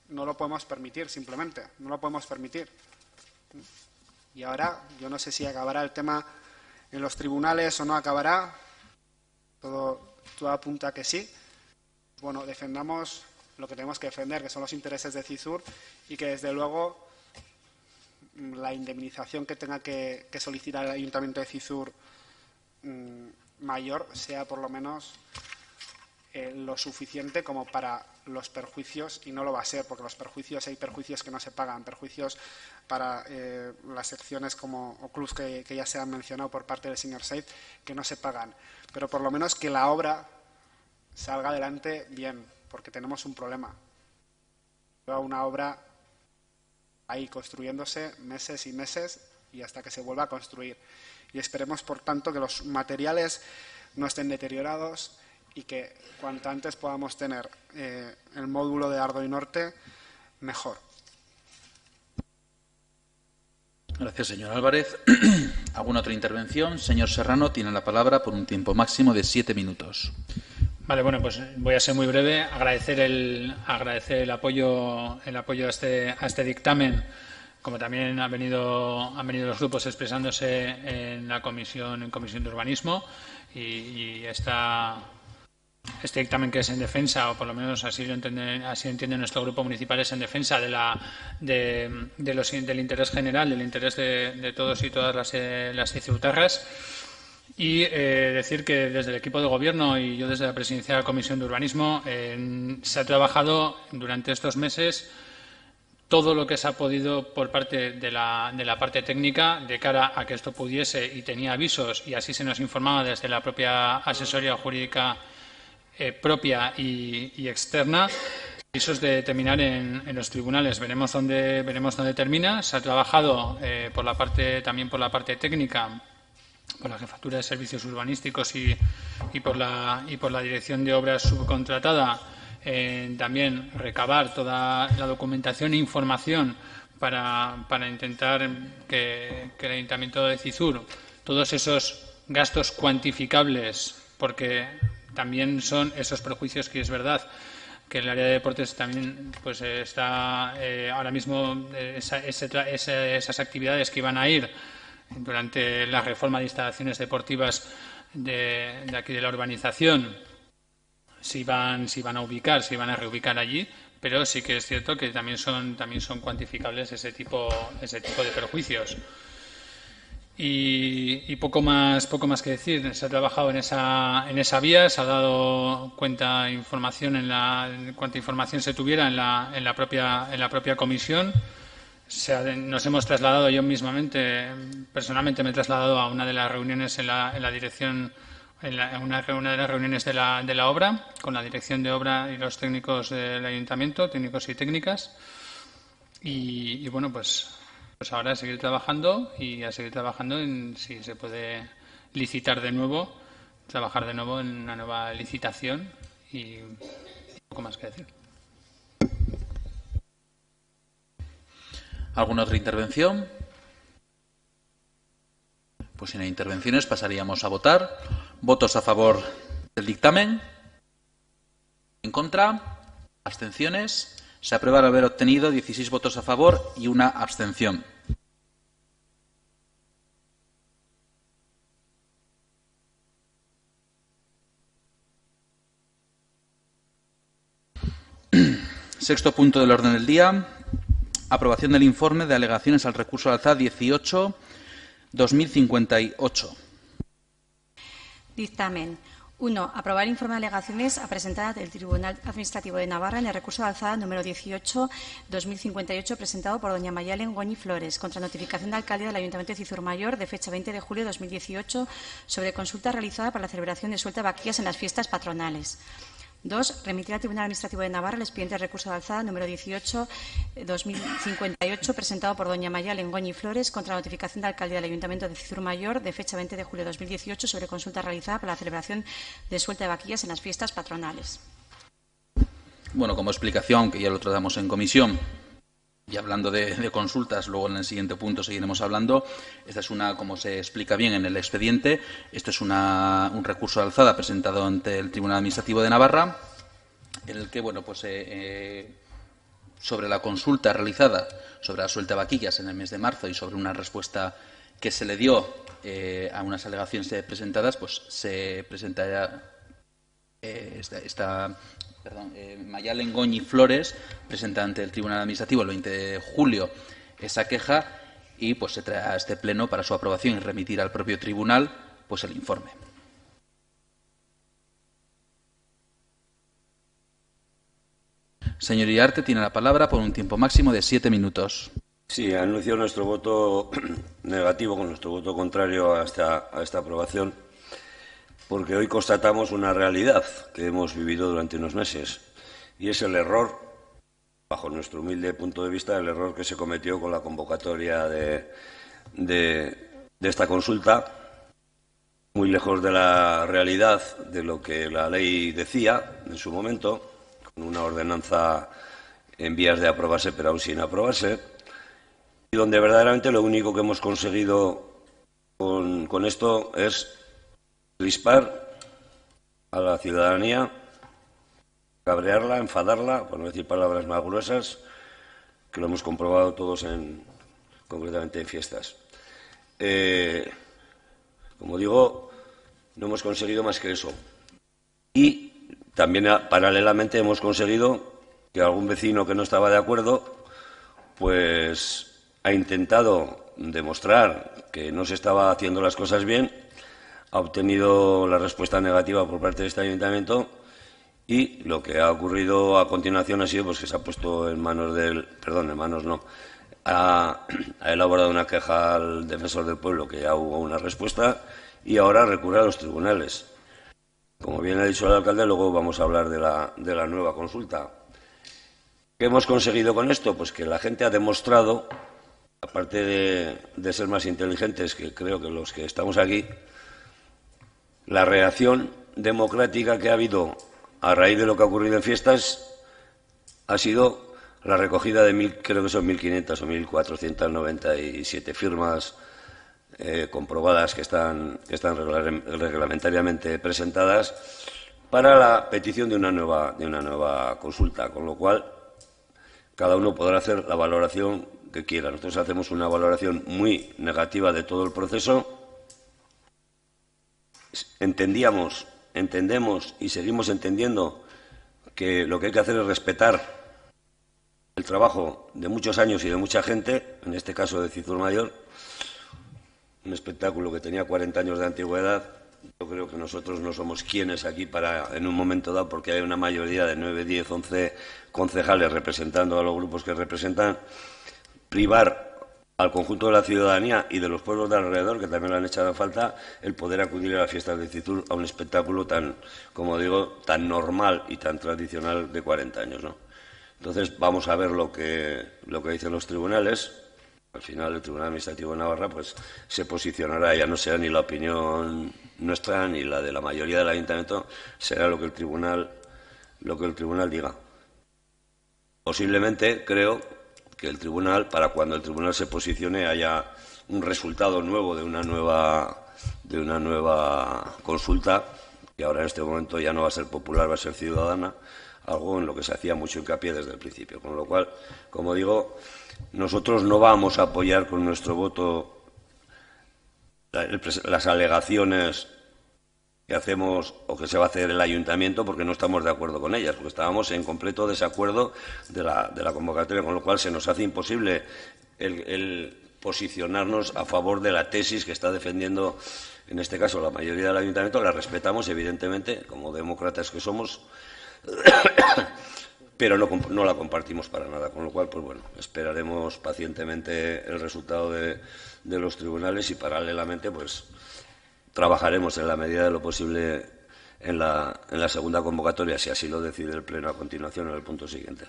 [SPEAKER 7] no lo podemos permitir, simplemente. No lo podemos permitir. Y ahora, yo no sé si acabará el tema en los tribunales o no acabará. Todo apunta a que sí. Bueno, defendamos lo que tenemos que defender, que son los intereses de Cizur, y que desde luego la indemnización que tenga que solicitar el Ayuntamiento de Cizur mayor sea por lo menos lo suficiente como para los perjuicios, y no lo va a ser, porque hay perjuicios que no se pagan, perjuicios para las secciones o clubs que ya se han mencionado por parte del señor Said, que no se pagan, pero por lo menos que la obra salga adelante bien, porque tenemos un problema. Lleva una obra ahí construyéndose meses y meses y hasta que se vuelva a construir. Y esperemos, por tanto, que los materiales no estén deteriorados y que cuanto antes podamos tener el módulo de Ardoy Norte mejor.
[SPEAKER 1] Gracias, señor Álvarez. ¿Alguna otra intervención? Señor Serrano, tiene la palabra por un tiempo máximo de 7 minutos.
[SPEAKER 3] Vale, bueno, pues voy a ser muy breve. Agradecer el apoyo a este dictamen, como también han venido los grupos expresándose en la comisión de urbanismo, y este dictamen, que es en defensa, o por lo menos así entiende nuestro grupo municipal, es en defensa del interés general, del interés de todos y todas las cizurtarras. Y decir que desde el equipo de gobierno y yo desde la presidencia de la Comisión de Urbanismo se ha trabajado durante estos meses todo lo que se ha podido por parte de la parte técnica de cara a que esto pudiese, y tenía avisos, y así se nos informaba desde la propia asesoría jurídica propia y externa, avisos de terminar en los tribunales. Veremos dónde termina. Se ha trabajado también por la parte técnica, por la Jefatura de Servicios Urbanísticos y por la Dirección de Obras subcontratada, también recabar toda la documentación e información para intentar que el Ayuntamiento de Cizur, todos esos gastos cuantificables, porque también son esos prejuicios que es verdad que el área de deportes también pues está ahora mismo esas actividades que iban a ir durante la reforma de instalaciones deportivas de aquí de la urbanización se iban a reubicar allí, pero sí que es cierto que también son cuantificables ese tipo de perjuicios. Y poco más que decir. Se ha trabajado en esa vía, se ha dado cuenta información en cuanta información se tuviera en la propia comisión. Nos hemos trasladado, yo personalmente me he trasladado a una de las reuniones en la dirección, en una de las reuniones de la obra, con la dirección de obra y los técnicos del ayuntamiento, técnicos y técnicas. Y bueno, pues ahora a seguir trabajando en si se puede licitar de nuevo, trabajar de nuevo en una nueva licitación y poco más que decir.
[SPEAKER 1] ¿Alguna otra intervención? Pues si no hay intervenciones pasaríamos a votar. ¿Votos a favor del dictamen? ¿En contra? ¿Abstenciones? Se aprueba al haber obtenido 16 votos a favor y una abstención. Sexto punto del orden del día. Aprobación del informe de alegaciones al recurso de alzada 18-2058.
[SPEAKER 2] Dictamen. 1. Aprobar el informe de alegaciones a presentar ante el Tribunal Administrativo de Navarra en el recurso de alzada número 18-2058 presentado por doña Mayalen Goñi Flores contra notificación de alcalde del Ayuntamiento de Cizur Mayor de fecha 20 de julio de 2018 sobre consulta realizada para la celebración de suelta de vaquillas en las fiestas patronales. 2. Remitir al Tribunal Administrativo de Navarra el expediente de recurso de alzada número 18-2058 presentado por doña Mayalen Goñi Flores contra la notificación de alcalde del Ayuntamiento de Cizur Mayor de fecha 20 de julio de 2018 sobre consulta realizada para la celebración de suelta de vaquillas en las fiestas patronales.
[SPEAKER 1] Bueno, como explicación, aunque ya lo tratamos en comisión, y hablando de consultas, luego en el siguiente punto seguiremos hablando. Esta es como se explica bien en el expediente, esto es un recurso de alzada presentado ante el Tribunal Administrativo de Navarra, en el que, bueno, pues sobre la consulta realizada sobre la suelta de vaquillas en el mes de marzo y sobre una respuesta que se le dio a unas alegaciones presentadas, pues se presenta ya Mayalen Goñi Flores presenta ante el Tribunal Administrativo el 20 de julio esa queja y pues se trae a este pleno para su aprobación y remitir al propio tribunal pues el informe. Señor Iriarte, tiene la palabra por un tiempo máximo de 7 minutos.
[SPEAKER 9] Sí, anuncio nuestro voto negativo, con nuestro voto contrario a esta aprobación, porque hoy constatamos una realidad que hemos vivido durante unos meses, y es el error, bajo nuestro humilde punto de vista, el error que se cometió con la convocatoria de esta consulta, muy lejos de la realidad de lo que la ley decía en su momento, con una ordenanza en vías de aprobarse, pero aún sin aprobarse, y donde verdaderamente lo único que hemos conseguido con esto es crispar a la ciudadanía, cabrearla, enfadarla, por no decir palabras más gruesas, que lo hemos comprobado todos concretamente en fiestas. Como digo, no hemos conseguido más que eso. Y también paralelamente hemos conseguido que algún vecino que no estaba de acuerdo pues ha intentado demostrar que no se estaba haciendo las cosas bien, ha obtenido la respuesta negativa por parte de este ayuntamiento Y lo que ha ocurrido a continuación ha sido pues, que se ha puesto en manos del... Perdón, en manos no. Ha elaborado una queja al defensor del pueblo, que ya hubo una respuesta, y ahora recurre a los tribunales. Como bien ha dicho el alcalde, luego vamos a hablar de la nueva consulta. ¿Qué hemos conseguido con esto? Pues que la gente ha demostrado, aparte de ser más inteligentes, que creo que los que estamos aquí, la reacción democrática que ha habido a raíz de lo que ha ocurrido en fiestas ha sido la recogida de creo que son 1.500 o 1.497 firmas comprobadas que están reglamentariamente presentadas para la petición de una nueva consulta, con lo cual cada uno podrá hacer la valoración que quiera. Nosotros hacemos una valoración muy negativa de todo el proceso. Entendemos y seguimos entendiendo que lo que hay que hacer es respetar el trabajo de muchos años y de mucha gente, en este caso de Cizur Mayor, un espectáculo que tenía 40 años de antigüedad. Yo creo que nosotros no somos quienes aquí para, en un momento dado, porque hay una mayoría de 9, 10, 11 concejales representando a los grupos que representan, privar al conjunto de la ciudadanía y de los pueblos de alrededor, que también lo han echado falta, el poder acudir a las fiestas de Cizur a un espectáculo tan, como digo, tan normal y tan tradicional de 40 años, ¿no? Entonces, vamos a ver lo que dicen los tribunales. Al final, el Tribunal Administrativo de Navarra pues se posicionará, ya no será ni la opinión nuestra ni la de la mayoría del Ayuntamiento, será lo que el Tribunal diga. Posiblemente, creo que el Tribunal, para cuando el Tribunal se posicione, haya un resultado nuevo de una nueva consulta, que ahora en este momento ya no va a ser popular, va a ser ciudadana, algo en lo que se hacía mucho hincapié desde el principio. Con lo cual, como digo, nosotros no vamos a apoyar con nuestro voto las alegaciones que hacemos o que se va a hacer el Ayuntamiento, porque no estamos de acuerdo con ellas, porque estábamos en completo desacuerdo de la convocatoria, con lo cual se nos hace imposible el posicionarnos a favor de la tesis que está defendiendo, en este caso, la mayoría del Ayuntamiento. La respetamos, evidentemente, como demócratas que somos, pero no la compartimos para nada, con lo cual, pues bueno, esperaremos pacientemente el resultado de los tribunales y paralelamente, pues trabajaremos en la medida de lo posible en la segunda convocatoria, si así lo decide el Pleno a continuación en el punto siguiente.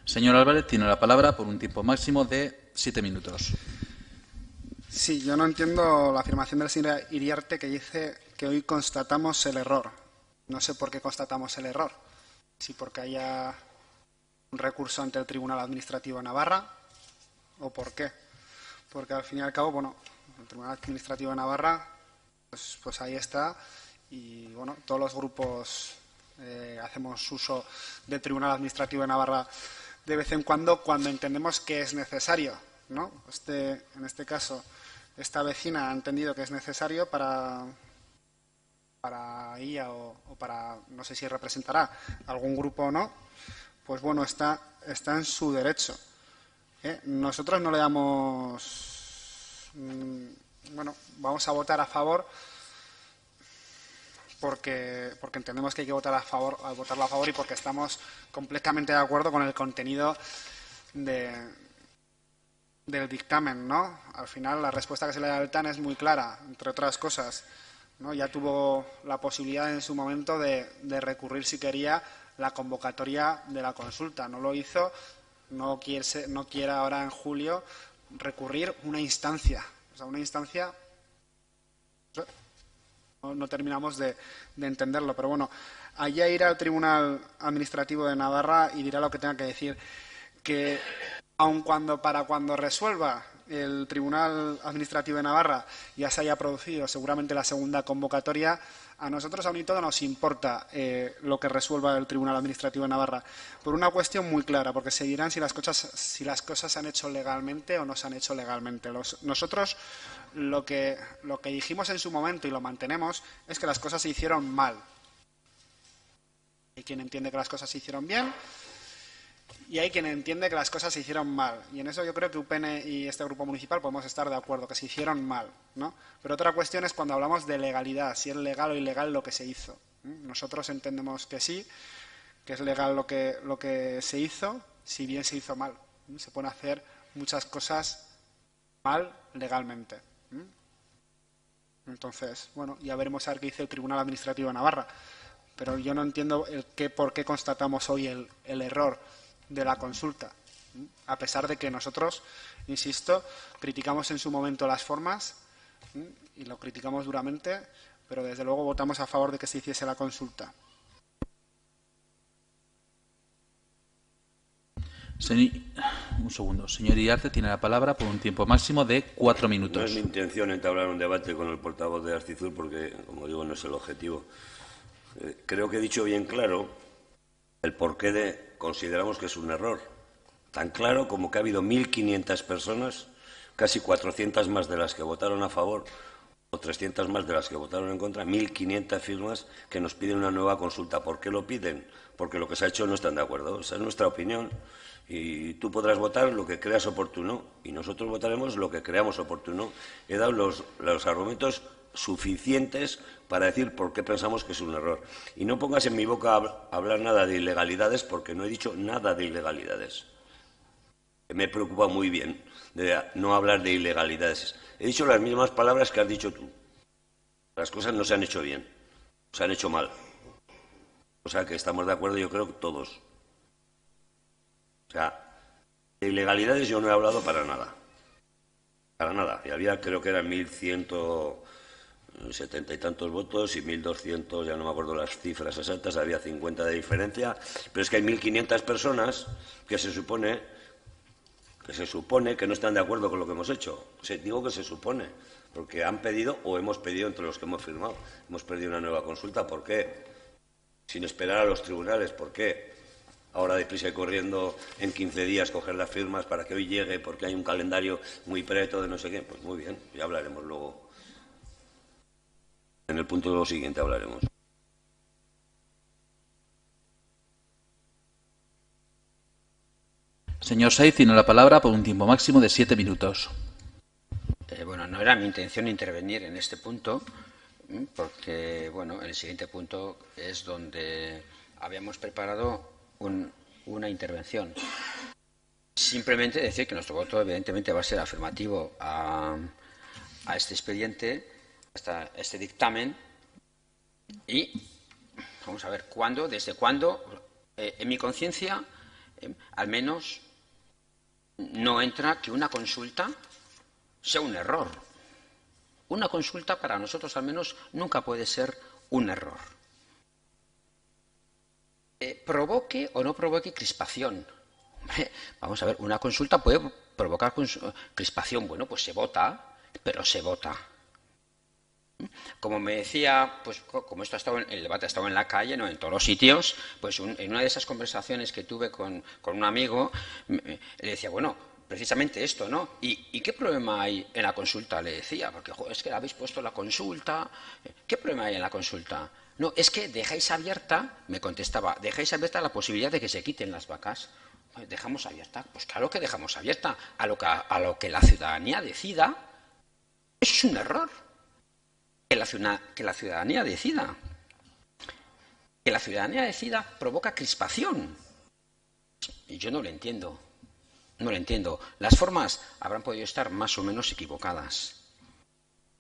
[SPEAKER 1] Señor Álvarez, tiene la palabra por un tiempo máximo de 7 minutos.
[SPEAKER 7] Sí, yo no entiendo la afirmación del señor Iriarte que dice que hoy constatamos el error. No sé por qué constatamos el error. Si porque haya un recurso ante el Tribunal Administrativo de Navarra o por qué. Porque al fin y al cabo, bueno, el Tribunal Administrativo de Navarra, pues ahí está. Y bueno, todos los grupos hacemos uso del Tribunal Administrativo de Navarra de vez en cuando entendemos que es necesario, ¿no? En este caso, esta vecina ha entendido que es necesario para ella o para, no sé si representará algún grupo o no, pues bueno, está en su derecho. Nosotros no le damos... bueno, vamos a votar a favor porque entendemos que hay que votarla a favor y porque estamos completamente de acuerdo con el contenido del dictamen, ¿no? Al final, la respuesta que se le da al TAN es muy clara, entre otras cosas, ¿no? Ya tuvo la posibilidad en su momento de recurrir, si quería, la convocatoria de la consulta. No lo hizo, no quiere ahora en julio recurrir una instancia. O sea, una instancia... No terminamos de entenderlo, pero bueno, allá irá al Tribunal Administrativo de Navarra y dirá lo que tenga que decir. Que aun cuando resuelva el Tribunal Administrativo de Navarra ya se haya producido seguramente la segunda convocatoria, a nosotros aún y todo nos importa lo que resuelva el Tribunal Administrativo de Navarra, por una cuestión muy clara, porque se dirán si las cosas se han hecho legalmente o no se han hecho legalmente. Nosotros lo que dijimos en su momento y lo mantenemos es que las cosas se hicieron mal. Hay quien entiende que las cosas se hicieron bien y hay quien entiende que las cosas se hicieron mal. Y en eso yo creo que UPN y este grupo municipal podemos estar de acuerdo, que se hicieron mal, ¿no? Pero otra cuestión es cuando hablamos de legalidad, si es legal o ilegal lo que se hizo. Nosotros entendemos que sí, que es legal lo que se hizo, si bien se hizo mal. Se pueden hacer muchas cosas mal legalmente. Entonces, bueno, ya veremos a ver qué dice el Tribunal Administrativo de Navarra. Pero yo no entiendo por qué constatamos hoy el error de la consulta, a pesar de que nosotros, insisto, criticamos en su momento las formas y lo criticamos duramente, pero desde luego votamos a favor de que se hiciese la consulta.
[SPEAKER 1] Un segundo. Señor Iriarte tiene la palabra por un tiempo máximo de 4 minutos.
[SPEAKER 9] No es mi intención entablar un debate con el portavoz de Arcizur porque, como digo, no es el objetivo. Creo que he dicho bien claro el porqué consideramos que es un error. Tan claro como que ha habido 1.500 personas, casi 400 más de las que votaron a favor o 300 más de las que votaron en contra, 1.500 firmas que nos piden una nueva consulta. ¿Por qué lo piden? Porque lo que se ha hecho no están de acuerdo. Esa es nuestra opinión. Y tú podrás votar lo que creas oportuno y nosotros votaremos lo que creamos oportuno. He dado los argumentos suficientes para decir por qué pensamos que es un error. Y no pongas en mi boca hablar nada de ilegalidades porque no he dicho nada de ilegalidades. Me preocupa muy bien de no hablar de ilegalidades. He dicho las mismas palabras que has dicho tú. Las cosas no se han hecho bien, se han hecho mal. O sea que estamos de acuerdo, yo creo que todos. O sea, de ilegalidades yo no he hablado para nada. Para nada. Y había, creo que eran 1.170 y tantos votos y 1.200, ya no me acuerdo las cifras exactas, había 50 de diferencia. Pero es que hay 1.500 personas que se supone que no están de acuerdo con lo que hemos hecho. Digo que se supone, porque han pedido o hemos pedido entre los que hemos firmado. Hemos pedido una nueva consulta. ¿Por qué? Sin esperar a los tribunales. ¿Por qué? Ahora deprisa y corriendo en 15 días coger las firmas para que hoy llegue porque hay un calendario muy preto de no sé qué. Pues muy bien, ya hablaremos luego. En el punto siguiente hablaremos.
[SPEAKER 1] Señor Saiz tiene la palabra por un tiempo máximo de 7 minutos.
[SPEAKER 4] Bueno, no era mi intención intervenir en este punto, porque, bueno, en el siguiente punto es donde habíamos preparado una intervención. Simplemente decir que nuestro voto, evidentemente, va a ser afirmativo a este expediente, hasta este dictamen, y vamos a ver desde cuándo, en mi conciencia, al menos no entra que una consulta sea un error. Una consulta para nosotros al menos nunca puede ser un error. Provoque o no provoque crispación. Hombre, vamos a ver, una consulta puede provocar crispación. Bueno, pues se vota, pero se vota. Como me decía, pues como esto ha estado el debate ha estado en la calle, no en todos los sitios, pues en una de esas conversaciones que tuve con un amigo, le decía, bueno, precisamente esto, ¿no? ¿Y qué problema hay en la consulta? Le decía, porque es que habéis puesto la consulta. ¿Qué problema hay en la consulta? No, es que dejáis abierta, me contestaba, dejáis abierta la posibilidad de que se quiten las vacas. ¿Dejamos abierta? Pues claro que dejamos abierta. A lo que la ciudadanía decida, eso es un error. Que la ciudadanía decida. Que la ciudadanía decida provoca crispación. Y yo no lo entiendo. No lo entiendo. Las formas habrán podido estar más o menos equivocadas.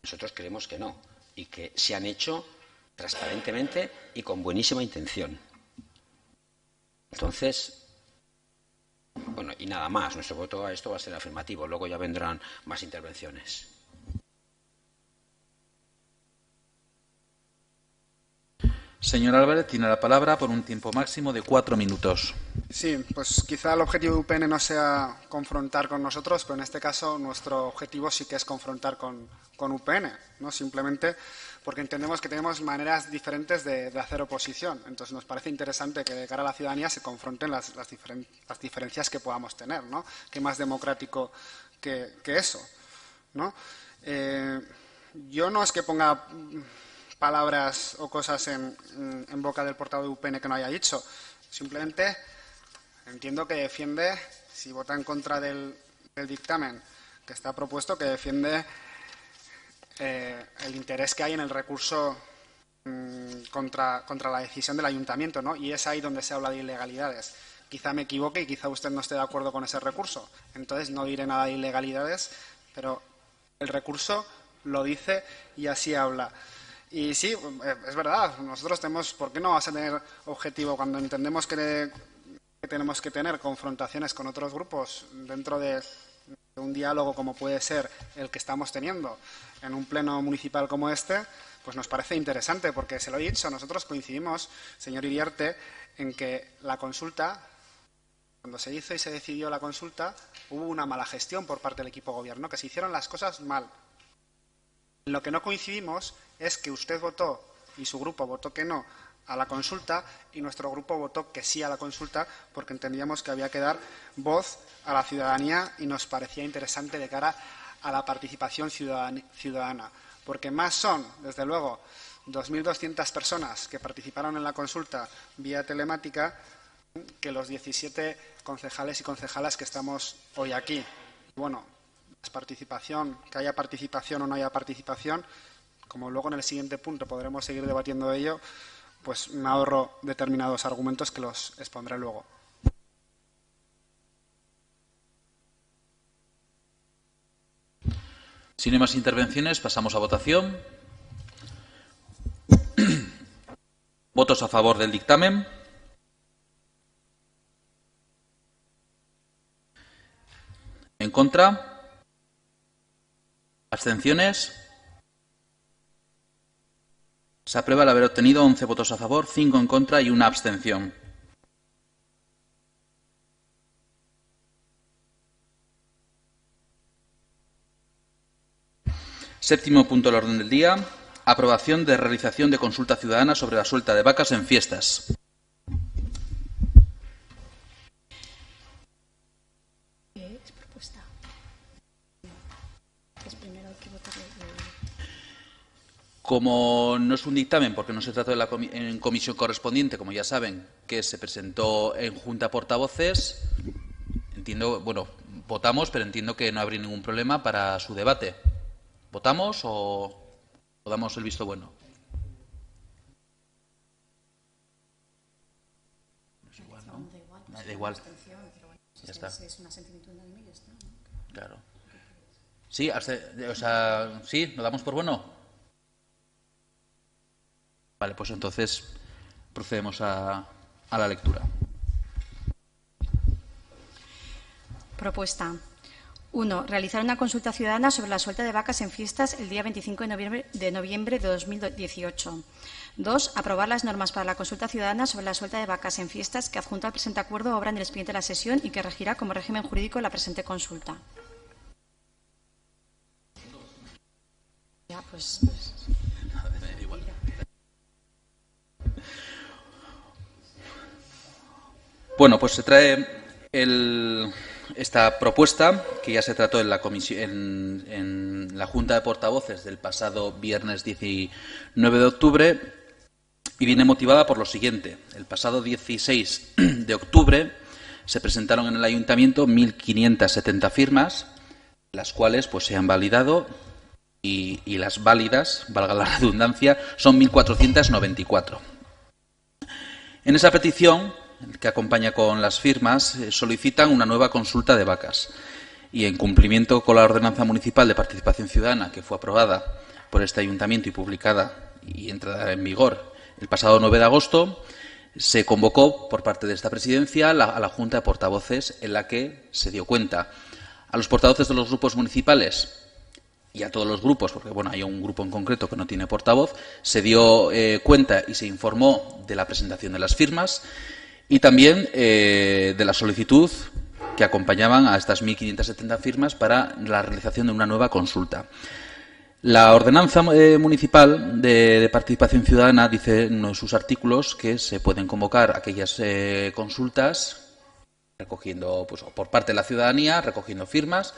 [SPEAKER 4] Nosotros creemos que no. Y que se han hecho transparentemente y con buenísima intención. Entonces, bueno, y nada más. Nuestro voto a esto va a ser afirmativo. Luego ya vendrán más intervenciones.
[SPEAKER 1] Señor Álvarez, tiene la palabra por un tiempo máximo de 4 minutos.
[SPEAKER 7] Sí, pues quizá el objetivo de UPN no sea confrontar con nosotros, pero en este caso nuestro objetivo sí que es confrontar con UPN, ¿no? Simplemente porque entendemos que tenemos maneras diferentes de hacer oposición. Entonces nos parece interesante que de cara a la ciudadanía se confronten las diferencias que podamos tener, ¿no? Qué más democrático que eso, ¿no? Yo no es que ponga palabras o cosas en boca del portavoz de UPN que no haya dicho. Simplemente Entiendo que defiende, si vota en contra del dictamen que está propuesto, que defiende el interés que hay en el recurso contra la decisión del ayuntamiento, ¿no? Y es ahí donde se habla de ilegalidades. Quizá me equivoque y quizá usted no esté de acuerdo con ese recurso. Entonces no diré nada de ilegalidades, pero el recurso lo dice y así habla. Y sí, es verdad, nosotros tenemos, ¿por qué no vas a tener objetivo cuando entendemos que tenemos que tener confrontaciones con otros grupos dentro de un diálogo como puede ser el que estamos teniendo en un pleno municipal como este? Pues nos parece interesante, porque se lo he dicho, nosotros coincidimos, señor Iriarte, en que la consulta, cuando se hizo y se decidió la consulta, hubo una mala gestión por parte del equipo gobierno, que se hicieron las cosas mal. En lo que no coincidimos es que usted votó y su grupo votó que no a la consulta y nuestro grupo votó que sí a la consulta, porque entendíamos que había que dar voz a la ciudadanía y nos parecía interesante de cara a la participación ciudadana. Porque más son, desde luego, 2.200 personas que participaron en la consulta vía telemática que los 17 concejales y concejalas que estamos hoy aquí. Bueno, que haya participación o no haya participación, como luego en el siguiente punto podremos seguir debatiendo de ello, pues me ahorro determinados argumentos que los expondré luego.
[SPEAKER 1] Si no hay más intervenciones, pasamos a votación. ¿Votos a favor del dictamen? ¿En contra? ¿Abstenciones? Se aprueba al haber obtenido 11 votos a favor, 5 en contra y una abstención. Séptimo punto del orden del día. Aprobación de realización de consulta ciudadana sobre la suelta de vacas en fiestas.
[SPEAKER 2] Es propuesta. Es primero que votar.
[SPEAKER 1] Como no es un dictamen, porque no se trató en comisión correspondiente, como ya saben, que se presentó en Junta Portavoces, entiendo, bueno, votamos, pero entiendo que no habría ningún problema para su debate. ¿Votamos o damos el visto bueno? Es igual, ¿no? Da igual. Ya está. Claro. Sí, o sea, sí, ¿lo damos por bueno? Vale, pues entonces procedemos a la lectura.
[SPEAKER 2] Propuesta. 1. Realizar una consulta ciudadana sobre la suelta de vacas en fiestas el día 25 de noviembre de 2018. 2. Aprobar las normas para la consulta ciudadana sobre la suelta de vacas en fiestas que adjunto al presente acuerdo obran en el expediente de la sesión y que regirá como régimen jurídico la presente consulta. Ya, pues.
[SPEAKER 1] Igual. Bueno, pues se trae esta propuesta, que ya se trató en la Junta de Portavoces del pasado viernes 19 de octubre y viene motivada por lo siguiente. El pasado 16 de octubre se presentaron en el Ayuntamiento 1.570 firmas, las cuales pues se han validado y las válidas, valga la redundancia, son 1.494. En esa petición, que acompaña con las firmas, solicitan una nueva consulta de vacas y, en cumplimiento con la Ordenanza Municipal de Participación Ciudadana, que fue aprobada por este Ayuntamiento y publicada y entrada en vigor el pasado 9 de agosto, se convocó por parte de esta presidencia a la Junta de Portavoces, en la que se dio cuenta a los portavoces de los grupos municipales y a todos los grupos, porque bueno, hay un grupo en concreto que no tiene portavoz, se dio cuenta y se informó de la presentación de las firmas y también de la solicitud que acompañaban a estas 1.570 firmas para la realización de una nueva consulta. La Ordenanza Municipal de Participación Ciudadana dice en uno de sus artículos que se pueden convocar aquellas consultas recogiendo, pues, por parte de la ciudadanía, recogiendo firmas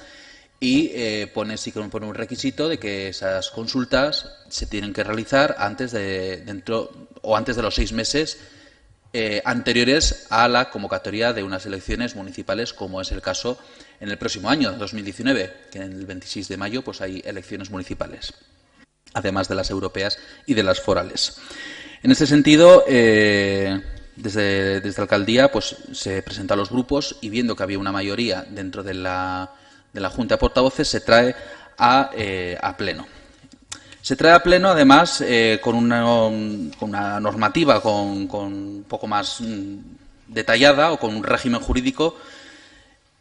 [SPEAKER 1] y pone un requisito de que esas consultas se tienen que realizar antes de los 6 meses anteriores a la convocatoria de unas elecciones municipales, como es el caso en el próximo año, 2019, que en el 26 de mayo pues, hay elecciones municipales, además de las europeas y de las forales. En ese sentido, desde la alcaldía pues, se presenta a los grupos y, viendo que había una mayoría dentro de la Junta de Portavoces, se trae a pleno. Se trae a pleno, además, con una normativa con un poco más detallada o con un régimen jurídico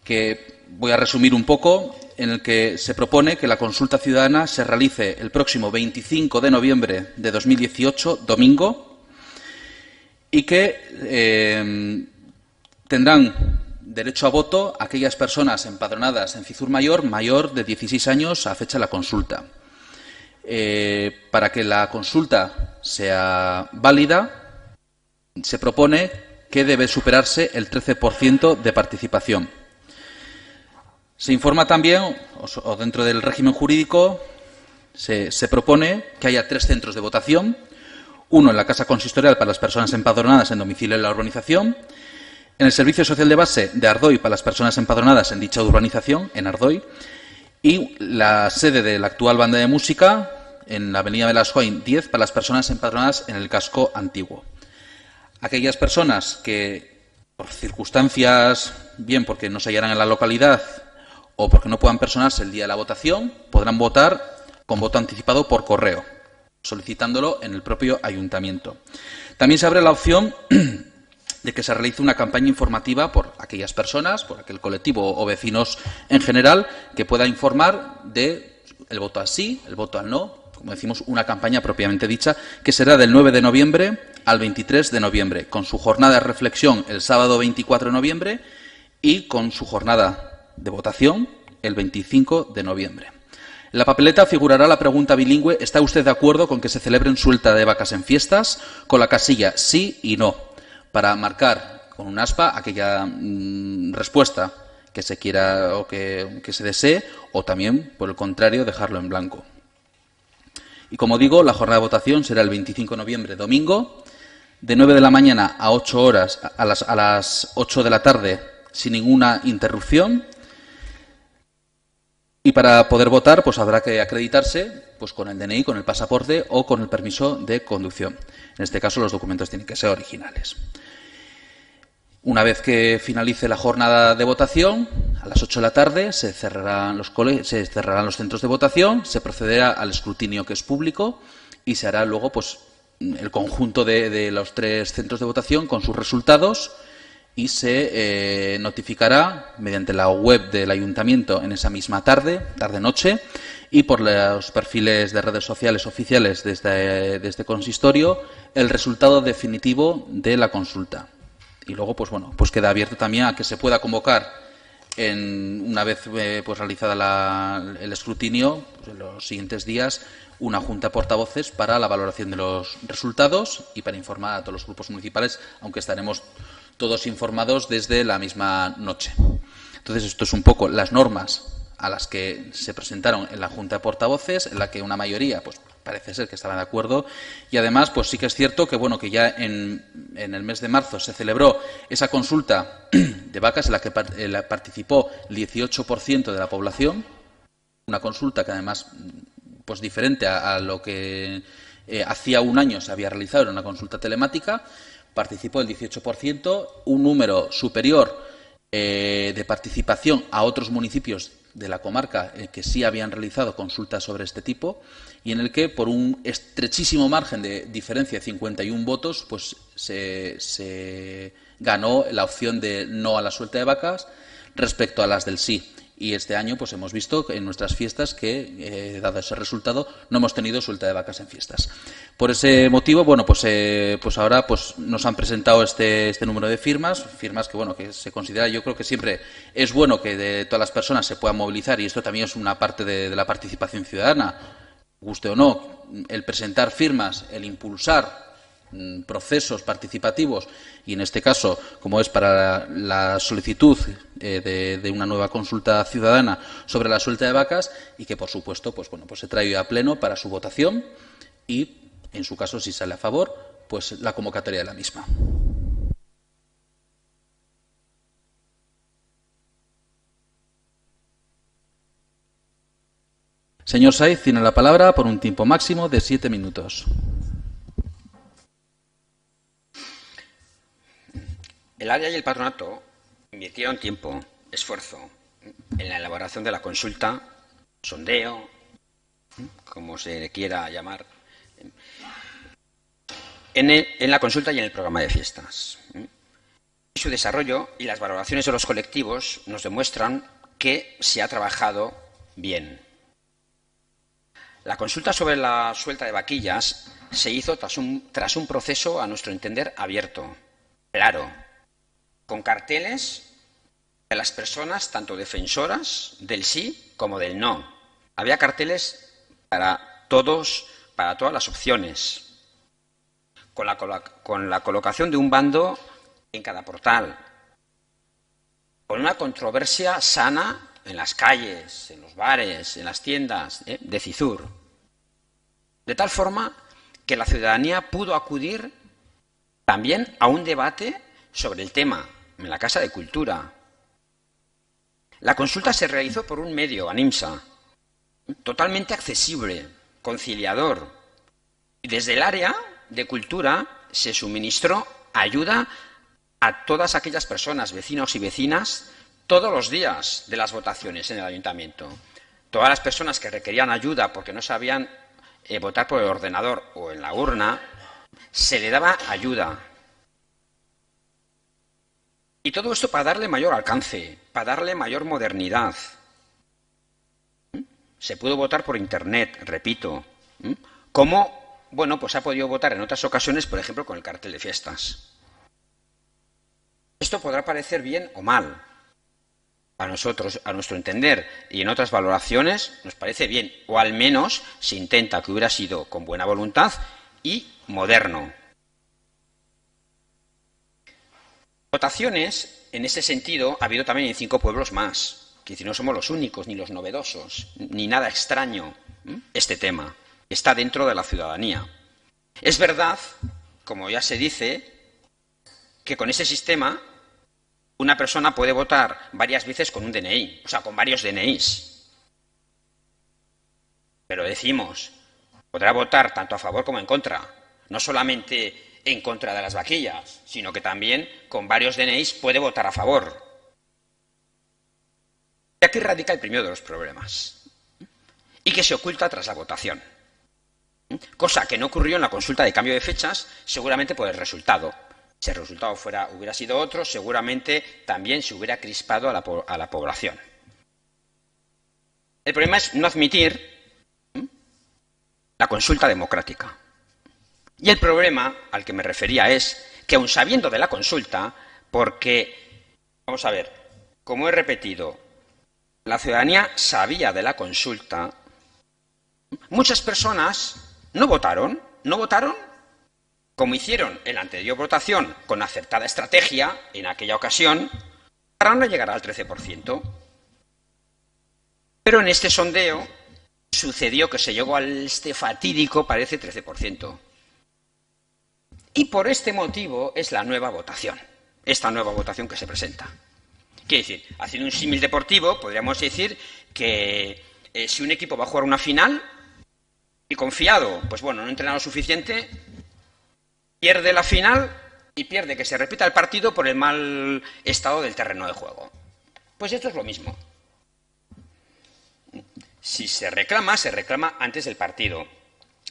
[SPEAKER 1] que voy a resumir un poco, en el que se propone que la consulta ciudadana se realice el próximo 25 de noviembre de 2018, domingo, y que tendrán derecho a voto aquellas personas empadronadas en Cizur mayor de 16 años a fecha de la consulta. Para que la consulta sea válida, se propone que debe superarse el 13% de participación. Se informa también, o dentro del régimen jurídico, se propone que haya 3 centros de votación: uno en la Casa Consistorial para las personas empadronadas en domicilio de la urbanización, en el Servicio Social de Base de Ardoy para las personas empadronadas en dicha urbanización, en Ardoy, y la sede de la actual banda de música en la avenida Belascoin 10 para las personas empadronadas en el casco antiguo. Aquellas personas que, por circunstancias, bien porque no se hallarán en la localidad o porque no puedan personarse el día de la votación, podrán votar con voto anticipado por correo, solicitándolo en el propio ayuntamiento. También se abre la opción de que se realice una campaña informativa por aquellas personas, por aquel colectivo o vecinos en general, que pueda informar de el voto al sí, el voto al no, como decimos, una campaña propiamente dicha, que será del 9 de noviembre al 23 de noviembre, con su jornada de reflexión el sábado 24 de noviembre y con su jornada de votación el 25 de noviembre. En la papeleta figurará la pregunta bilingüe: ¿está usted de acuerdo con que se celebren suelta de vacas en fiestas?, con la casilla sí y no, para marcar con un aspa aquella respuesta que se quiera o que se desee, o también, por el contrario, dejarlo en blanco. Y como digo, la jornada de votación será el 25 de noviembre, domingo, de 9 de la mañana a 8 horas, a las 8 de la tarde, sin ninguna interrupción. Y para poder votar, pues habrá que acreditarse pues con el DNI, con el pasaporte o con el permiso de conducción. En este caso, los documentos tienen que ser originales. Una vez que finalice la jornada de votación, a las 8 de la tarde se cerrarán los centros de votación, se procederá al escrutinio, que es público, y se hará luego pues el conjunto de los 3 centros de votación con sus resultados, y se notificará mediante la web del ayuntamiento en esa misma tarde-noche, y por los perfiles de redes sociales oficiales de este consistorio, el resultado definitivo de la consulta. Y luego, pues bueno, pues queda abierto también a que se pueda convocar, una vez pues realizada el escrutinio, pues en los siguientes días, una junta de portavoces para la valoración de los resultados y para informar a todos los grupos municipales, aunque estaremos todos informados desde la misma noche. Entonces, esto es un poco las normas a las que se presentaron en la Junta de Portavoces, en la que una mayoría pues parece ser que estaban de acuerdo, y además pues sí que es cierto que bueno, que ya en el mes de marzo se celebró esa consulta de vacas en la que participó el 18% de la población, una consulta que además pues diferente a lo que hacía un año se había realizado, era una consulta telemática. Participó el 18%, un número superior de participación a otros municipios de la comarca que sí habían realizado consultas sobre este tipo, y en el que, por un estrechísimo margen de diferencia de 51 votos, pues se ganó la opción de no a la suelta de vacas respecto a las del sí. Y este año pues hemos visto en nuestras fiestas que, dado ese resultado, no hemos tenido suelta de vacas en fiestas. Por ese motivo, bueno, pues ahora pues nos han presentado este número de firmas que bueno, que se considera, yo creo que siempre es bueno que de todas las personas se puedan movilizar, y esto también es una parte de la participación ciudadana, guste o no, el presentar firmas, el impulsar procesos participativos, y en este caso, como es para la solicitud de una nueva consulta ciudadana sobre la suelta de vacas, y que por supuesto pues bueno, pues se trae a pleno para su votación y, en su caso, si sale a favor, pues la convocatoria de la misma. Señor Saiz, tiene la palabra por un tiempo máximo de 7 minutos.
[SPEAKER 4] El área y el patronato invirtieron tiempo, esfuerzo, en la elaboración de la consulta, sondeo, como se quiera llamar, en la consulta y en el programa de fiestas. Su desarrollo y las valoraciones de los colectivos nos demuestran que se ha trabajado bien. La consulta sobre la suelta de vaquillas se hizo tras un proceso, a nuestro entender, abierto, claro, con carteles de las personas, tanto defensoras del sí como del no. Había carteles para todas las opciones, con la colocación de un bando en cada portal, con una controversia sana en las calles, en los bares, en las tiendas de Cizur, de tal forma que la ciudadanía pudo acudir también a un debate sobre el tema en la Casa de Cultura. La consulta se realizó por un medio, ANIMSA, totalmente accesible, conciliador, y desde el área de Cultura se suministró ayuda a todas aquellas personas, vecinos y vecinas, todos los días de las votaciones en el ayuntamiento. Todas las personas que requerían ayuda porque no sabían votar por el ordenador o en la urna, se le daba ayuda. Y todo esto para darle mayor alcance, para darle mayor modernidad. Se pudo votar por Internet, repito. Como, bueno, pues ha podido votar en otras ocasiones, por ejemplo, con el cartel de fiestas. Esto podrá parecer bien o mal. A nosotros, a nuestro entender, y en otras valoraciones, nos parece bien, o al menos se intenta que hubiera sido con buena voluntad y moderno. Votaciones, en ese sentido, ha habido también en 5 pueblos más, que no somos los únicos, ni los novedosos, ni nada extraño, este tema. Está dentro de la ciudadanía. Es verdad, como ya se dice, que con ese sistema una persona puede votar varias veces con un DNI, o sea, con varios DNIs. Pero decimos, podrá votar tanto a favor como en contra, no solamente en contra de las vaquillas, sino que también con varios DNIs puede votar a favor. Y aquí radica el primero de los problemas, y que se oculta tras la votación. Cosa que no ocurrió en la consulta de cambio de fechas, seguramente por el resultado. Si el resultado hubiera sido otro, seguramente también se hubiera crispado a la población. El problema es no admitir la consulta democrática. Y el problema al que me refería es que, aun sabiendo de la consulta, porque, vamos a ver, como he repetido, la ciudadanía sabía de la consulta, muchas personas no votaron como hicieron en la anterior votación con acertada estrategia en aquella ocasión, para no llegar al 13%. Pero en este sondeo sucedió que se llegó a este fatídico, parece, 13%. Y por este motivo es la nueva votación, esta nueva votación que se presenta. Quiere decir, haciendo un símil deportivo, podríamos decir que si un equipo va a jugar una final y confiado, pues bueno, no ha entrenado lo suficiente, pierde la final y pierde que se repita el partido por el mal estado del terreno de juego. Pues esto es lo mismo. Si se reclama antes del partido.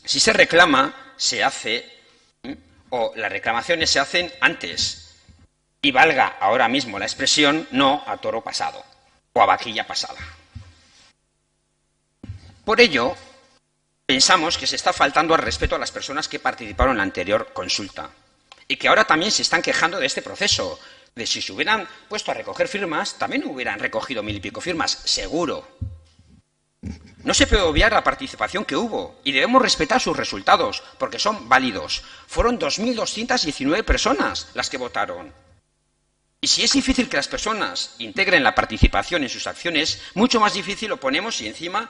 [SPEAKER 4] Si se reclama, se hace, o las reclamaciones se hacen antes. Y valga ahora mismo la expresión, no a toro pasado o a vaquilla pasada. Por ello, pensamos que se está faltando al respeto a las personas que participaron en la anterior consulta y que ahora también se están quejando de este proceso, de si se hubieran puesto a recoger firmas, también hubieran recogido 1000 y pico firmas, seguro. No se puede obviar la participación que hubo y debemos respetar sus resultados, porque son válidos. Fueron 2.219 personas las que votaron. Y si es difícil que las personas integren la participación en sus acciones, mucho más difícil lo ponemos si encima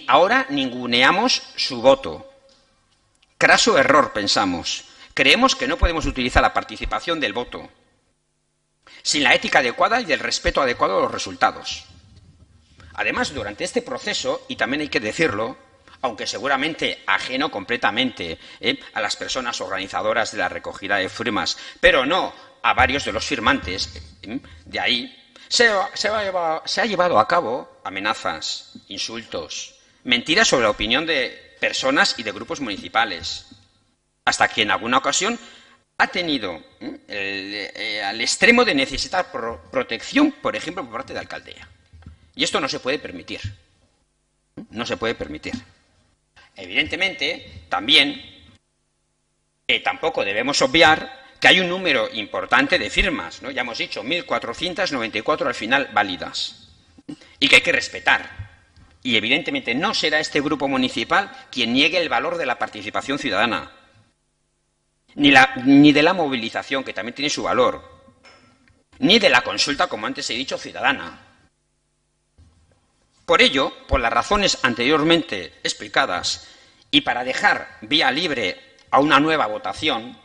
[SPEAKER 4] ahora ninguneamos su voto. Craso error, pensamos. Creemos que no podemos utilizar la participación del voto sin la ética adecuada y el respeto adecuado a los resultados. Además, durante este proceso, y también hay que decirlo, aunque seguramente ajeno completamente a las personas organizadoras de la recogida de firmas, pero no a varios de los firmantes, de ahí se ha llevado a cabo amenazas, insultos, mentiras sobre la opinión de personas y de grupos municipales, hasta que en alguna ocasión ha tenido al extremo de necesitar protección, por ejemplo, por parte de la alcaldía. Y esto no se puede permitir. No se puede permitir. Evidentemente, también, tampoco debemos obviar que hay un número importante de firmas, ¿no? Ya hemos dicho, 1.494 al final válidas, y que hay que respetar. Y evidentemente no será este grupo municipal quien niegue el valor de la participación ciudadana, ni de la movilización, que también tiene su valor, ni de la consulta, como antes he dicho, ciudadana. Por ello, por las razones anteriormente explicadas, y para dejar vía libre a una nueva votación,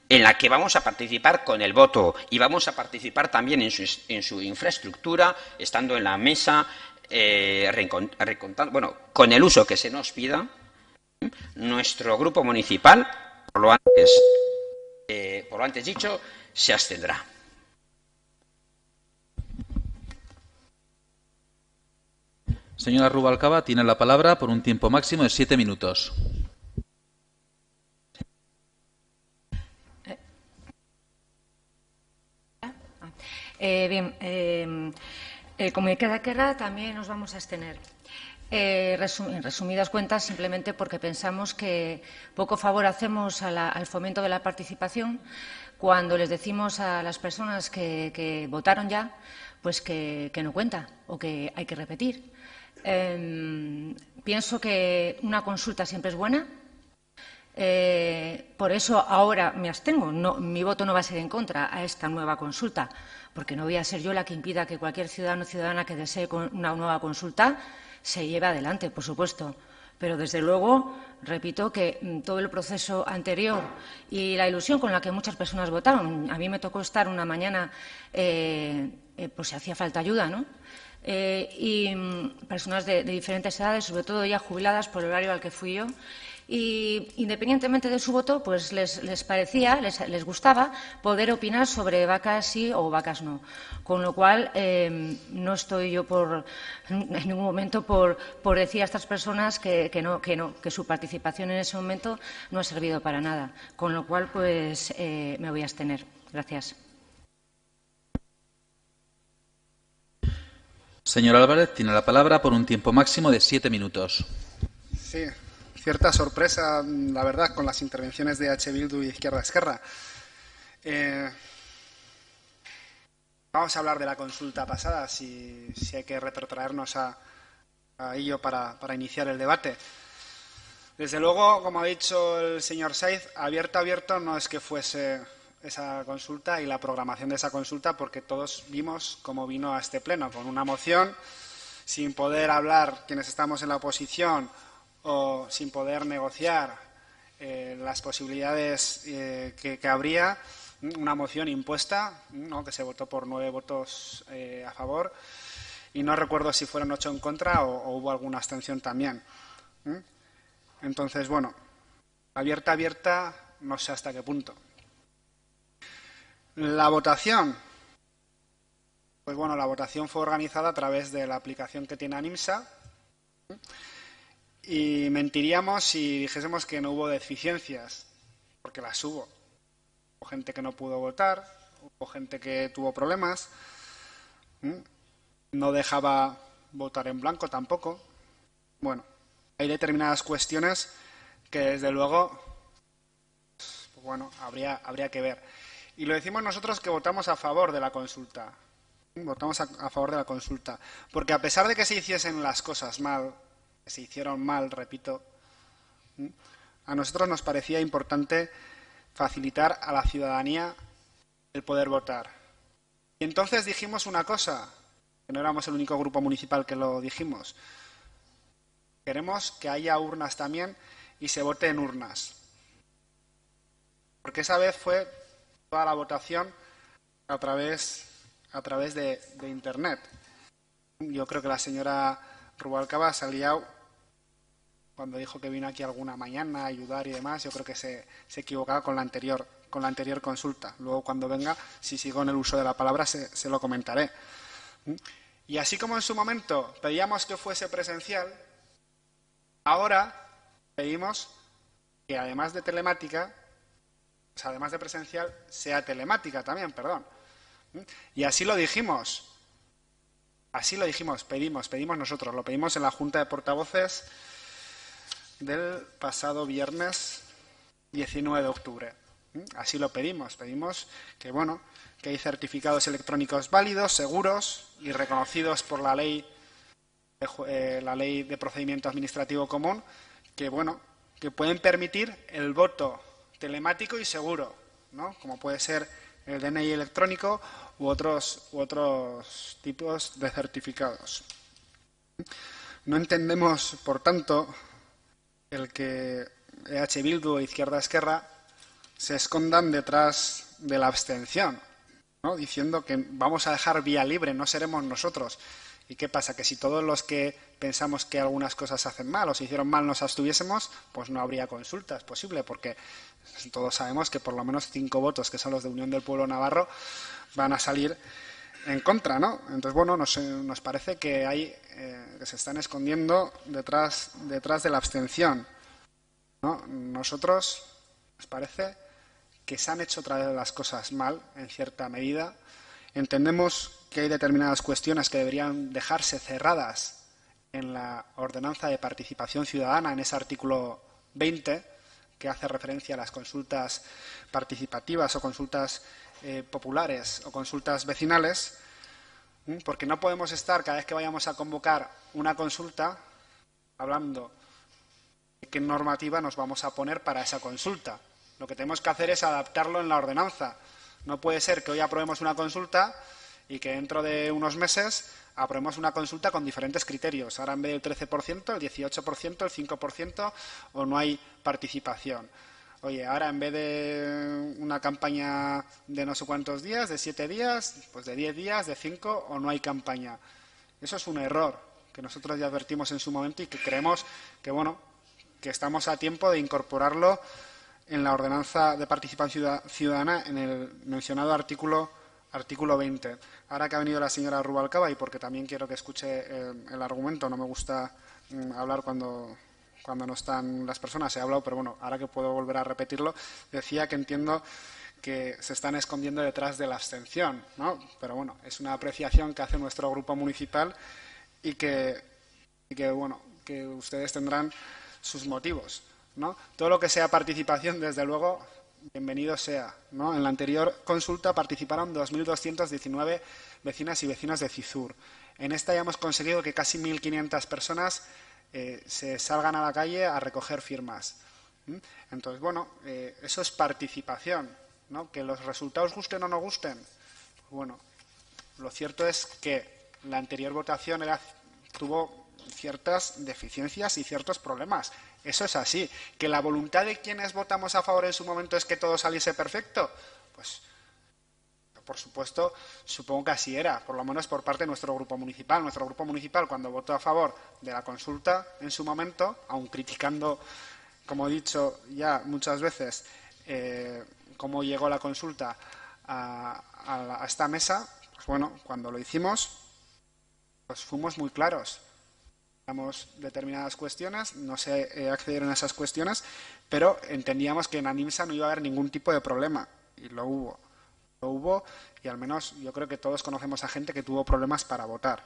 [SPEAKER 4] en la que vamos a participar con el voto y vamos a participar también en su infraestructura, estando en la mesa, bueno, con el uso que se nos pida, nuestro grupo municipal, por lo antes dicho, se abstendrá.
[SPEAKER 1] Señora Rubalcaba, tiene la palabra por un tiempo máximo de 7 minutos.
[SPEAKER 8] Bien, el comunicado de Querra también nos vamos a abstener. En resumidas cuentas, simplemente porque pensamos que poco favor hacemos al fomento de la participación cuando les decimos a las personas que votaron ya, pues que no cuenta o que hay que repetir. Pienso que una consulta siempre es buena. Por eso ahora me abstengo. Mi voto no va a ser en contra a esta nueva consulta, porque no voy a ser yo la que impida que cualquier ciudadano o ciudadana que desee una nueva consulta se lleve adelante, por supuesto. Pero, desde luego, repito que todo el proceso anterior y la ilusión con la que muchas personas votaron, a mí me tocó estar una mañana, pues si hacía falta ayuda, ¿no? Y personas de diferentes edades, sobre todo ya jubiladas por el horario al que fui yo, y independientemente de su voto, pues les parecía, les gustaba poder opinar sobre vacas sí o vacas no. Con lo cual, no estoy yo en ningún momento por decir a estas personas que su participación en ese momento no ha servido para nada. Con lo cual, pues me voy a abstener. Gracias.
[SPEAKER 1] Señor Álvarez, tiene la palabra por un tiempo máximo de 7 minutos.
[SPEAKER 7] Sí, cierta sorpresa, la verdad, con las intervenciones de H. Bildu y Izquierda Esquerra. Vamos a hablar de la consulta pasada, si hay que retrotraernos a ello para iniciar el debate. Desde luego, como ha dicho el señor Saiz, abierto no es que fuese esa consulta y la programación de esa consulta, porque todos vimos cómo vino a este pleno, con una moción, sin poder hablar quienes estamos en la oposición o sin poder negociar las posibilidades que habría, una moción impuesta, ¿no?, que se votó por 9 votos a favor, y no recuerdo si fueron 8 en contra o hubo alguna abstención también. Entonces, bueno, abierta, no sé hasta qué punto. La votación, pues bueno, la votación fue organizada a través de la aplicación que tiene ANIMSA, y mentiríamos si dijésemos que no hubo deficiencias, porque las hubo. Hubo gente que no pudo votar, hubo gente que tuvo problemas, no dejaba votar en blanco tampoco. Bueno, hay determinadas cuestiones que, desde luego, pues bueno, habría que ver. Y lo decimos nosotros, que votamos a favor de la consulta. Votamos a favor de la consulta. Porque a pesar de que se hiciesen las cosas mal, que se hicieron mal, repito, a nosotros nos parecía importante facilitar a la ciudadanía el poder votar. Y entonces dijimos una cosa, que no éramos el único grupo municipal que lo dijimos. Queremos que haya urnas también y se vote en urnas. Porque esa vez fue toda la votación a través de Internet. Yo creo que la señora Rubalcaba se ha liado cuando dijo que vino aquí alguna mañana a ayudar y demás. Yo creo que se equivocaba con la anterior consulta. Luego, cuando venga, si sigo en el uso de la palabra, se lo comentaré. Y así como en su momento pedíamos que fuese presencial, ahora pedimos que además de telemática, o sea, además de presencial, sea telemática también, perdón. Y así lo dijimos. Pedimos nosotros, lo pedimos en la Junta de Portavoces del pasado viernes 19 de octubre. Así lo pedimos que, bueno, que hay certificados electrónicos válidos, seguros y reconocidos por la ley de procedimiento administrativo común, que, bueno, que pueden permitir el voto telemático y seguro, ¿no? Como puede ser el DNI electrónico u otros tipos de certificados. No entendemos, por tanto, el que EH Bildu o Izquierda Esquerra se escondan detrás de la abstención, ¿no? Diciendo que vamos a dejar vía libre, no seremos nosotros. ¿Y qué pasa? Que si todos los que pensamos que algunas cosas se hacen mal o se hicieron mal nos abstuviésemos, pues no habría consultas posible, porque todos sabemos que por lo menos 5 votos, que son los de Unión del Pueblo Navarro, van a salir en contra, ¿no? Entonces, bueno, nos parece que que se están escondiendo detrás de la abstención, ¿no? Nosotros nos parece que se han hecho otra vez las cosas mal, en cierta medida. Entendemos que hay determinadas cuestiones que deberían dejarse cerradas en la ordenanza de participación ciudadana, en ese artículo 20, que hace referencia a las consultas participativas o consultas populares o consultas vecinales, porque no podemos estar cada vez que vayamos a convocar una consulta hablando de qué normativa nos vamos a poner para esa consulta. Lo que tenemos que hacer es adaptarlo en la ordenanza. No puede ser que hoy aprobemos una consulta y que dentro de unos meses aprobemos una consulta con diferentes criterios. Ahora en vez del 13%, el 18%, el 5% o no hay participación. Oye, ahora en vez de una campaña de no sé cuántos días, de 7 días, pues de 10 días, de 5 o no hay campaña. Eso es un error que nosotros ya advertimos en su momento y que creemos que, bueno, que estamos a tiempo de incorporarlo en la ordenanza de participación ciudadana en el mencionado artículo 20. Ahora que ha venido la señora Rubalcaba, y porque también quiero que escuche el argumento, no me gusta hablar cuando no están las personas, he hablado, pero bueno, ahora que puedo volver a repetirlo, decía que entiendo que se están escondiendo detrás de la abstención, ¿no? Pero bueno, es una apreciación que hace nuestro grupo municipal y que bueno, que ustedes tendrán sus motivos, ¿no? Todo lo que sea participación, desde luego, bienvenido sea, ¿no? En la anterior consulta participaron 2.219 vecinas y vecinos de Cizur. En esta ya hemos conseguido que casi 1.500 personas se salgan a la calle a recoger firmas. Entonces, bueno, eso es participación, ¿no? Que los resultados gusten o no gusten. Bueno, lo cierto es que la anterior votación tuvo ciertas deficiencias y ciertos problemas. Eso es así. ¿Que la voluntad de quienes votamos a favor en su momento es que todo saliese perfecto? Pues, por supuesto, supongo que así era, por lo menos por parte de nuestro grupo municipal. Nuestro grupo municipal, cuando votó a favor de la consulta en su momento, aun criticando, como he dicho ya muchas veces, cómo llegó la consulta a esta mesa, pues bueno, cuando lo hicimos, pues fuimos muy claros. Determinadas cuestiones, no se accedieron a esas cuestiones, pero entendíamos que en ANIMSA no iba a haber ningún tipo de problema, y lo hubo. Y al menos yo creo que todos conocemos a gente que tuvo problemas para votar.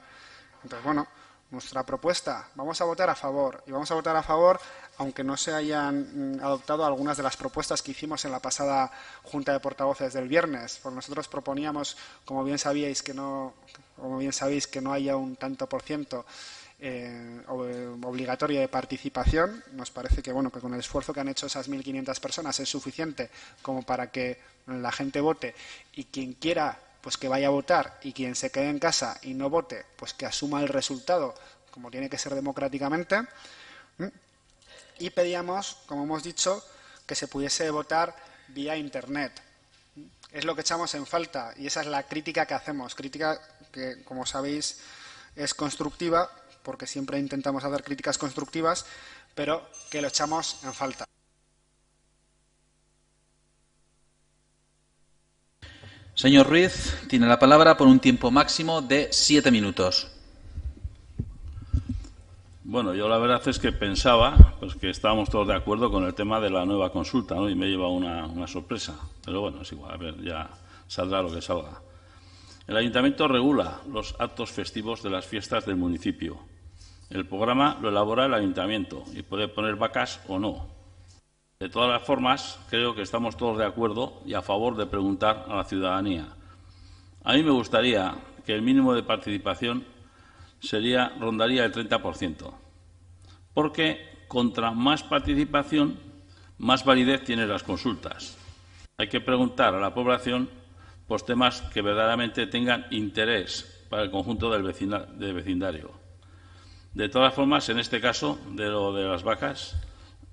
[SPEAKER 7] Entonces, bueno, nuestra propuesta, vamos a votar a favor, y vamos a votar a favor aunque no se hayan adoptado algunas de las propuestas que hicimos en la pasada Junta de Portavoces del viernes. Pues nosotros proponíamos, como bien sabéis, que no haya un tanto por ciento obligatorio de participación. Nos parece que, bueno, que con el esfuerzo que han hecho esas 1.500 personas es suficiente como para que la gente vote, y quien quiera, pues que vaya a votar, y quien se quede en casa y no vote, pues que asuma el resultado como tiene que ser democráticamente. Y pedíamos, como hemos dicho, que se pudiese votar vía Internet. Es lo que echamos en falta, y esa es la crítica que hacemos, crítica que, como sabéis, es constructiva, porque siempre intentamos hacer críticas constructivas, pero que lo echamos en falta.
[SPEAKER 1] Señor Ruiz, tiene la palabra por un tiempo máximo de 7 minutos.
[SPEAKER 5] Bueno, yo la verdad es que pensaba pues, que estábamos todos de acuerdo con el tema de la nueva consulta, ¿no? Y me lleva una sorpresa. Pero bueno, es igual, a ver, ya saldrá lo que salga. El Ayuntamiento regula los actos festivos de las fiestas del municipio. El programa lo elabora el Ayuntamiento y puede poner vacas o no. De todas las formas, creo que estamos todos de acuerdo y a favor de preguntar a la ciudadanía. A mí me gustaría que el mínimo de participación rondaría el 30%, porque contra más participación, más validez tienen las consultas. Hay que preguntar a la población por temas que verdaderamente tengan interés para el conjunto del vecindario. De todas formas, en este caso, de lo de las vacas,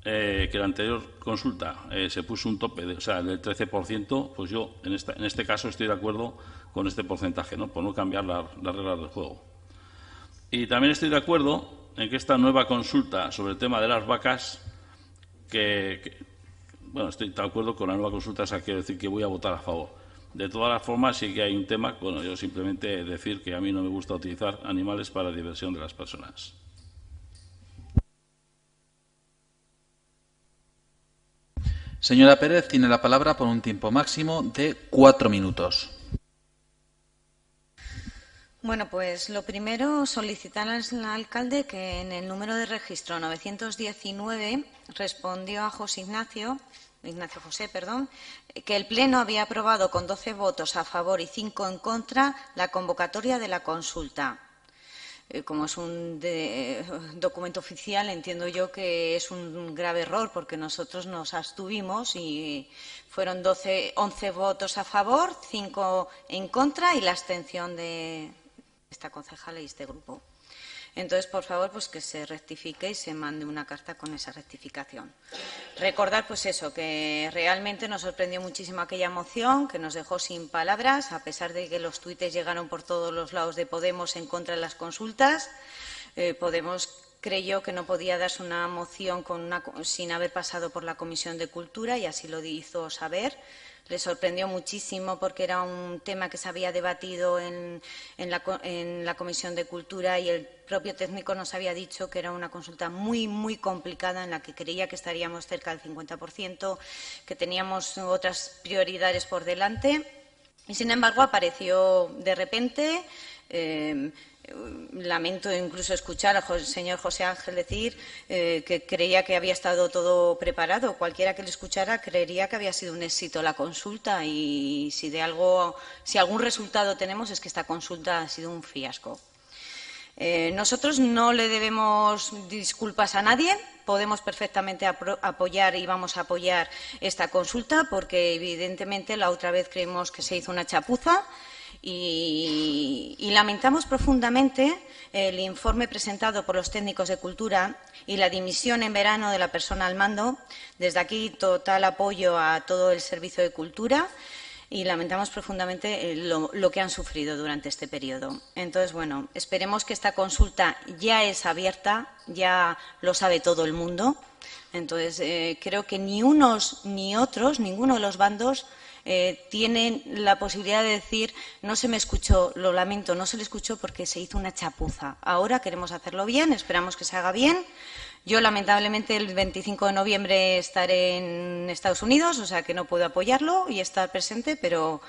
[SPEAKER 5] que la anterior consulta se puso un tope del 13%, pues yo en este caso estoy de acuerdo con este porcentaje, ¿no? Por no cambiar las reglas del juego. Y también estoy de acuerdo en que esta nueva consulta sobre el tema de las vacas, bueno, estoy de acuerdo con la nueva consulta, o sea, quiero decir que voy a votar a favor. De todas las formas, sí que hay un tema, bueno, yo simplemente decir que a mí no me gusta utilizar animales para la diversión de las personas.
[SPEAKER 1] Señora Pérez, tiene la palabra por un tiempo máximo de 4 minutos.
[SPEAKER 6] Bueno, pues lo primero, solicitar al alcalde que en el número de registro 919 respondió a Ignacio José, que el Pleno había aprobado con 12 votos a favor y 5 en contra la convocatoria de la consulta. Como es un documento oficial, entiendo yo que es un grave error, porque nosotros nos abstuvimos y fueron 11 votos a favor, 5 en contra y la abstención de esta concejala y este grupo. Entonces, por favor, pues que se rectifique y se mande una carta con esa rectificación. Recordar, pues eso, que realmente nos sorprendió muchísimo aquella moción, que nos dejó sin palabras, a pesar de que los tuites llegaron por todos los lados de Podemos en contra de las consultas. Podemos creyó que no podía darse una moción sin haber pasado por la Comisión de Cultura y así lo hizo saber. Le sorprendió muchísimo porque era un tema que se había debatido en la Comisión de Cultura y el propio técnico nos había dicho que era una consulta muy, muy complicada en la que creía que estaríamos cerca del 50%, que teníamos otras prioridades por delante y, sin embargo, apareció de repente. Lamento incluso escuchar al señor José Ángel decir que creía que había estado todo preparado. Cualquiera que le escuchara creería que había sido un éxito la consulta y si algún resultado tenemos es que esta consulta ha sido un fiasco. Nosotros no le debemos disculpas a nadie. Podemos perfectamente apoyar y vamos a apoyar esta consulta porque evidentemente la otra vez creemos que se hizo una chapuza. Y lamentamos profundamente el informe presentado por los técnicos de Cultura y la dimisión en verano de la persona al mando. Desde aquí, total apoyo a todo el Servicio de Cultura y lamentamos profundamente lo que han sufrido durante este periodo. Entonces, bueno, esperemos que esta consulta ya es abierta, ya lo sabe todo el mundo. Entonces, creo que ni unos ni otros, ninguno de los bandos, tienen la posibilidad de decir no se me escuchó, lo lamento, no se le escuchó porque se hizo una chapuza. Ahora queremos hacerlo bien, esperamos que se haga bien. Yo, lamentablemente, el 25 de noviembre estaré en Estados Unidos, o sea que no puedo apoyarlo y estar presente, pero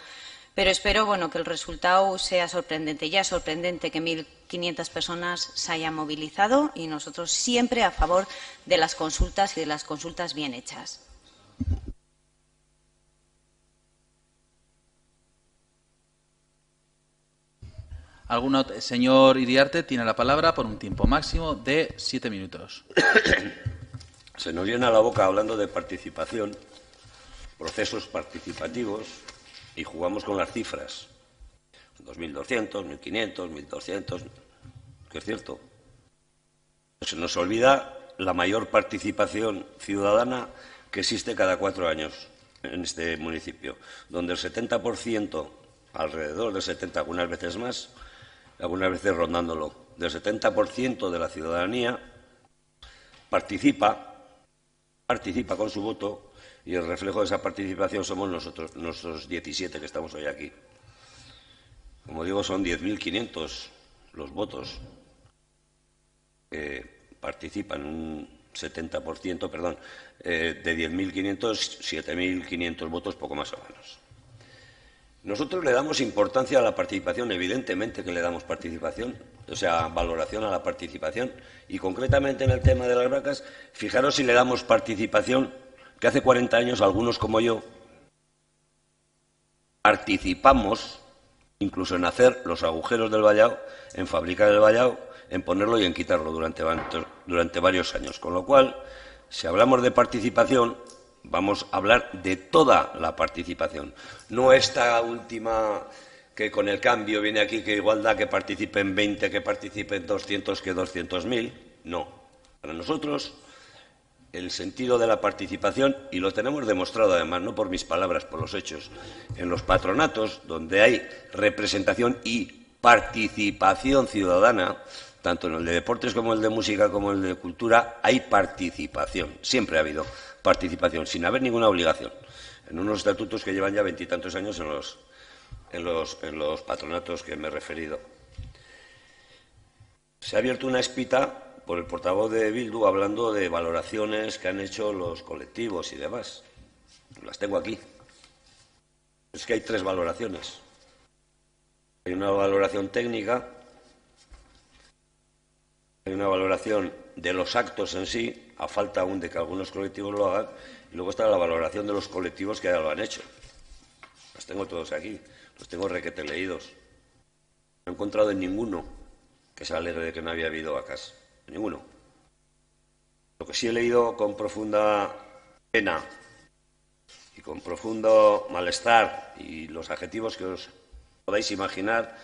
[SPEAKER 6] espero que el resultado sea sorprendente. Ya es sorprendente que 1.500 personas se hayan movilizado y nosotros siempre a favor de las consultas y de las consultas bien hechas.
[SPEAKER 1] Señor Iriarte, tiene la palabra por un tiempo máximo de 7 minutos.
[SPEAKER 9] Se nos llena la boca hablando de participación, procesos participativos, y jugamos con las cifras. 2.200, 1.500, 1.200, que es cierto. Se nos olvida la mayor participación ciudadana que existe cada 4 años en este municipio, donde el 70%, alrededor del 70%, algunas veces más, algunas veces rondándolo, del 70% de la ciudadanía participa con su voto, y el reflejo de esa participación somos nosotros, nuestros 17 que estamos hoy aquí. Como digo, son 10.500 los votos que participan, un 70%, perdón, de 10.500, 7.500 votos, poco más o menos. Nosotros le damos importancia a la participación, evidentemente que le damos participación, o sea, valoración a la participación, y concretamente en el tema de las vacas, fijaros si le damos participación, que hace 40 años algunos como yo participamos incluso en hacer los agujeros del vallado, en fabricar el vallado, en ponerlo y en quitarlo durante varios años. Con lo cual, si hablamos de participación, vamos a hablar de toda la participación. No esta última que con el cambio viene aquí, que igualdad, que participen 20, que participen 200, que 200.000. No. Para nosotros, el sentido de la participación, y lo tenemos demostrado además, no por mis palabras, por los hechos, en los patronatos, donde hay representación y participación ciudadana, tanto en el de deportes como el de música como el de cultura, hay participación. Siempre ha habido participación, sin haber ninguna obligación, en unos estatutos que llevan ya 20 y tantos años en los patronatos que me he referido. Se ha abierto una espita por el portavoz de Bildu hablando de valoraciones que han hecho los colectivos y demás. Las tengo aquí. Es que hay 3 valoraciones. Hay una valoración técnica, hay una valoración de los actos en sí, a falta aún de que algunos colectivos lo hagan, y luego está la valoración de los colectivos que ya lo han hecho. Los tengo todos aquí, los tengo requete leídos. No he encontrado en ninguno que se alegre de que no había habido vacas. Ninguno. Lo que sí he leído con profunda pena y con profundo malestar, y los adjetivos que os podáis imaginar,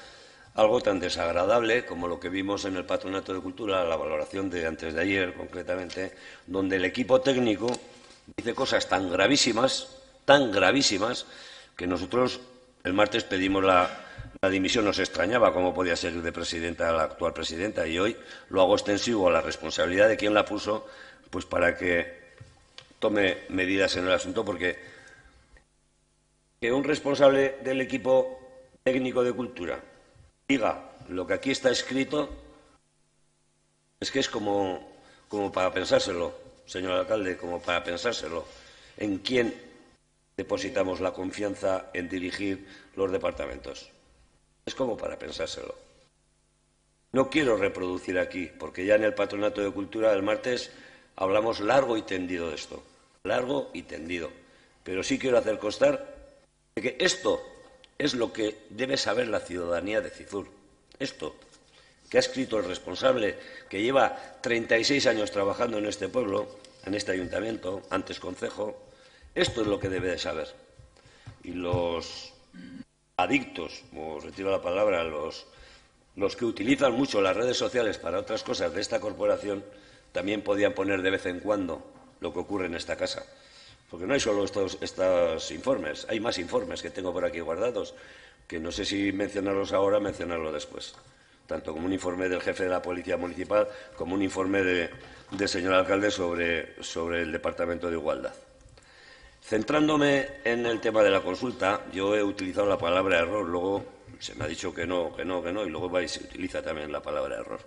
[SPEAKER 9] algo tan desagradable como lo que vimos en el Patronato de Cultura, la valoración de antes de ayer concretamente, donde el equipo técnico dice cosas tan gravísimas, que nosotros el martes pedimos la dimisión. Nos extrañaba cómo podía ser de presidenta la actual presidenta, y hoy lo hago extensivo a la responsabilidad de quien la puso, pues para que tome medidas en el asunto, porque que un responsable del equipo técnico de cultura diga lo que aquí está escrito, es que es como para pensárselo, señor alcalde, como para pensárselo, en quién depositamos la confianza en dirigir los departamentos. Es como para pensárselo. No quiero reproducir aquí, porque ya en el Patronato de Cultura del martes hablamos largo y tendido de esto, largo y tendido. Pero sí quiero hacer constar de que esto es lo que debe saber la ciudadanía de Cizur. Esto que ha escrito el responsable, que lleva 36 años trabajando en este pueblo, en este ayuntamiento, antes concejo, esto es lo que debe de saber. Y los adictos, os retiro la palabra, los que utilizan mucho las redes sociales para otras cosas de esta corporación, también podían poner de vez en cuando lo que ocurre en esta casa. Porque no hay solo estos informes, hay más informes que tengo por aquí guardados, que no sé si mencionarlos ahora o mencionarlos después. Tanto como un informe del jefe de la Policía Municipal como un informe del señor alcalde sobre el Departamento de Igualdad. Centrándome en el tema de la consulta, yo he utilizado la palabra error, luego se me ha dicho que no, y luego se utiliza también la palabra error.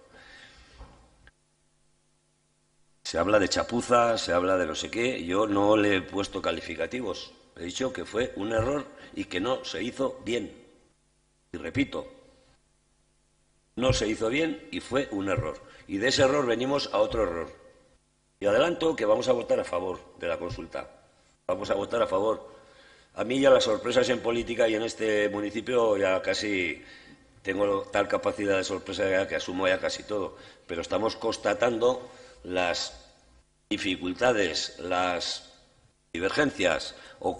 [SPEAKER 9] Se habla de chapuza, se habla de no sé qué, yo no le he puesto calificativos, he dicho que fue un error y que no se hizo bien. Y repito, no se hizo bien y fue un error. Y de ese error venimos a otro error. Y adelanto que vamos a votar a favor de la consulta. Vamos a votar a favor. A mí ya las sorpresas en política y en este municipio ya casi tengo tal capacidad de sorpresa ya que asumo ya casi todo. Pero estamos constatando las dificultades, las divergencias o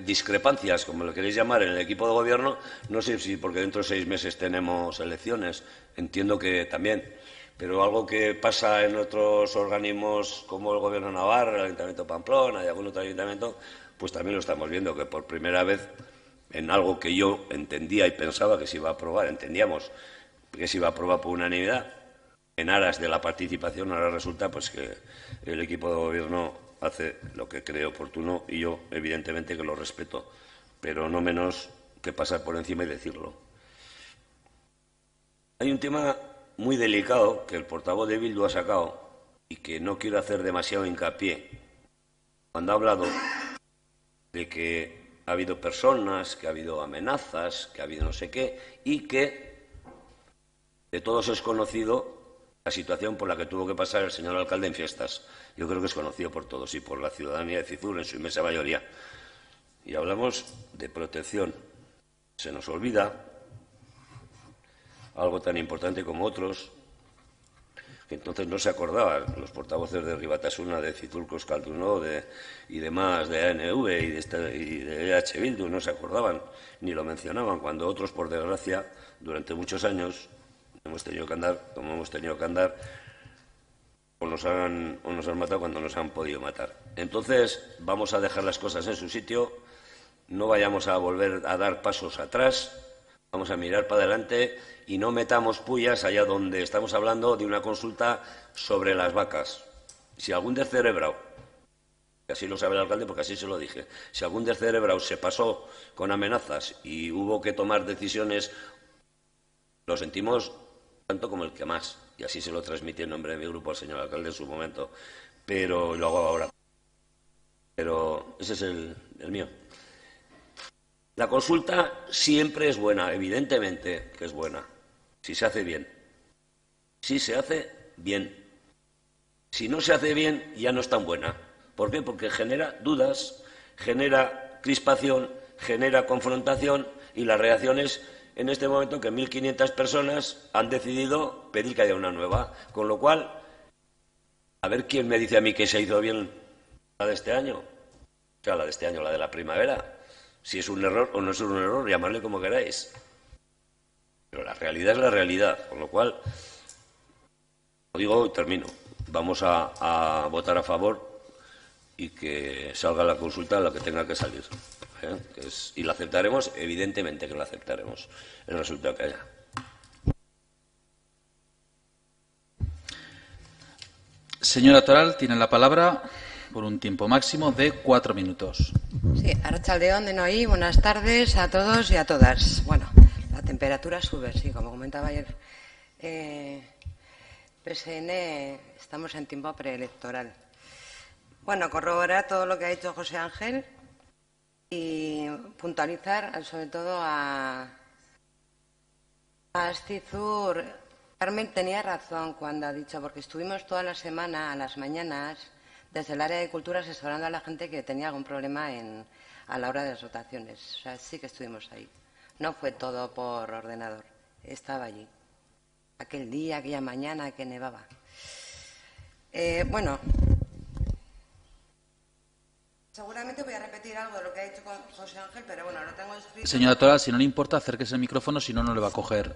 [SPEAKER 9] discrepancias, como lo queréis llamar, en el equipo de gobierno. No sé si porque dentro de 6 meses tenemos elecciones, entiendo que también. Pero algo que pasa en otros organismos como el Gobierno Navarro, el Ayuntamiento de Pamplona y algún otro ayuntamiento, pues también lo estamos viendo, que por primera vez en algo que yo entendía y pensaba que se iba a aprobar, entendíamos que se iba a aprobar por unanimidad, en aras de la participación, ahora resulta pues que el equipo de gobierno hace lo que cree oportuno y yo, evidentemente, que lo respeto, pero no menos que pasar por encima y decirlo. Hay un tema muy delicado que el portavoz de Bildu ha sacado y que no quiero hacer demasiado hincapié. Cuando ha hablado de que ha habido personas, que ha habido amenazas, que ha habido no sé qué, y que de todos es conocido la situación por la que tuvo que pasar el señor alcalde en fiestas. Yo creo que es conocido por todos y por la ciudadanía de Cizur en su inmensa mayoría. Y hablamos de protección. Se nos olvida algo tan importante como otros, que entonces no se acordaban los portavoces de Ribatasuna, de Cizurco Euskaldunó y demás, de ANV y de EH Bildu, no se acordaban ni lo mencionaban, cuando otros, por desgracia, durante muchos años hemos tenido que andar como hemos tenido que andar, o nos han matado cuando nos han podido matar. Entonces, vamos a dejar las cosas en su sitio, no vayamos a volver a dar pasos atrás, vamos a mirar para adelante y no metamos pullas allá donde estamos hablando de una consulta sobre las vacas. Si algún descerebrado, que así lo sabe el alcalde porque así se lo dije, si algún descerebrado se pasó con amenazas y hubo que tomar decisiones, lo sentimos tanto como el que más, y así se lo transmití en nombre de mi grupo al señor alcalde en su momento, pero lo hago ahora. Pero ese es el mío. La consulta siempre es buena, evidentemente que es buena, si se hace bien. Si se hace bien. Si no se hace bien, ya no es tan buena. ¿Por qué? Porque genera dudas, genera crispación, genera confrontación y las reacciones en este momento que 1.500 personas han decidido pedir que haya una nueva. Con lo cual, a ver quién me dice a mí que se hizo bien la de este año. O sea, la de este año, la de la primavera. Si es un error o no es un error, llamadle como queráis. Pero la realidad es la realidad. Con lo cual, lo digo y termino. Vamos a votar a favor y que salga la consulta la que tenga que salir. Y la aceptaremos, evidentemente que la aceptaremos, el resultado que haya.
[SPEAKER 1] Señora Toral, tiene la palabra por un tiempo máximo de 4 minutos.
[SPEAKER 11] Sí, arratsaldeon denoi, buenas tardes a todos y a todas. Bueno, la temperatura sube, sí, como comentaba ayer PSN, estamos en tiempo preelectoral. Bueno, corroborar todo lo que ha dicho José Ángel y puntualizar sobre todo a Cizur. Carmen tenía razón cuando ha dicho, porque estuvimos toda la semana a las mañanas desde el área de cultura asesorando a la gente que tenía algún problema a la hora de las votaciones. O sea, sí que estuvimos ahí. No fue todo por ordenador. Estaba allí. Aquel día, aquella mañana que nevaba. Bueno, seguramente voy a repetir algo de lo que ha dicho José Ángel, pero bueno, lo tengo escrito.
[SPEAKER 1] Señora Toral, si no le importa, acérquese el micrófono, si no, no le va a coger.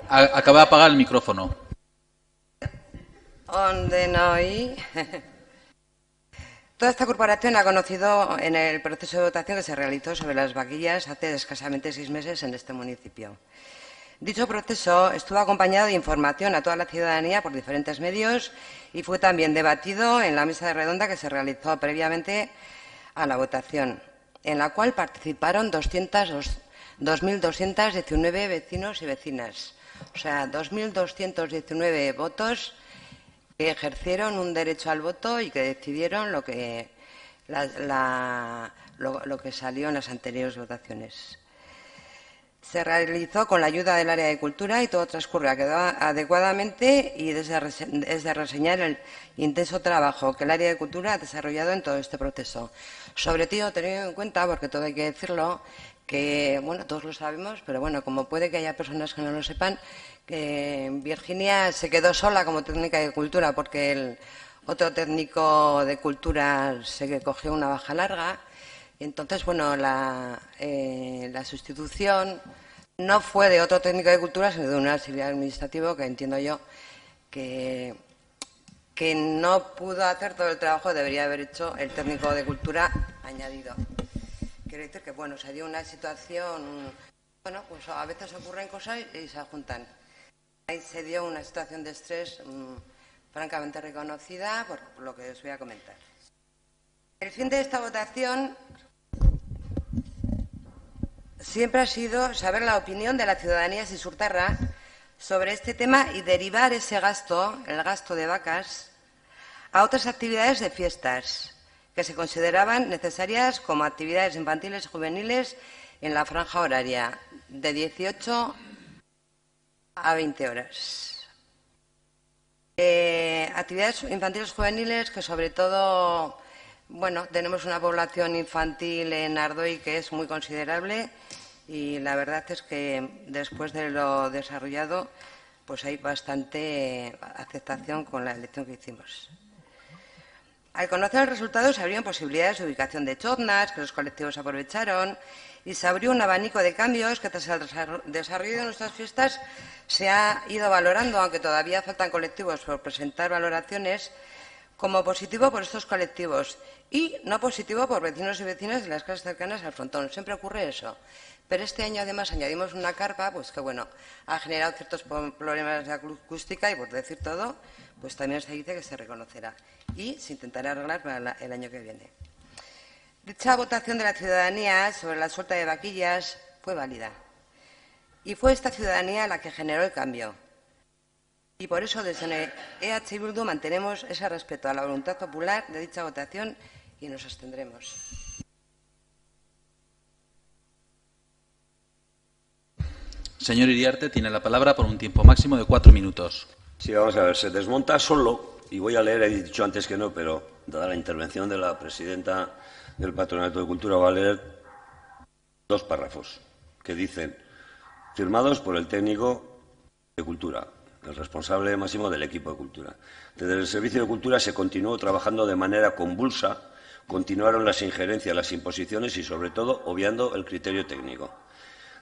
[SPEAKER 1] Acaba de apagar el micrófono.
[SPEAKER 11] Donde no hay. Toda esta corporación ha conocido en el proceso de votación que se realizó sobre las vaquillas hace escasamente 6 meses en este municipio. Dicho proceso estuvo acompañado de información a toda la ciudadanía por diferentes medios y fue también debatido en la mesa de redonda que se realizó previamente a la votación, en la cual participaron 2.219 vecinos y vecinas. O sea, 2.219 votos que ejercieron un derecho al voto y que decidieron lo que salió en las anteriores votaciones. Se realizó con la ayuda del área de cultura y todo transcurrió adecuadamente y desde reseñar el intenso trabajo que el área de cultura ha desarrollado en todo este proceso. Sobre todo, teniendo en cuenta, porque todo hay que decirlo, que, bueno, todos lo sabemos, pero bueno, como puede que haya personas que no lo sepan, que Virginia se quedó sola como técnica de cultura porque el otro técnico de cultura se cogió una baja larga. Y entonces, bueno, la sustitución no fue de otro técnico de cultura, sino de un auxiliar administrativo que entiendo yo que no pudo hacer todo el trabajo que debería haber hecho el técnico de cultura añadido. Quiero decir que, bueno, se dio una situación, bueno, pues a veces ocurren cosas y se juntan. Ahí se dio una situación de estrés francamente reconocida por lo que os voy a comentar. El fin de esta votación siempre ha sido saber la opinión de la ciudadanía de Sisurtarra sobre este tema y derivar ese gasto, el gasto de vacas, a otras actividades de fiestas que se consideraban necesarias como actividades infantiles y juveniles en la franja horaria de 18 a 20 horas. Actividades infantiles y juveniles que sobre todo, bueno, tenemos una población infantil en Ardoy que es muy considerable y la verdad es que después de lo desarrollado pues hay bastante aceptación con la elección que hicimos. Al conocer el resultado se abrieron posibilidades de ubicación de choznas que los colectivos aprovecharon y se abrió un abanico de cambios que tras el desarrollo de nuestras fiestas se ha ido valorando, aunque todavía faltan colectivos por presentar valoraciones, como positivo por estos colectivos y no positivo por vecinos y vecinas de las casas cercanas al frontón. Siempre ocurre eso. Pero este año, además, añadimos una carpa, pues que, bueno, ha generado ciertos problemas de acústica y, por decir todo, pues también se dice que se reconocerá y se intentará arreglar para el año que viene. Dicha votación de la ciudadanía sobre la suelta de vaquillas fue válida y fue esta ciudadanía la que generó el cambio. Y por eso desde EH Bildu mantenemos ese respeto a la voluntad popular de dicha votación y nos abstendremos.
[SPEAKER 1] Señor Iriarte, tiene la palabra por un tiempo máximo de 4 minutos.
[SPEAKER 9] Sí, vamos a ver, se desmonta solo, y voy a leer, he dicho antes que no, pero dada la intervención de la presidenta del Patronato de Cultura, voy a leer 2 párrafos que dicen, firmados por el técnico de Cultura, el responsable máximo del equipo de Cultura. Desde el Servicio de Cultura se continuó trabajando de manera convulsa, continuaron las injerencias, las imposiciones y, sobre todo, obviando el criterio técnico.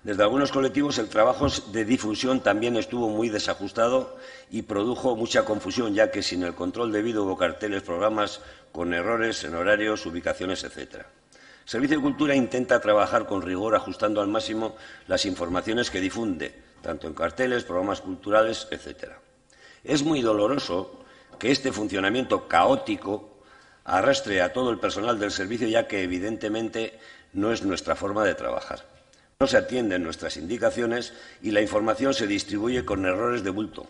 [SPEAKER 9] Desde algunos colectivos el trabajo de difusión también estuvo muy desajustado y produjo mucha confusión, ya que sin el control debido hubo carteles, programas con errores en horarios, ubicaciones, etc. El Servicio de Cultura intenta trabajar con rigor, ajustando al máximo las informaciones que difunde, tanto en carteles, programas culturales, etc. Es muy doloroso que este funcionamiento caótico arrastre a todo el personal del servicio, ya que evidentemente no es nuestra forma de trabajar. No se atienden nuestras indicaciones y la información se distribuye con errores de bulto.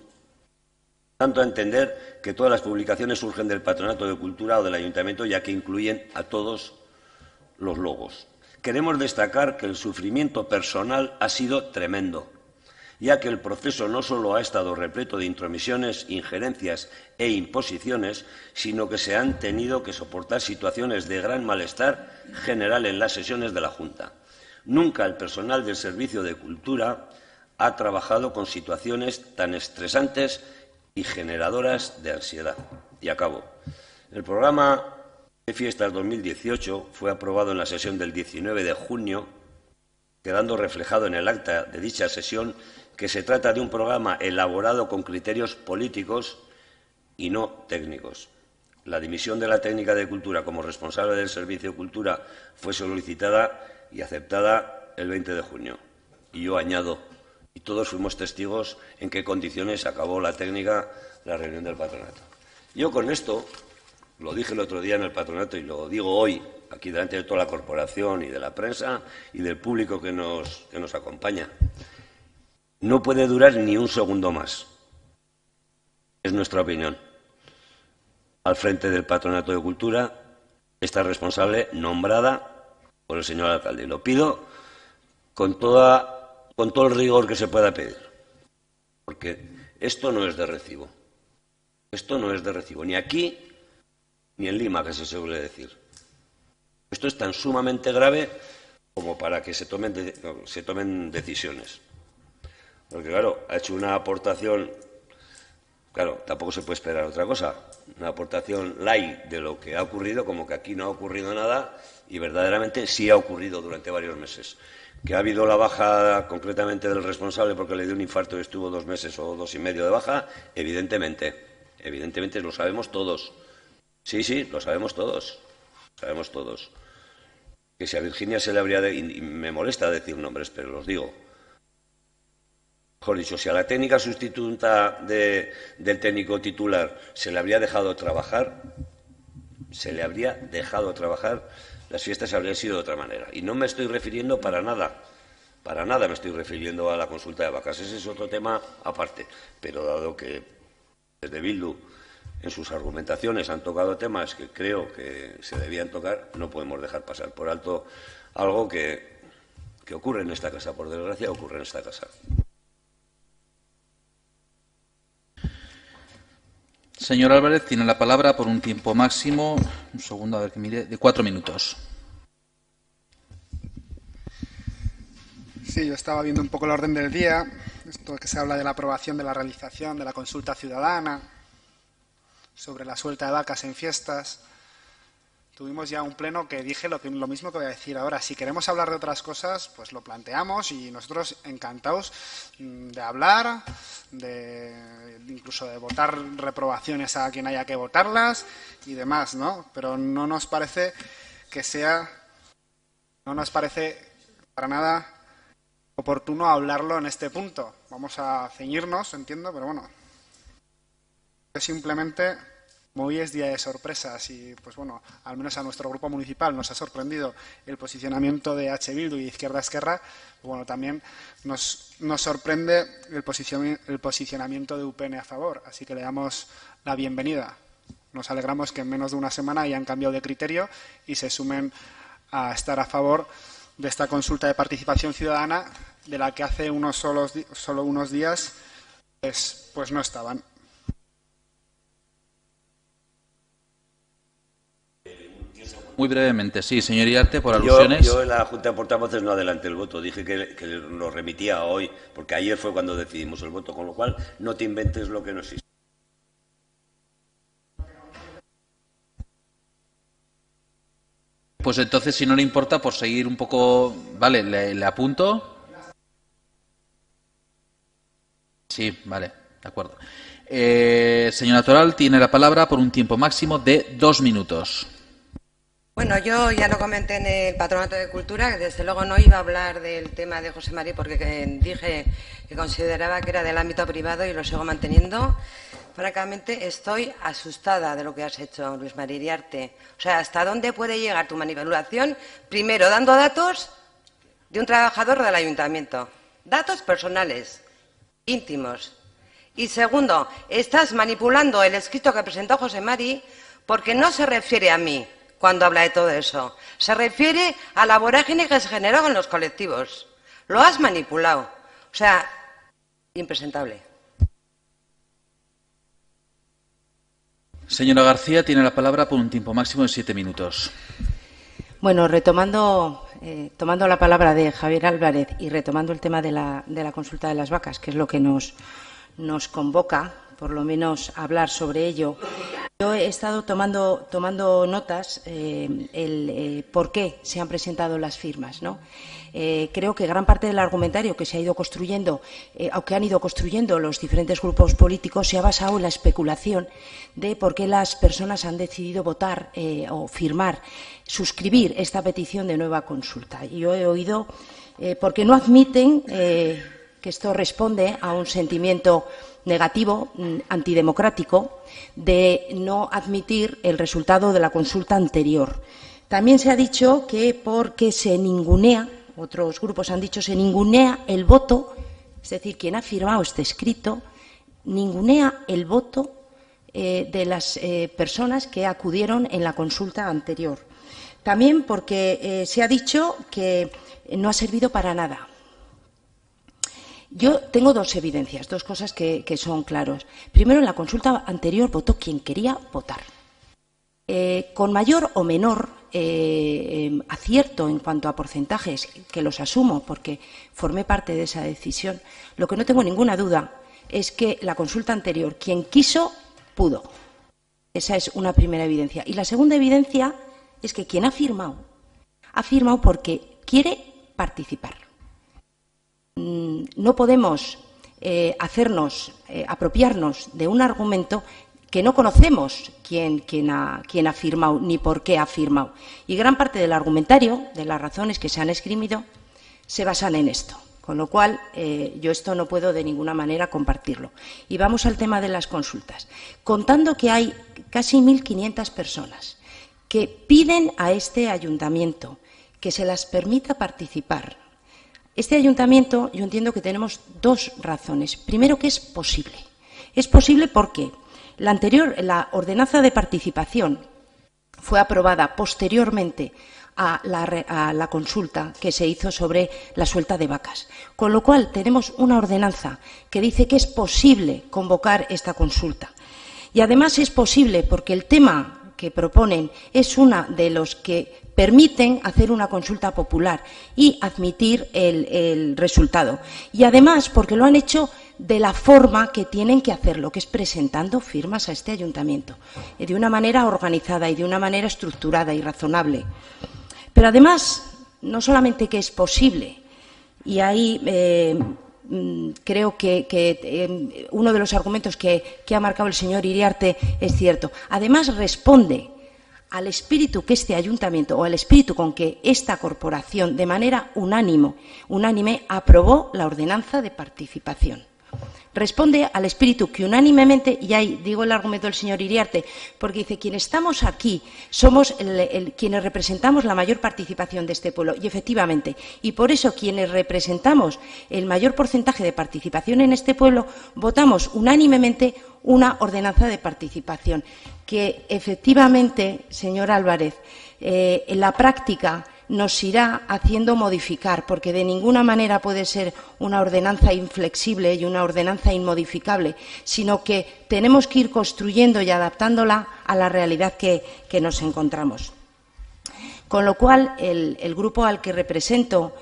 [SPEAKER 9] Tanto a entender que todas las publicaciones surgen del Patronato de Cultura o del Ayuntamiento, ya que incluyen a todos los logos. Queremos destacar que el sufrimiento personal ha sido tremendo, ya que el proceso no solo ha estado repleto de intromisiones, injerencias e imposiciones, sino que se han tenido que soportar situaciones de gran malestar general en las sesiones de la Junta. Nunca el personal del Servicio de Cultura ha trabajado con situaciones tan estresantes y generadoras de ansiedad. Y acabo. El programa de fiestas 2018 fue aprobado en la sesión del 19 de junio, quedando reflejado en el acta de dicha sesión que se trata de un programa elaborado con criterios políticos y no técnicos. La dimisión de la técnica de Cultura como responsable del Servicio de Cultura fue solicitada y aceptada el 20 de junio. Y yo añado, y todos fuimos testigos en qué condiciones acabó la técnica la reunión del patronato. Yo con esto, lo dije el otro día en el patronato y lo digo hoy, aquí delante de toda la corporación y de la prensa y del público que nos acompaña, no puede durar ni un segundo más. Es nuestra opinión. Al frente del Patronato de Cultura está responsable nombrada por el señor alcalde. Y lo pido con todo el rigor que se pueda pedir, porque esto no es de recibo. Esto no es de recibo, ni aquí ni en Lima, que se suele decir. Esto es tan sumamente grave como para que se tomen decisiones. Porque, claro, ha hecho una aportación, claro, tampoco se puede esperar otra cosa, una aportación light de lo que ha ocurrido, como que aquí no ha ocurrido nada, y verdaderamente sí ha ocurrido durante varios meses. Que ha habido la baja concretamente del responsable porque le dio un infarto y estuvo 2 meses o 2 y medio de baja, evidentemente lo sabemos todos. Sí, lo sabemos todos. Que si a Virginia se le habría y me molesta decir nombres, pero los digo. Mejor dicho, si a la técnica sustituta del técnico titular se le habría dejado trabajar, las fiestas habrían sido de otra manera. Y no me estoy refiriendo para nada me estoy refiriendo a la consulta de vacas. Ese es otro tema aparte. Pero dado que desde Bildu en sus argumentaciones han tocado temas que creo que se debían tocar, no podemos dejar pasar por alto algo que ocurre en esta casa. Por desgracia, ocurre en esta casa.
[SPEAKER 1] Señor Álvarez, tiene la palabra por un tiempo máximo, un segundo, a ver que mire, de 4 minutos.
[SPEAKER 7] Sí, yo estaba viendo un poco el orden del día, esto que se habla de la aprobación de la realización de la consulta ciudadana sobre la suelta de vacas en fiestas. Tuvimos ya un pleno que dije lo mismo que voy a decir ahora. Si queremos hablar de otras cosas, pues lo planteamos y nosotros encantados de hablar, incluso de votar reprobaciones a quien haya que votarlas y demás, ¿no? Pero no nos parece para nada oportuno hablarlo en este punto. Vamos a ceñirnos, entiendo, pero bueno. Simplemente, como hoy es día de sorpresas y, pues bueno, al menos a nuestro grupo municipal nos ha sorprendido el posicionamiento de H. Bildu y Izquierda Esquerra, bueno, también nos sorprende el posicionamiento de UPN a favor, así que le damos la bienvenida. Nos alegramos que en menos de una semana hayan cambiado de criterio y se sumen a estar a favor de esta consulta de participación ciudadana de la que hace solo unos días pues no estaban.
[SPEAKER 1] Muy brevemente, sí, señor Iriarte, por alusiones.
[SPEAKER 9] Yo en la Junta de Portavoces no adelanté el voto, dije que lo remitía hoy, porque ayer fue cuando decidimos el voto, con lo cual no te inventes lo que no existe.
[SPEAKER 1] Pues entonces, si no le importa, por seguir un poco... Vale, le apunto. Sí, vale, de acuerdo. Señora Toral, tiene la palabra por un tiempo máximo de 2 minutos.
[SPEAKER 11] Bueno, yo ya lo comenté en el Patronato de Cultura, que desde luego no iba a hablar del tema de José María porque dije que consideraba que era del ámbito privado y lo sigo manteniendo. Francamente, estoy asustada de lo que has hecho, Luis María Iriarte. O sea, ¿hasta dónde puede llegar tu manipulación? Primero, dando datos de un trabajador del ayuntamiento. Datos personales, íntimos. Y segundo, estás manipulando el escrito que presentó José Mari porque no se refiere a mí cuando habla de todo eso. Se refiere a la vorágine que se generó en los colectivos. Lo has manipulado. O sea, impresentable.
[SPEAKER 1] Señora García, tiene la palabra por un tiempo máximo de 7 minutos.
[SPEAKER 8] Bueno, tomando la palabra de Javier Álvarez y retomando el tema de la consulta de las vacas, que es lo que nos convoca, por lo menos a hablar sobre ello, yo he estado tomando notas por qué se han presentado las firmas, ¿no? Creo que gran parte del argumentario que se ha ido construyendo, o que han ido construyendo los diferentes grupos políticos, se ha basado en la especulación de por qué las personas han decidido votar o suscribir esta petición de nueva consulta. Y yo he oído porque no admiten que esto responde a un sentimiento negativo, antidemocrático, de no admitir el resultado de la consulta anterior. También se ha dicho que porque se ningunea, otros grupos han dicho, se ningunea el voto, es decir, quien ha firmado este escrito, ningunea el voto de las personas que acudieron en la consulta anterior. También porque se ha dicho que no ha servido para nada. Yo tengo dos evidencias, dos cosas que son claros. Primero, en la consulta anterior votó quien quería votar. Con mayor o menor acierto en cuanto a porcentajes, que los asumo porque formé parte de esa decisión, lo que no tengo ninguna duda es que la consulta anterior, quien quiso, pudo. Esa es una primera evidencia. Y la segunda evidencia es que quien ha firmado porque quiere participar. No podemos apropiarnos de un argumento que no conocemos quién ha firmado ni por qué ha firmado. Y gran parte del argumentario, de las razones que se han esgrimido, se basan en esto.
[SPEAKER 12] Con lo cual, yo esto no puedo de ninguna manera compartirlo. Y vamos al tema de las consultas. Contando que hay casi 1.500 personas que piden a este ayuntamiento que se las permita participar. Este ayuntamiento, yo entiendo que tenemos dos razones. Primero, que es posible. Es posible porque la ordenanza de participación fue aprobada posteriormente a la consulta que se hizo sobre la suelta de vacas. Con lo cual, tenemos una ordenanza que dice que es posible convocar esta consulta. Y además es posible porque el tema que proponen es uno de los que permiten hacer una consulta popular y admitir el resultado. Y además porque lo han hecho de la forma que tienen que hacerlo, que es presentando firmas a este ayuntamiento, de una manera organizada y de una manera estructurada y razonable. Pero además, no solamente que es posible, y ahí creo que uno de los argumentos que ha marcado el señor Iriarte es cierto, además responde al espíritu que este ayuntamiento o al espíritu con que esta corporación de manera unánime aprobó la ordenanza de participación. Responde al espíritu que unánimemente, y ahí digo el argumento del señor Iriarte, porque dice, quienes estamos aquí somos quienes representamos la mayor participación de este pueblo, y efectivamente, y por eso quienes representamos el mayor porcentaje de participación en este pueblo, votamos unánimemente una ordenanza de participación, que efectivamente, señor Álvarez, en la práctica nos irá haciendo modificar, porque de ninguna manera puede ser una ordenanza inflexible y una ordenanza inmodificable, sino que tenemos que ir construyendo y adaptándola a la realidad que nos encontramos. Con lo cual, el grupo al que represento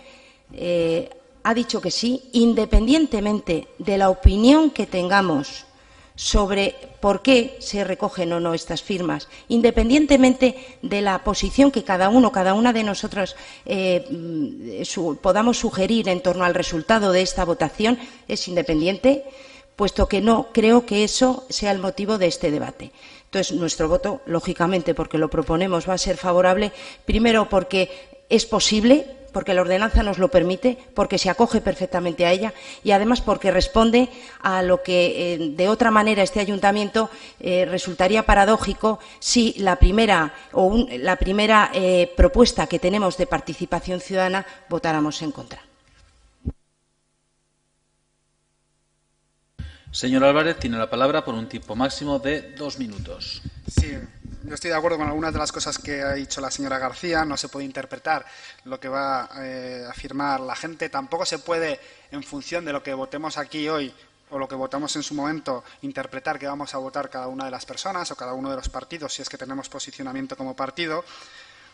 [SPEAKER 12] ha dicho que sí, independientemente de la opinión que tengamos sobre por qué se recogen o no estas firmas, independientemente de la posición que cada una de nosotros podamos sugerir en torno al resultado de esta votación, es independiente, puesto que no creo que eso sea el motivo de este debate. Entonces, nuestro voto, lógicamente, porque lo proponemos, va a ser favorable, primero porque es posible, porque la ordenanza nos lo permite, porque se acoge perfectamente a ella y además porque responde a lo que de otra manera este ayuntamiento resultaría paradójico si la primera propuesta que tenemos de participación ciudadana votáramos en contra.
[SPEAKER 1] Señor Álvarez, tiene la palabra por un tiempo máximo de 2 minutos.
[SPEAKER 7] Sí, yo estoy de acuerdo con algunas de las cosas que ha dicho la señora García. No se puede interpretar lo que va a afirmar la gente. Tampoco se puede, en función de lo que votemos aquí hoy o lo que votamos en su momento, interpretar que vamos a votar cada una de las personas o cada uno de los partidos, si es que tenemos posicionamiento como partido.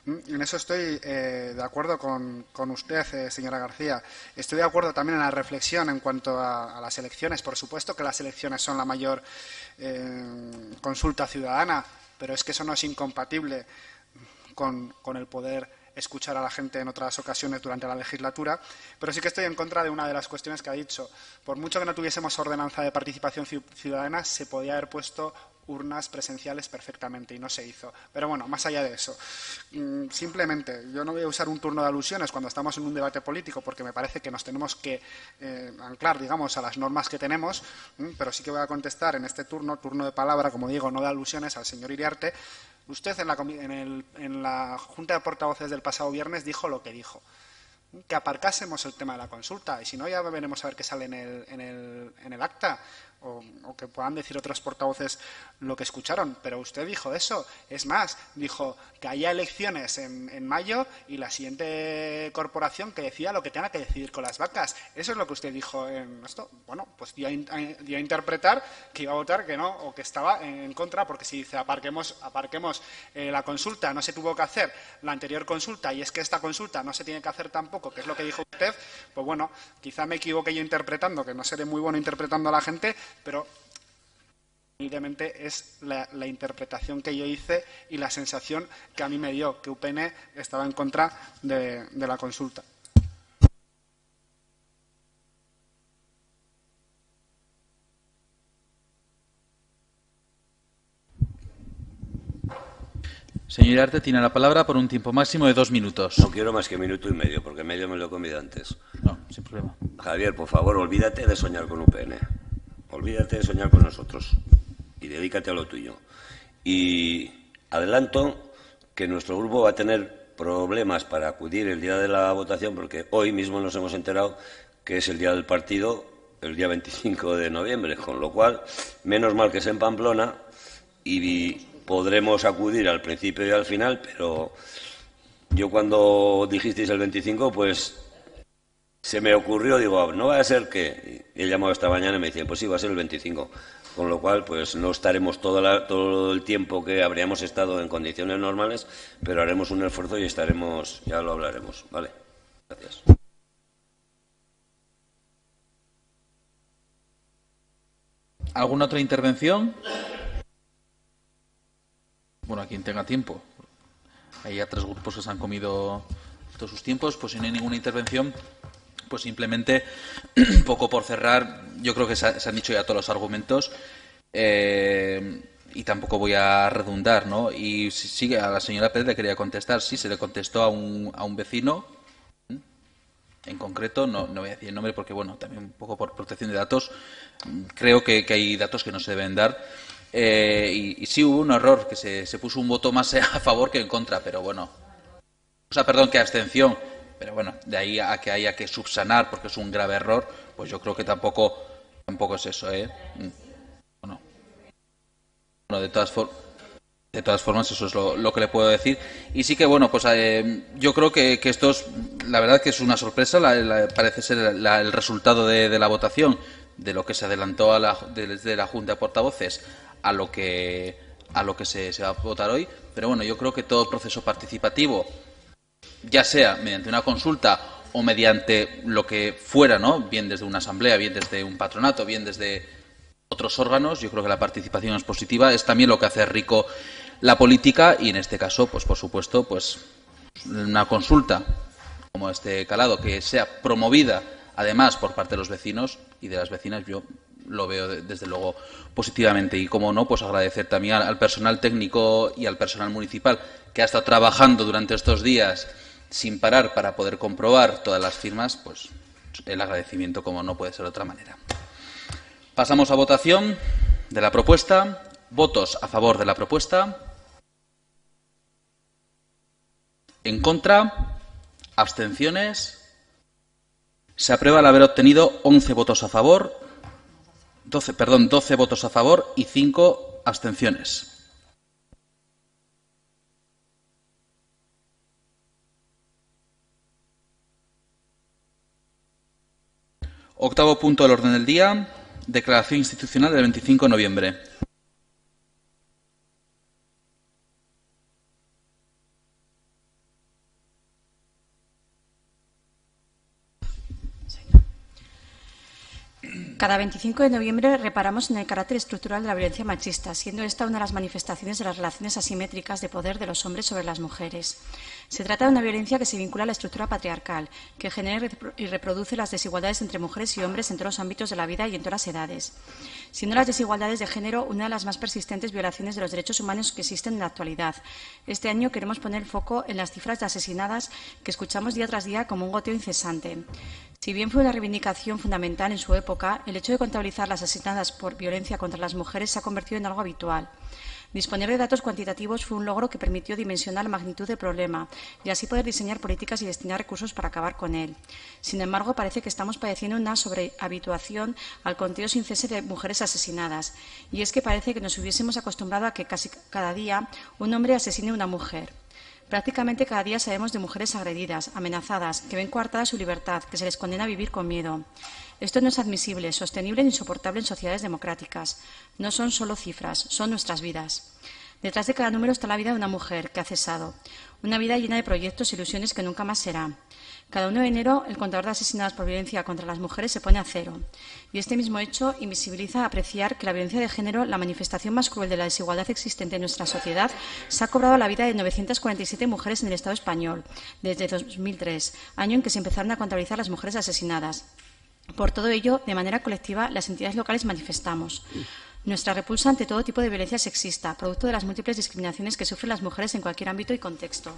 [SPEAKER 7] En eso estoy de acuerdo con usted, señora García. Estoy de acuerdo también en la reflexión en cuanto a las elecciones. Por supuesto que las elecciones son la mayor consulta ciudadana, pero es que eso no es incompatible con el poder escuchar a la gente en otras ocasiones durante la legislatura. Pero sí que estoy en contra de una de las cuestiones que ha dicho. Por mucho que no tuviésemos ordenanza de participación ciudadana, se podía haber puesto urnas presenciales perfectamente y no se hizo. Pero bueno, más allá de eso, simplemente yo no voy a usar un turno de alusiones cuando estamos en un debate político, porque me parece que nos tenemos que anclar, digamos, a las normas que tenemos, pero sí que voy a contestar en este turno de palabra, como digo, no de alusiones, al señor Iriarte. Usted en la Junta de Portavoces del pasado viernes dijo lo que dijo, que aparcásemos el tema de la consulta, y si no ya veremos a ver qué sale en el acta, o que puedan decir otros portavoces lo que escucharon. Pero usted dijo eso. Es más, dijo que haya elecciones en mayo y la siguiente corporación que decida lo que tenga que decidir con las vacas. Eso es lo que usted dijo en esto. Bueno, pues dio a interpretar que iba a votar que no, o que estaba en contra, porque si dice aparquemos la consulta, no se tuvo que hacer la anterior consulta, y es que esta consulta no se tiene que hacer tampoco, que es lo que dijo usted, pues bueno, quizá me equivoqué yo interpretando, que no seré muy bueno interpretando a la gente, pero evidentemente es la interpretación que yo hice y la sensación que a mí me dio, que UPN estaba en contra de la consulta.
[SPEAKER 1] Señor Iriarte, tiene la palabra por un tiempo máximo de 2 minutos.
[SPEAKER 9] No quiero más que minuto y medio, porque medio me lo he comido antes.
[SPEAKER 1] No, sin problema.
[SPEAKER 9] Javier, por favor, olvídate de soñar con UPN. Olvídate de soñar con nosotros. Y dedícate a lo tuyo. Y adelanto que nuestro grupo va a tener problemas para acudir el día de la votación, porque hoy mismo nos hemos enterado que es el día del partido, el día 25 de noviembre, con lo cual, menos mal que es en Pamplona y podremos acudir al principio y al final, pero yo cuando dijisteis el 25, pues se me ocurrió, digo, no va a ser que... Y he llamado esta mañana y me decían, pues sí, va a ser el 25, con lo cual pues no estaremos todo el tiempo que habríamos estado en condiciones normales, pero haremos un esfuerzo y estaremos, ya lo hablaremos, ¿vale? Gracias.
[SPEAKER 1] ¿Alguna otra intervención? Bueno, a quien tenga tiempo. Hay ya 3 grupos que se han comido todos sus tiempos, pues si no hay ninguna intervención, pues simplemente, un poco por cerrar, yo creo que se han dicho ya todos los argumentos y tampoco voy a redundar, ¿no? Y sí, a la señora Pérez le quería contestar, sí, se le contestó a un vecino, en concreto, no voy a decir el nombre porque, bueno, también un poco por protección de datos, creo que hay datos que no se deben dar. Y sí hubo un error, que se puso un voto más a favor que en contra, pero bueno. O sea, perdón, que abstención. Pero bueno, de ahí a que haya que subsanar porque es un grave error, pues yo creo que tampoco es eso, ¿eh? Bueno, de todas formas, eso es lo que le puedo decir. Y sí que, bueno, pues yo creo que esto es, la verdad que es una sorpresa, parece ser el resultado de la votación, de lo que se adelantó desde la Junta de Portavoces a lo que se va a votar hoy. Pero bueno, yo creo que todo proceso participativo, ya sea mediante una consulta o mediante lo que fuera, ¿no? Bien desde una asamblea, bien desde un patronato, bien desde otros órganos, yo creo que la participación es positiva, es también lo que hace rico la política y en este caso, pues por supuesto, pues una consulta como este calado que sea promovida además por parte de los vecinos y de las vecinas, yo lo veo desde luego positivamente y como no, pues agradecer también al personal técnico y al personal municipal que ha estado trabajando durante estos días sin parar para poder comprobar todas las firmas, pues el agradecimiento como no puede ser de otra manera. Pasamos a votación de la propuesta. Votos a favor de la propuesta. En contra. Abstenciones. Se aprueba al haber obtenido 11 votos a favor, 12 votos a favor y 5 abstenciones. Octavo punto del orden del día. Declaración institucional del 25 de noviembre.
[SPEAKER 2] Cada 25 de noviembre reparamos en el carácter estructural de la violencia machista, siendo esta una de las manifestaciones de las relaciones asimétricas de poder de los hombres sobre las mujeres. Se trata de una violencia que se vincula a la estructura patriarcal, que genera y reproduce las desigualdades entre mujeres y hombres en todos los ámbitos de la vida y en todas las edades, siendo las desigualdades de género una de las más persistentes violaciones de los derechos humanos que existen en la actualidad. Este año queremos poner el foco en las cifras de asesinadas que escuchamos día tras día como un goteo incesante. Si bien fue una reivindicación fundamental en su época, el hecho de contabilizar las asesinadas por violencia contra las mujeres se ha convertido en algo habitual. Disponer de datos cuantitativos fue un logro que permitió dimensionar la magnitud del problema y así poder diseñar políticas y destinar recursos para acabar con él. Sin embargo, parece que estamos padeciendo una sobrehabituación al conteo sin cese de mujeres asesinadas. Y es que parece que nos hubiésemos acostumbrado a que casi cada día un hombre asesine a una mujer. Prácticamente cada día sabemos de mujeres agredidas, amenazadas, que ven coartada su libertad, que se les condena a vivir con miedo. Esto no es admisible, sostenible ni soportable en sociedades democráticas. No son solo cifras, son nuestras vidas. Detrás de cada número está la vida de una mujer que ha cesado. Una vida llena de proyectos e ilusiones que nunca más será. Cada 1 de enero, el contador de asesinadas por violencia contra las mujeres se pone a 0. Y este mismo hecho invisibiliza apreciar que la violencia de género, la manifestación más cruel de la desigualdad existente en nuestra sociedad, se ha cobrado la vida de 947 mujeres en el Estado español desde 2003, año en que se empezaron a contabilizar las mujeres asesinadas. Por todo ello, de manera colectiva, las entidades locales manifestamos. Nuestra repulsa ante todo tipo de violencia sexista, producto de las múltiples discriminaciones que sufren las mujeres en cualquier ámbito y contexto.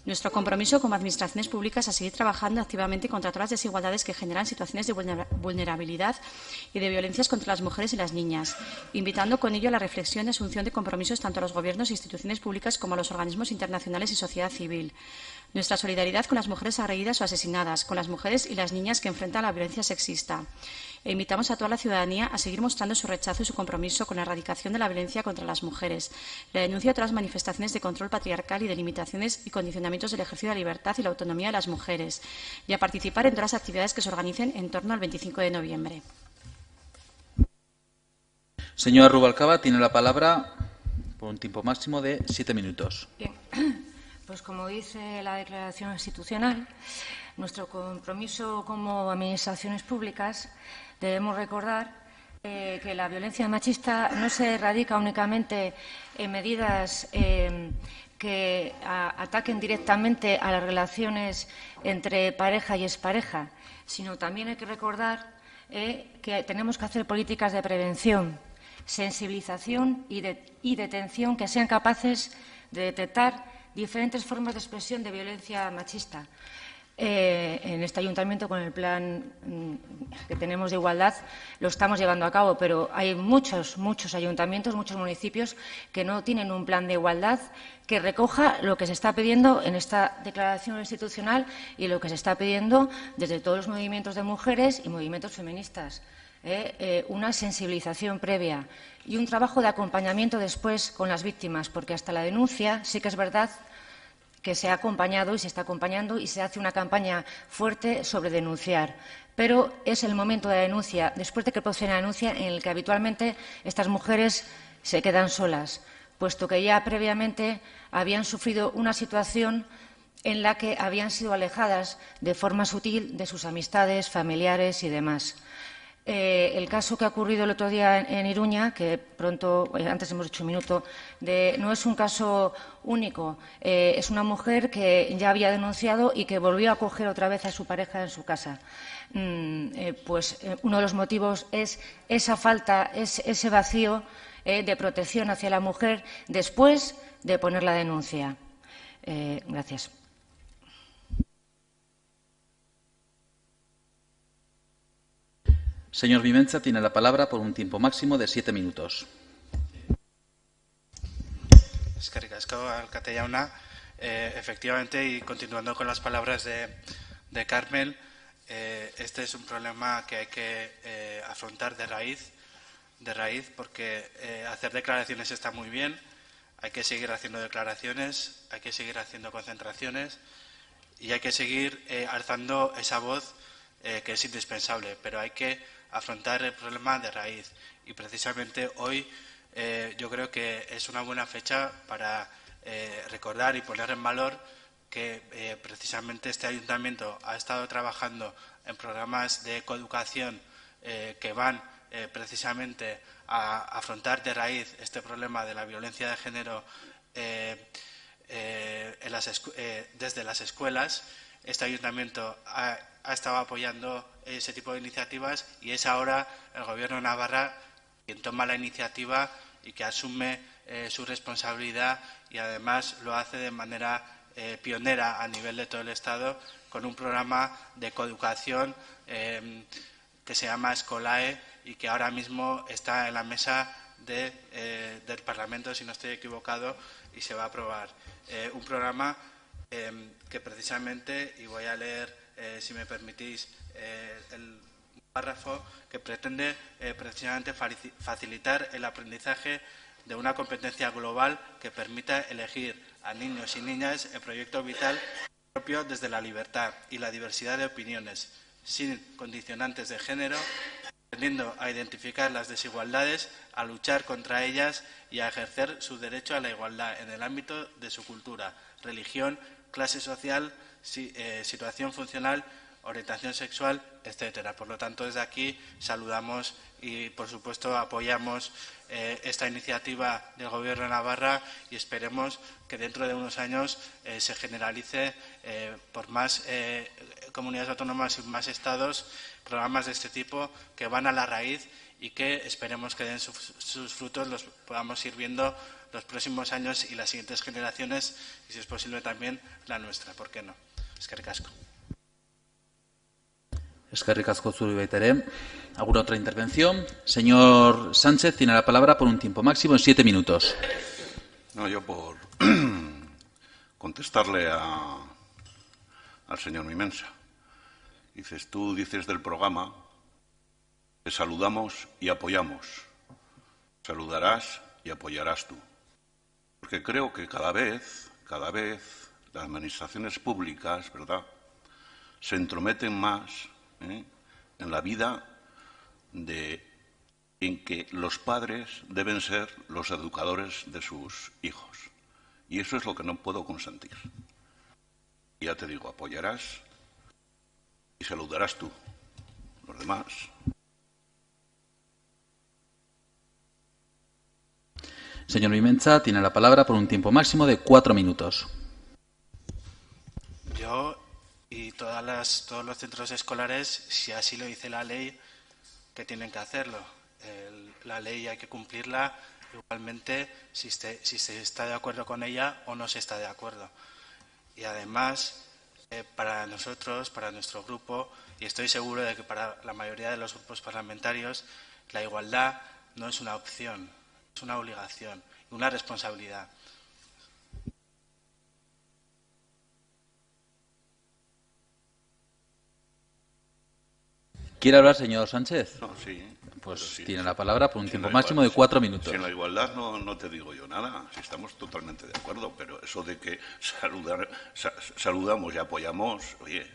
[SPEAKER 2] Nuestro compromiso como administraciones públicas a seguir trabajando activamente contra todas las desigualdades que generan situaciones de vulnerabilidad y de violencias contra las mujeres y las niñas, invitando con ello a la reflexión y asunción de compromisos tanto a los gobiernos e instituciones públicas como a los organismos internacionales y sociedad civil. Nuestra solidaridad con las mujeres agredidas o asesinadas, con las mujeres y las niñas que enfrentan la violencia sexista. E invitamos a toda la ciudadanía a seguir mostrando su rechazo y su compromiso con la erradicación de la violencia contra las mujeres, la denuncia de todas las manifestaciones de control patriarcal y de limitaciones y condicionamientos del ejercicio de la libertad y la autonomía de las mujeres, y a participar en todas las actividades que se organicen en torno al 25 de noviembre.
[SPEAKER 1] Señora Rubalcaba, tiene la palabra por un tiempo máximo de 7 minutos.
[SPEAKER 8] Bien. Pues como dice la declaración institucional, nuestro compromiso como administraciones públicas debemos recordar que la violencia machista no se radica únicamente en medidas que ataquen directamente a las relaciones entre pareja y expareja, sino también hay que recordar que tenemos que hacer políticas de prevención, sensibilización y detención que sean capaces de detectar diferentes formas de expresión de violencia machista. En este ayuntamiento, con el plan que tenemos de igualdad, lo estamos llevando a cabo, pero hay muchos ayuntamientos, muchos municipios que no tienen un plan de igualdad que recoja lo que se está pidiendo en esta declaración institucional y lo que se está pidiendo desde todos los movimientos de mujeres y movimientos feministas. Una sensibilización previa y un trabajo de acompañamiento después con las víctimas, porque hasta la denuncia sí que es verdad que se ha acompañado y se está acompañando y se hace una campaña fuerte sobre denunciar. Pero es el momento de la denuncia, después de que procede la denuncia, en el que habitualmente estas mujeres se quedan solas, puesto que ya previamente habían sufrido una situación en la que habían sido alejadas de forma sutil de sus amistades, familiares y demás. El caso que ha ocurrido el otro día en Iruña, que pronto, antes hemos dicho un minuto, no es un caso único. Es una mujer que ya había denunciado y que volvió a acoger otra vez a su pareja en su casa. Pues uno de los motivos es esa falta, ese vacío de protección hacia la mujer después de poner la denuncia. Gracias.
[SPEAKER 1] Señor Vimenza, tiene la palabra por un tiempo máximo de 7 minutos.
[SPEAKER 10] Eskerrik asko, alkate jauna. Efectivamente, y continuando con las palabras de Carmen, este es un problema que hay que afrontar de raíz, porque hacer declaraciones está muy bien, hay que seguir haciendo declaraciones, hay que seguir haciendo concentraciones y hay que seguir alzando esa voz que es indispensable, pero hay que afrontar el problema de raíz. Y precisamente hoy yo creo que es una buena fecha para recordar y poner en valor que precisamente este ayuntamiento ha estado trabajando en programas de coeducación que van precisamente a afrontar de raíz este problema de la violencia de género desde las escuelas. Este ayuntamiento ha estado apoyando ese tipo de iniciativas y es ahora el Gobierno de Navarra quien toma la iniciativa y que asume su responsabilidad y además lo hace de manera pionera a nivel de todo el Estado con un programa de coeducación que se llama Escolae y que ahora mismo está en la mesa del Parlamento, si no estoy equivocado, y se va a aprobar. Un programa que precisamente, y voy a leer, si me permitís, el párrafo que pretende precisamente facilitar el aprendizaje de una competencia global que permita elegir a niños y niñas el proyecto vital propio desde la libertad y la diversidad de opiniones, sin condicionantes de género, aprendiendo a identificar las desigualdades, a luchar contra ellas y a ejercer su derecho a la igualdad en el ámbito de su cultura, religión, clase social, situación funcional, orientación sexual, etcétera. Por lo tanto, desde aquí saludamos y, por supuesto, apoyamos esta iniciativa del Gobierno de Navarra y esperemos que dentro de unos años se generalice por más comunidades autónomas y más estados programas de este tipo que van a la raíz y que esperemos que den sus frutos, los podamos ir viendo los próximos años y las siguientes generaciones, y si es posible también la nuestra, ¿por qué no? Eskerrik asko.
[SPEAKER 1] Eskerrik asko zuri baita ere. ¿Alguna otra intervención? Señor Sánchez tiene la palabra por un tiempo máximo de 7 minutos.
[SPEAKER 13] No, yo por contestarle al señor Mimensa. Tú dices del programa que saludamos y apoyamos. Saludarás y apoyarás tú. Porque creo que cada vez las administraciones públicas, ¿verdad?, se entrometen más en la vida en que los padres deben ser los educadores de sus hijos. Y eso es lo que no puedo consentir. Ya te digo, apoyarás y saludarás tú. Los demás.
[SPEAKER 1] Señor Mimensa, tiene la palabra por un tiempo máximo de 4 minutos.
[SPEAKER 10] Yo y todos los centros escolares, si así lo dice la ley, que tienen que hacerlo. La ley hay que cumplirla igualmente si se está de acuerdo con ella o no se está de acuerdo. Y además, para nosotros, para nuestro grupo, y estoy seguro de que para la mayoría de los grupos parlamentarios, la igualdad no es una opción, es una obligación, una responsabilidad.
[SPEAKER 1] ¿Quiere hablar, señor Sánchez?
[SPEAKER 13] No, sí.
[SPEAKER 1] Pues
[SPEAKER 13] sí,
[SPEAKER 1] tiene la palabra por un tiempo máximo
[SPEAKER 13] igualdad,
[SPEAKER 1] de 4 minutos.
[SPEAKER 13] Si en la igualdad no te digo yo nada, si estamos totalmente de acuerdo, pero eso de que saludamos y apoyamos, oye,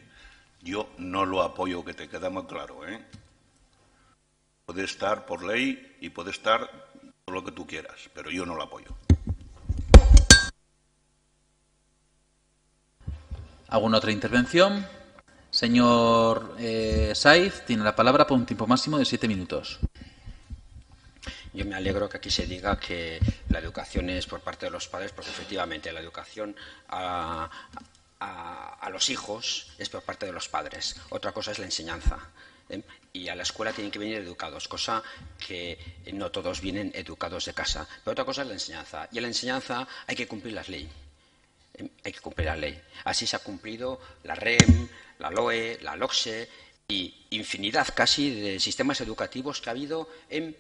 [SPEAKER 13] yo no lo apoyo, que te queda muy claro, ¿eh? Puede estar por ley y puede estar por lo que tú quieras, pero yo no lo apoyo.
[SPEAKER 1] ¿Alguna otra intervención? Señor Saiz, tiene la palabra por un tiempo máximo de 7 minutos.
[SPEAKER 4] Yo me alegro que aquí se diga que la educación es por parte de los padres, porque efectivamente la educación a los hijos es por parte de los padres. Otra cosa es la enseñanza. Y a la escuela tienen que venir educados, cosa que no todos vienen educados de casa. Pero otra cosa es la enseñanza. Y en la enseñanza hay que cumplir las leyes. Hay que cumplir la ley. Así se ha cumplido la REM, la LOE, la LOCSE y infinidad casi de sistemas educativos que ha habido en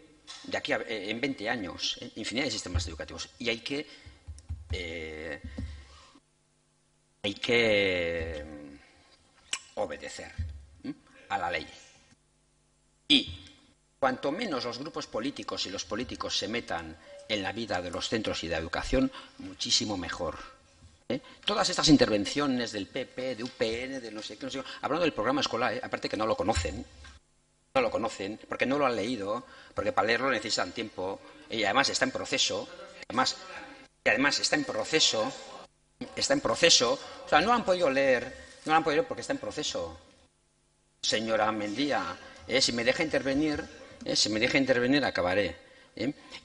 [SPEAKER 4] 20 años. Infinidad de sistemas educativos. Y hay que obedecer a la ley. Y cuanto menos los grupos políticos y los políticos se metan en la vida de los centros y de educación, muchísimo mejor. Todas estas intervenciones del PP, de UPN, de no sé qué, hablando del programa escolar, aparte que no lo conocen, porque no lo han leído, porque para leerlo necesitan tiempo, y además está en proceso, además está en proceso, o sea, no lo han podido leer porque está en proceso. Señora Mendía, si me deja intervenir, acabaré.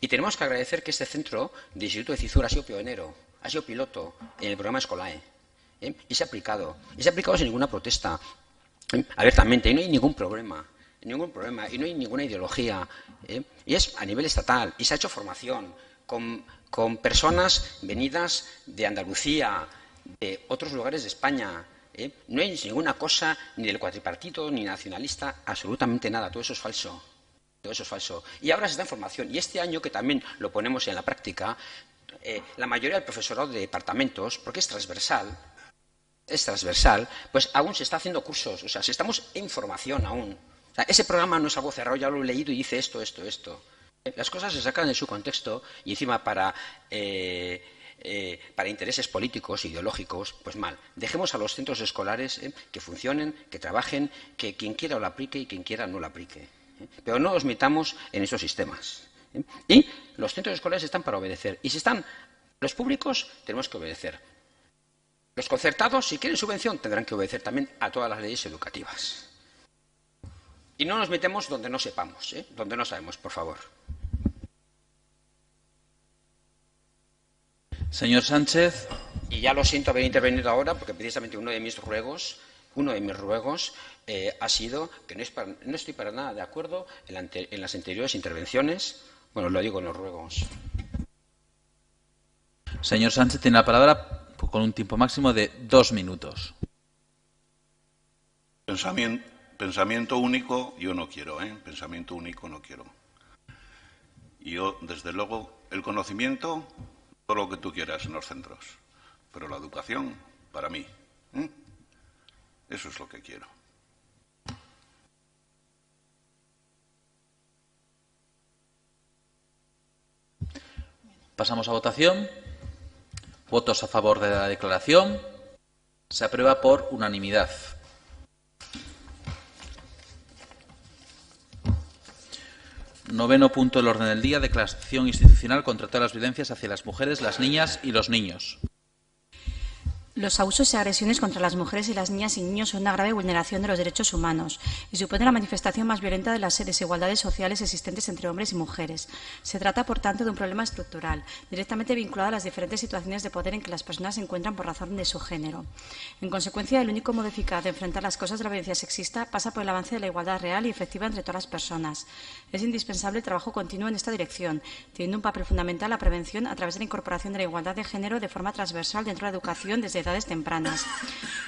[SPEAKER 4] Y tenemos que agradecer que este centro de Instituto de Cizur ha sido pionero, ha sido piloto en el programa Escolae, y se ha aplicado sin ninguna protesta, abiertamente, y no hay ningún problema, y no hay ninguna ideología, y es a nivel estatal, y se ha hecho formación con personas venidas de Andalucía, de otros lugares de España. No hay ninguna cosa ni del cuatripartito ni nacionalista, absolutamente nada, todo eso es falso. Y ahora se está en formación, y este año, que también lo ponemos en la práctica, la mayoría del profesorado de departamentos, porque es transversal, pues aún se está haciendo cursos, o sea, si estamos en formación aún. O sea, ese programa no es algo cerrado, ya lo he leído y dice esto. Las cosas se sacan de su contexto y encima para intereses políticos, ideológicos, pues mal. Dejemos a los centros escolares que funcionen, que trabajen, que quien quiera lo aplique y quien quiera no lo aplique. Pero no nos metamos en esos sistemas. Y los centros escolares están para obedecer. Y si están los públicos, tenemos que obedecer. Los concertados, si quieren subvención, tendrán que obedecer también a todas las leyes educativas. Y no nos metemos donde no sepamos, donde no sabemos, por favor.
[SPEAKER 1] Señor Sánchez.
[SPEAKER 4] Y ya lo siento haber intervenido ahora, porque precisamente uno de mis ruegos uno de mis ruegos ha sido que no estoy para nada de acuerdo en las anteriores intervenciones. Bueno, lo digo en los ruegos.
[SPEAKER 1] Señor Sánchez, tiene la palabra con un tiempo máximo de 2 minutos.
[SPEAKER 13] Pensamiento único yo no quiero, Pensamiento único no quiero. Y yo, desde luego, el conocimiento, todo lo que tú quieras en los centros. Pero la educación, para mí. Eso es lo que quiero.
[SPEAKER 1] Pasamos a votación. Votos a favor de la declaración. Se aprueba por unanimidad. Noveno punto del orden del día, declaración institucional contra todas las violencias hacia las mujeres, las niñas y los niños.
[SPEAKER 2] Los abusos y agresiones contra las mujeres y las niñas y niños son una grave vulneración de los derechos humanos y supone la manifestación más violenta de las desigualdades sociales existentes entre hombres y mujeres. Se trata, por tanto, de un problema estructural, directamente vinculado a las diferentes situaciones de poder en que las personas se encuentran por razón de su género. En consecuencia, el único modo eficaz de enfrentar las causas de la violencia sexista pasa por el avance de la igualdad real y efectiva entre todas las personas. Es indispensable el trabajo continuo en esta dirección, teniendo un papel fundamental la prevención a través de la incorporación de la igualdad de género de forma transversal dentro de la educación desde edades tempranas.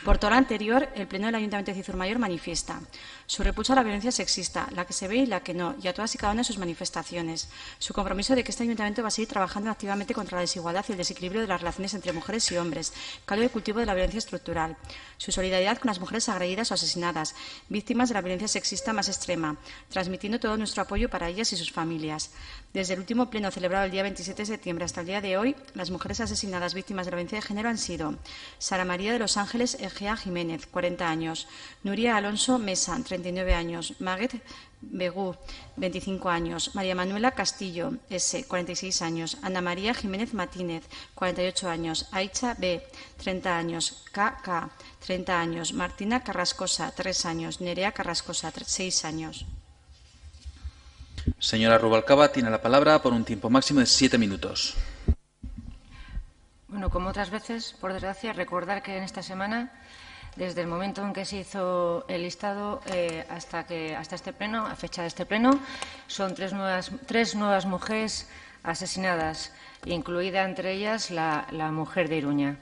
[SPEAKER 2] Por todo lo anterior, el Pleno del Ayuntamiento de Cizur Mayor manifiesta su repulso a la violencia sexista, la que se ve y la que no, y a todas y cada una de sus manifestaciones. Su compromiso de que este Ayuntamiento va a seguir trabajando activamente contra la desigualdad y el desequilibrio de las relaciones entre mujeres y hombres, caldo de cultivo de la violencia estructural. Su solidaridad con las mujeres agredidas o asesinadas, víctimas de la violencia sexista más extrema, transmitiendo todo nuestro apoyo para ellas y sus familias. Desde el último pleno celebrado el día 27 de septiembre hasta el día de hoy, las mujeres asesinadas víctimas de la violencia de género han sido Sara María de los Ángeles Egea Jiménez, 40 años, Nuria Alonso Mesa, 39 años, Maguet Begú, 25 años, María Manuela Castillo, S., 46 años, Ana María Jiménez Martínez, 48 años, Aicha B., 30 años, KK, 30 años, Martina Carrascosa, 3 años, Nerea Carrascosa, 6 años.
[SPEAKER 1] Señora Rubalcaba, tiene la palabra por un tiempo máximo de 7 minutos.
[SPEAKER 8] Bueno, como otras veces, por desgracia, recordar que en esta semana, desde el momento en que se hizo el listado hasta este pleno, a fecha de este pleno, son tres nuevas mujeres asesinadas, incluida entre ellas la mujer de Iruña.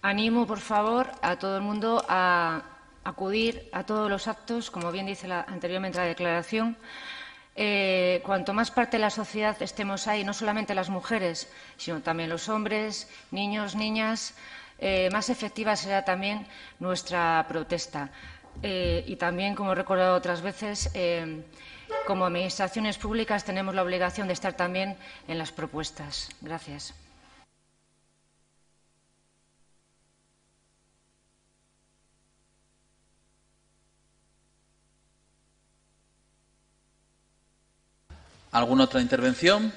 [SPEAKER 8] Animo, por favor, a todo el mundo a acudir a todos los actos, como bien dice anteriormente la declaración. Cuanto más parte de la sociedad estemos ahí, no solamente las mujeres, sino también los hombres, niños, niñas, más efectiva será también nuestra protesta. Y también, como he recordado otras veces, como administraciones públicas tenemos la obligación de estar también en las propuestas. Gracias.
[SPEAKER 1] ¿Alguna otra intervención?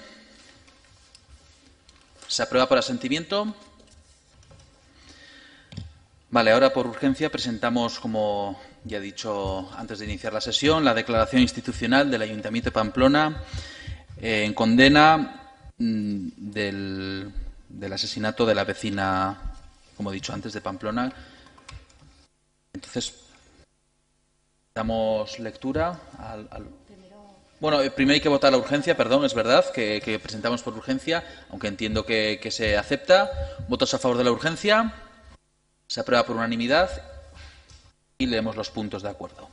[SPEAKER 1] ¿Se aprueba por asentimiento? Vale, ahora por urgencia presentamos, como ya he dicho antes de iniciar la sesión, la declaración institucional del Ayuntamiento de Pamplona en condena del asesinato de la vecina, como he dicho antes, de Pamplona. Entonces, damos lectura al Bueno, primero hay que votar la urgencia, perdón, es verdad, que presentamos por urgencia, aunque entiendo que se acepta. ¿Votos a favor de la urgencia? Se aprueba por unanimidad y leemos los puntos de acuerdo.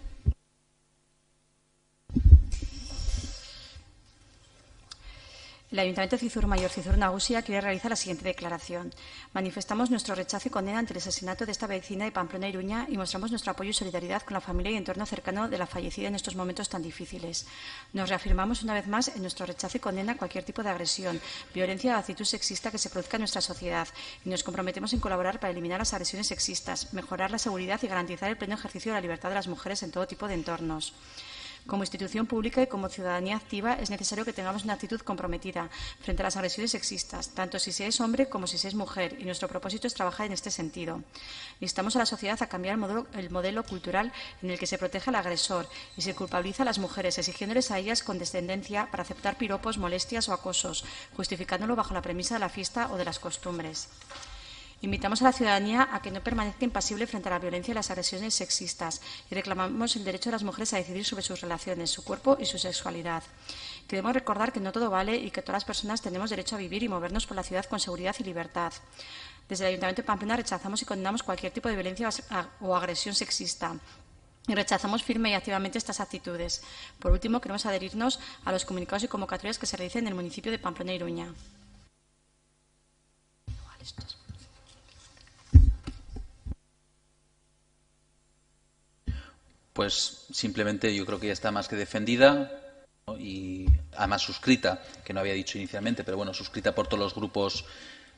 [SPEAKER 2] El Ayuntamiento de Cizur Mayor, Cizur Nagusia, quiere realizar la siguiente declaración. Manifestamos nuestro rechazo y condena ante el asesinato de esta vecina de Pamplona, Iruña, y mostramos nuestro apoyo y solidaridad con la familia y entorno cercano de la fallecida en estos momentos tan difíciles. Nos reafirmamos una vez más en nuestro rechazo y condena a cualquier tipo de agresión, violencia o actitud sexista que se produzca en nuestra sociedad, y nos comprometemos en colaborar para eliminar las agresiones sexistas, mejorar la seguridad y garantizar el pleno ejercicio de la libertad de las mujeres en todo tipo de entornos. Como institución pública y como ciudadanía activa es necesario que tengamos una actitud comprometida frente a las agresiones sexistas, tanto si se es hombre como si se es mujer, y nuestro propósito es trabajar en este sentido. Instamos a la sociedad a cambiar el modelo cultural en el que se protege al agresor y se culpabiliza a las mujeres, exigiéndoles a ellas condescendencia para aceptar piropos, molestias o acosos, justificándolo bajo la premisa de la fiesta o de las costumbres. Invitamos a la ciudadanía a que no permanezca impasible frente a la violencia y las agresiones sexistas y reclamamos el derecho de las mujeres a decidir sobre sus relaciones, su cuerpo y su sexualidad. Queremos recordar que no todo vale y que todas las personas tenemos derecho a vivir y movernos por la ciudad con seguridad y libertad. Desde el Ayuntamiento de Pamplona rechazamos y condenamos cualquier tipo de violencia o agresión sexista. Y rechazamos firme y activamente estas actitudes. Por último, queremos adherirnos a los comunicados y convocatorias que se realicen en el municipio de Pamplona e Iruña.
[SPEAKER 1] Pues simplemente yo creo que ya está más que defendida, ¿no? Y además suscrita, que no había dicho inicialmente, pero bueno, suscrita por todos los grupos,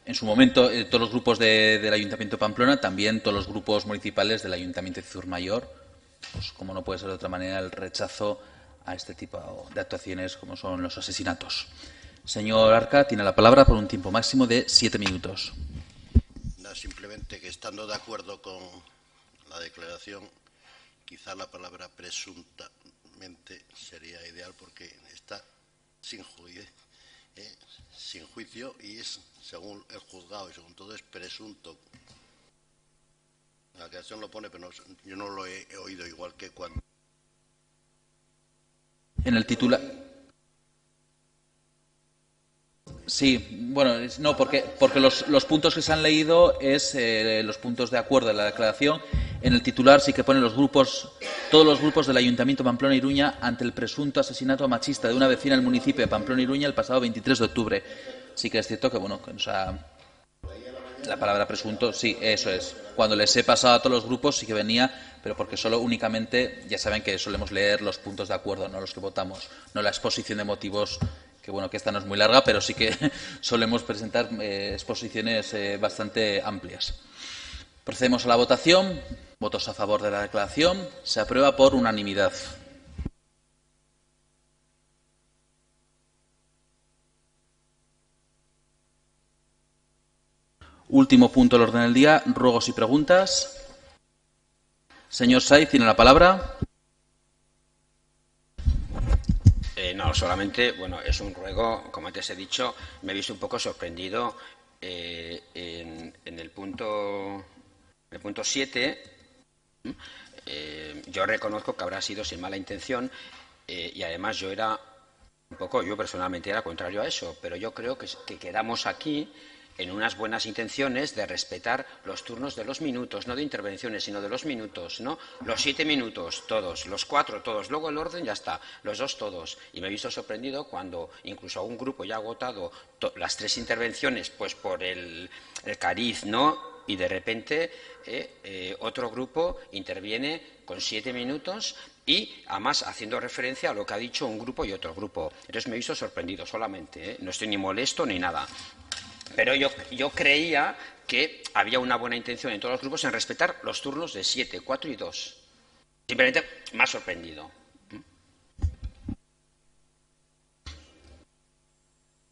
[SPEAKER 1] en su momento, todos los grupos del Ayuntamiento de Pamplona, también todos los grupos municipales del Ayuntamiento de Cizur Mayor. Pues como no puede ser de otra manera, el rechazo a este tipo de actuaciones como son los asesinatos. Señor Arca, tiene la palabra por un tiempo máximo de 7 minutos.
[SPEAKER 14] No, simplemente que estando de acuerdo con la declaración, quizá la palabra presuntamente sería ideal porque está sin juicio y es, según el juzgado y según todo, es presunto. La declaración lo pone, pero no, yo no lo he oído igual que cuando...
[SPEAKER 1] En el titular... Sí, bueno, no, porque los puntos que se han leído es los puntos de acuerdo de la declaración. En el titular sí que pone todos los grupos del Ayuntamiento de Pamplona e Iruña ante el presunto asesinato machista de una vecina del municipio de Pamplona e Iruña el pasado 23 de octubre. Sí que es cierto que, bueno, la palabra presunto, sí, eso es. Cuando les he pasado a todos los grupos sí que venía, pero porque solo únicamente, ya saben que solemos leer los puntos de acuerdo, no los que votamos, no la exposición de motivos, que bueno, que esta no es muy larga, pero sí que solemos presentar exposiciones bastante amplias. Procedemos a la votación. Votos a favor de la declaración. Se aprueba por unanimidad. Último punto del orden del día, ruegos y preguntas. Señor Saiz, tiene la palabra.
[SPEAKER 4] No, solamente, bueno, es un ruego, como antes he dicho, me he visto un poco sorprendido en el punto 7. Yo reconozco que habrá sido sin mala intención y además yo personalmente era contrario a eso, pero yo creo que quedamos aquí en unas buenas intenciones de respetar los turnos de los minutos, no de intervenciones, sino de los minutos, ¿no? Los 7 minutos, todos, los 4, todos, luego el orden ya está, los 2 todos. Y me he visto sorprendido cuando incluso un grupo ya ha agotado las 3 intervenciones, pues por el cariz, ¿no? Y de repente otro grupo interviene con 7 minutos y además haciendo referencia a lo que ha dicho un grupo y otro grupo. Entonces me he visto sorprendido solamente, no estoy ni molesto ni nada. Pero yo creía que había una buena intención en todos los grupos en respetar los turnos de 7, 4 y 2. Simplemente me ha sorprendido.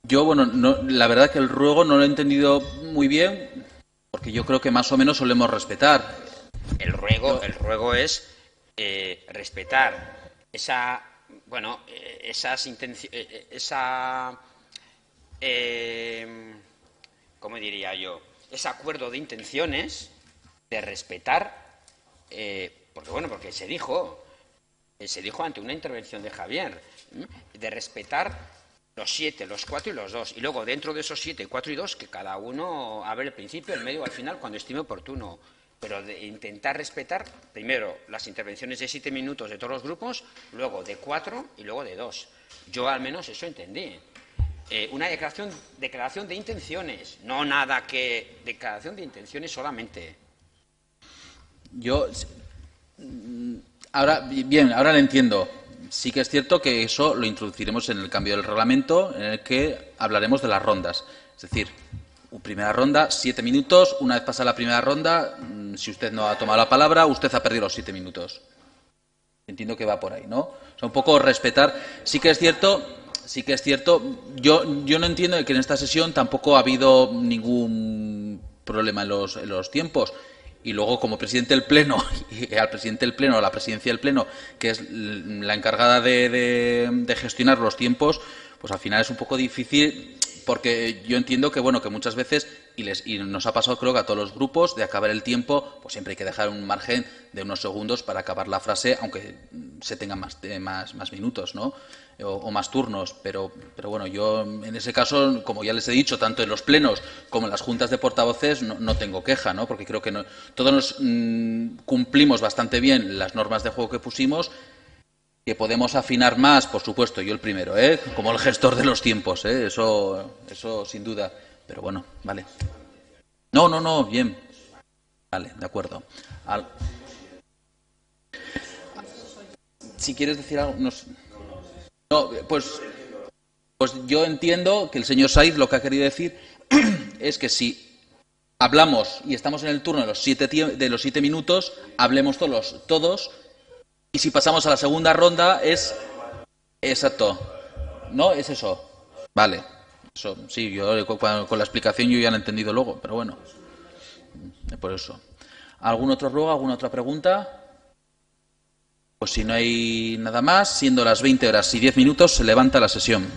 [SPEAKER 1] Yo, bueno, la verdad que el ruego no lo he entendido muy bien, porque yo creo que más o menos solemos respetar.
[SPEAKER 4] El ruego es respetar esas intenciones, ¿cómo diría yo? Ese acuerdo de intenciones de respetar, porque se dijo ante una intervención de Javier, de respetar los 7, los 4 y los 2. Y luego, dentro de esos 7, 4 y 2, que cada uno hable el principio, el medio o al final, cuando estime oportuno. Pero de intentar respetar, primero, las intervenciones de 7 minutos de todos los grupos, luego de 4 y luego de 2. Yo al menos eso entendí. Una declaración de intenciones, no nada que declaración de intenciones solamente.
[SPEAKER 1] Ahora le entiendo. Sí que es cierto que eso lo introduciremos en el cambio del reglamento, en el que hablaremos de las rondas. Es decir, primera ronda, 7 minutos. Una vez pasada la primera ronda, si usted no ha tomado la palabra, usted ha perdido los 7 minutos. Entiendo que va por ahí, ¿no? O sea, un poco respetar. Sí que es cierto, yo no entiendo que en esta sesión tampoco ha habido ningún problema en los tiempos. Y luego, como presidente del Pleno, y al presidente del Pleno, la presidencia del Pleno, que es la encargada de gestionar los tiempos, pues al final es un poco difícil, porque yo entiendo que, bueno, que muchas veces y nos ha pasado, creo que a todos los grupos, de acabar el tiempo, pues siempre hay que dejar un margen de unos segundos para acabar la frase, aunque se tengan más minutos, ¿no? O más turnos. Pero bueno, yo en ese caso, como ya les he dicho, tanto en los plenos como en las juntas de portavoces, no tengo queja, ¿no? Porque creo que todos nos cumplimos bastante bien las normas de juego que pusimos. Que podemos afinar más, por supuesto, yo el primero, como el gestor de los tiempos, eso sin duda. Pero bueno, vale. No, bien. Vale, de acuerdo. Si quieres decir algo... No, pues yo entiendo que el señor Saiz lo que ha querido decir es que si hablamos y estamos en el turno de los 7 minutos, hablemos todos. Y si pasamos a la segunda ronda es... Exacto. ¿No? Es eso. Vale. Eso, sí, yo con la explicación yo ya lo he entendido luego, pero bueno. Por eso. ¿Algún otro ruego? ¿Alguna otra pregunta? Pues si no hay nada más, siendo las 20 horas y 10 minutos, se levanta la sesión.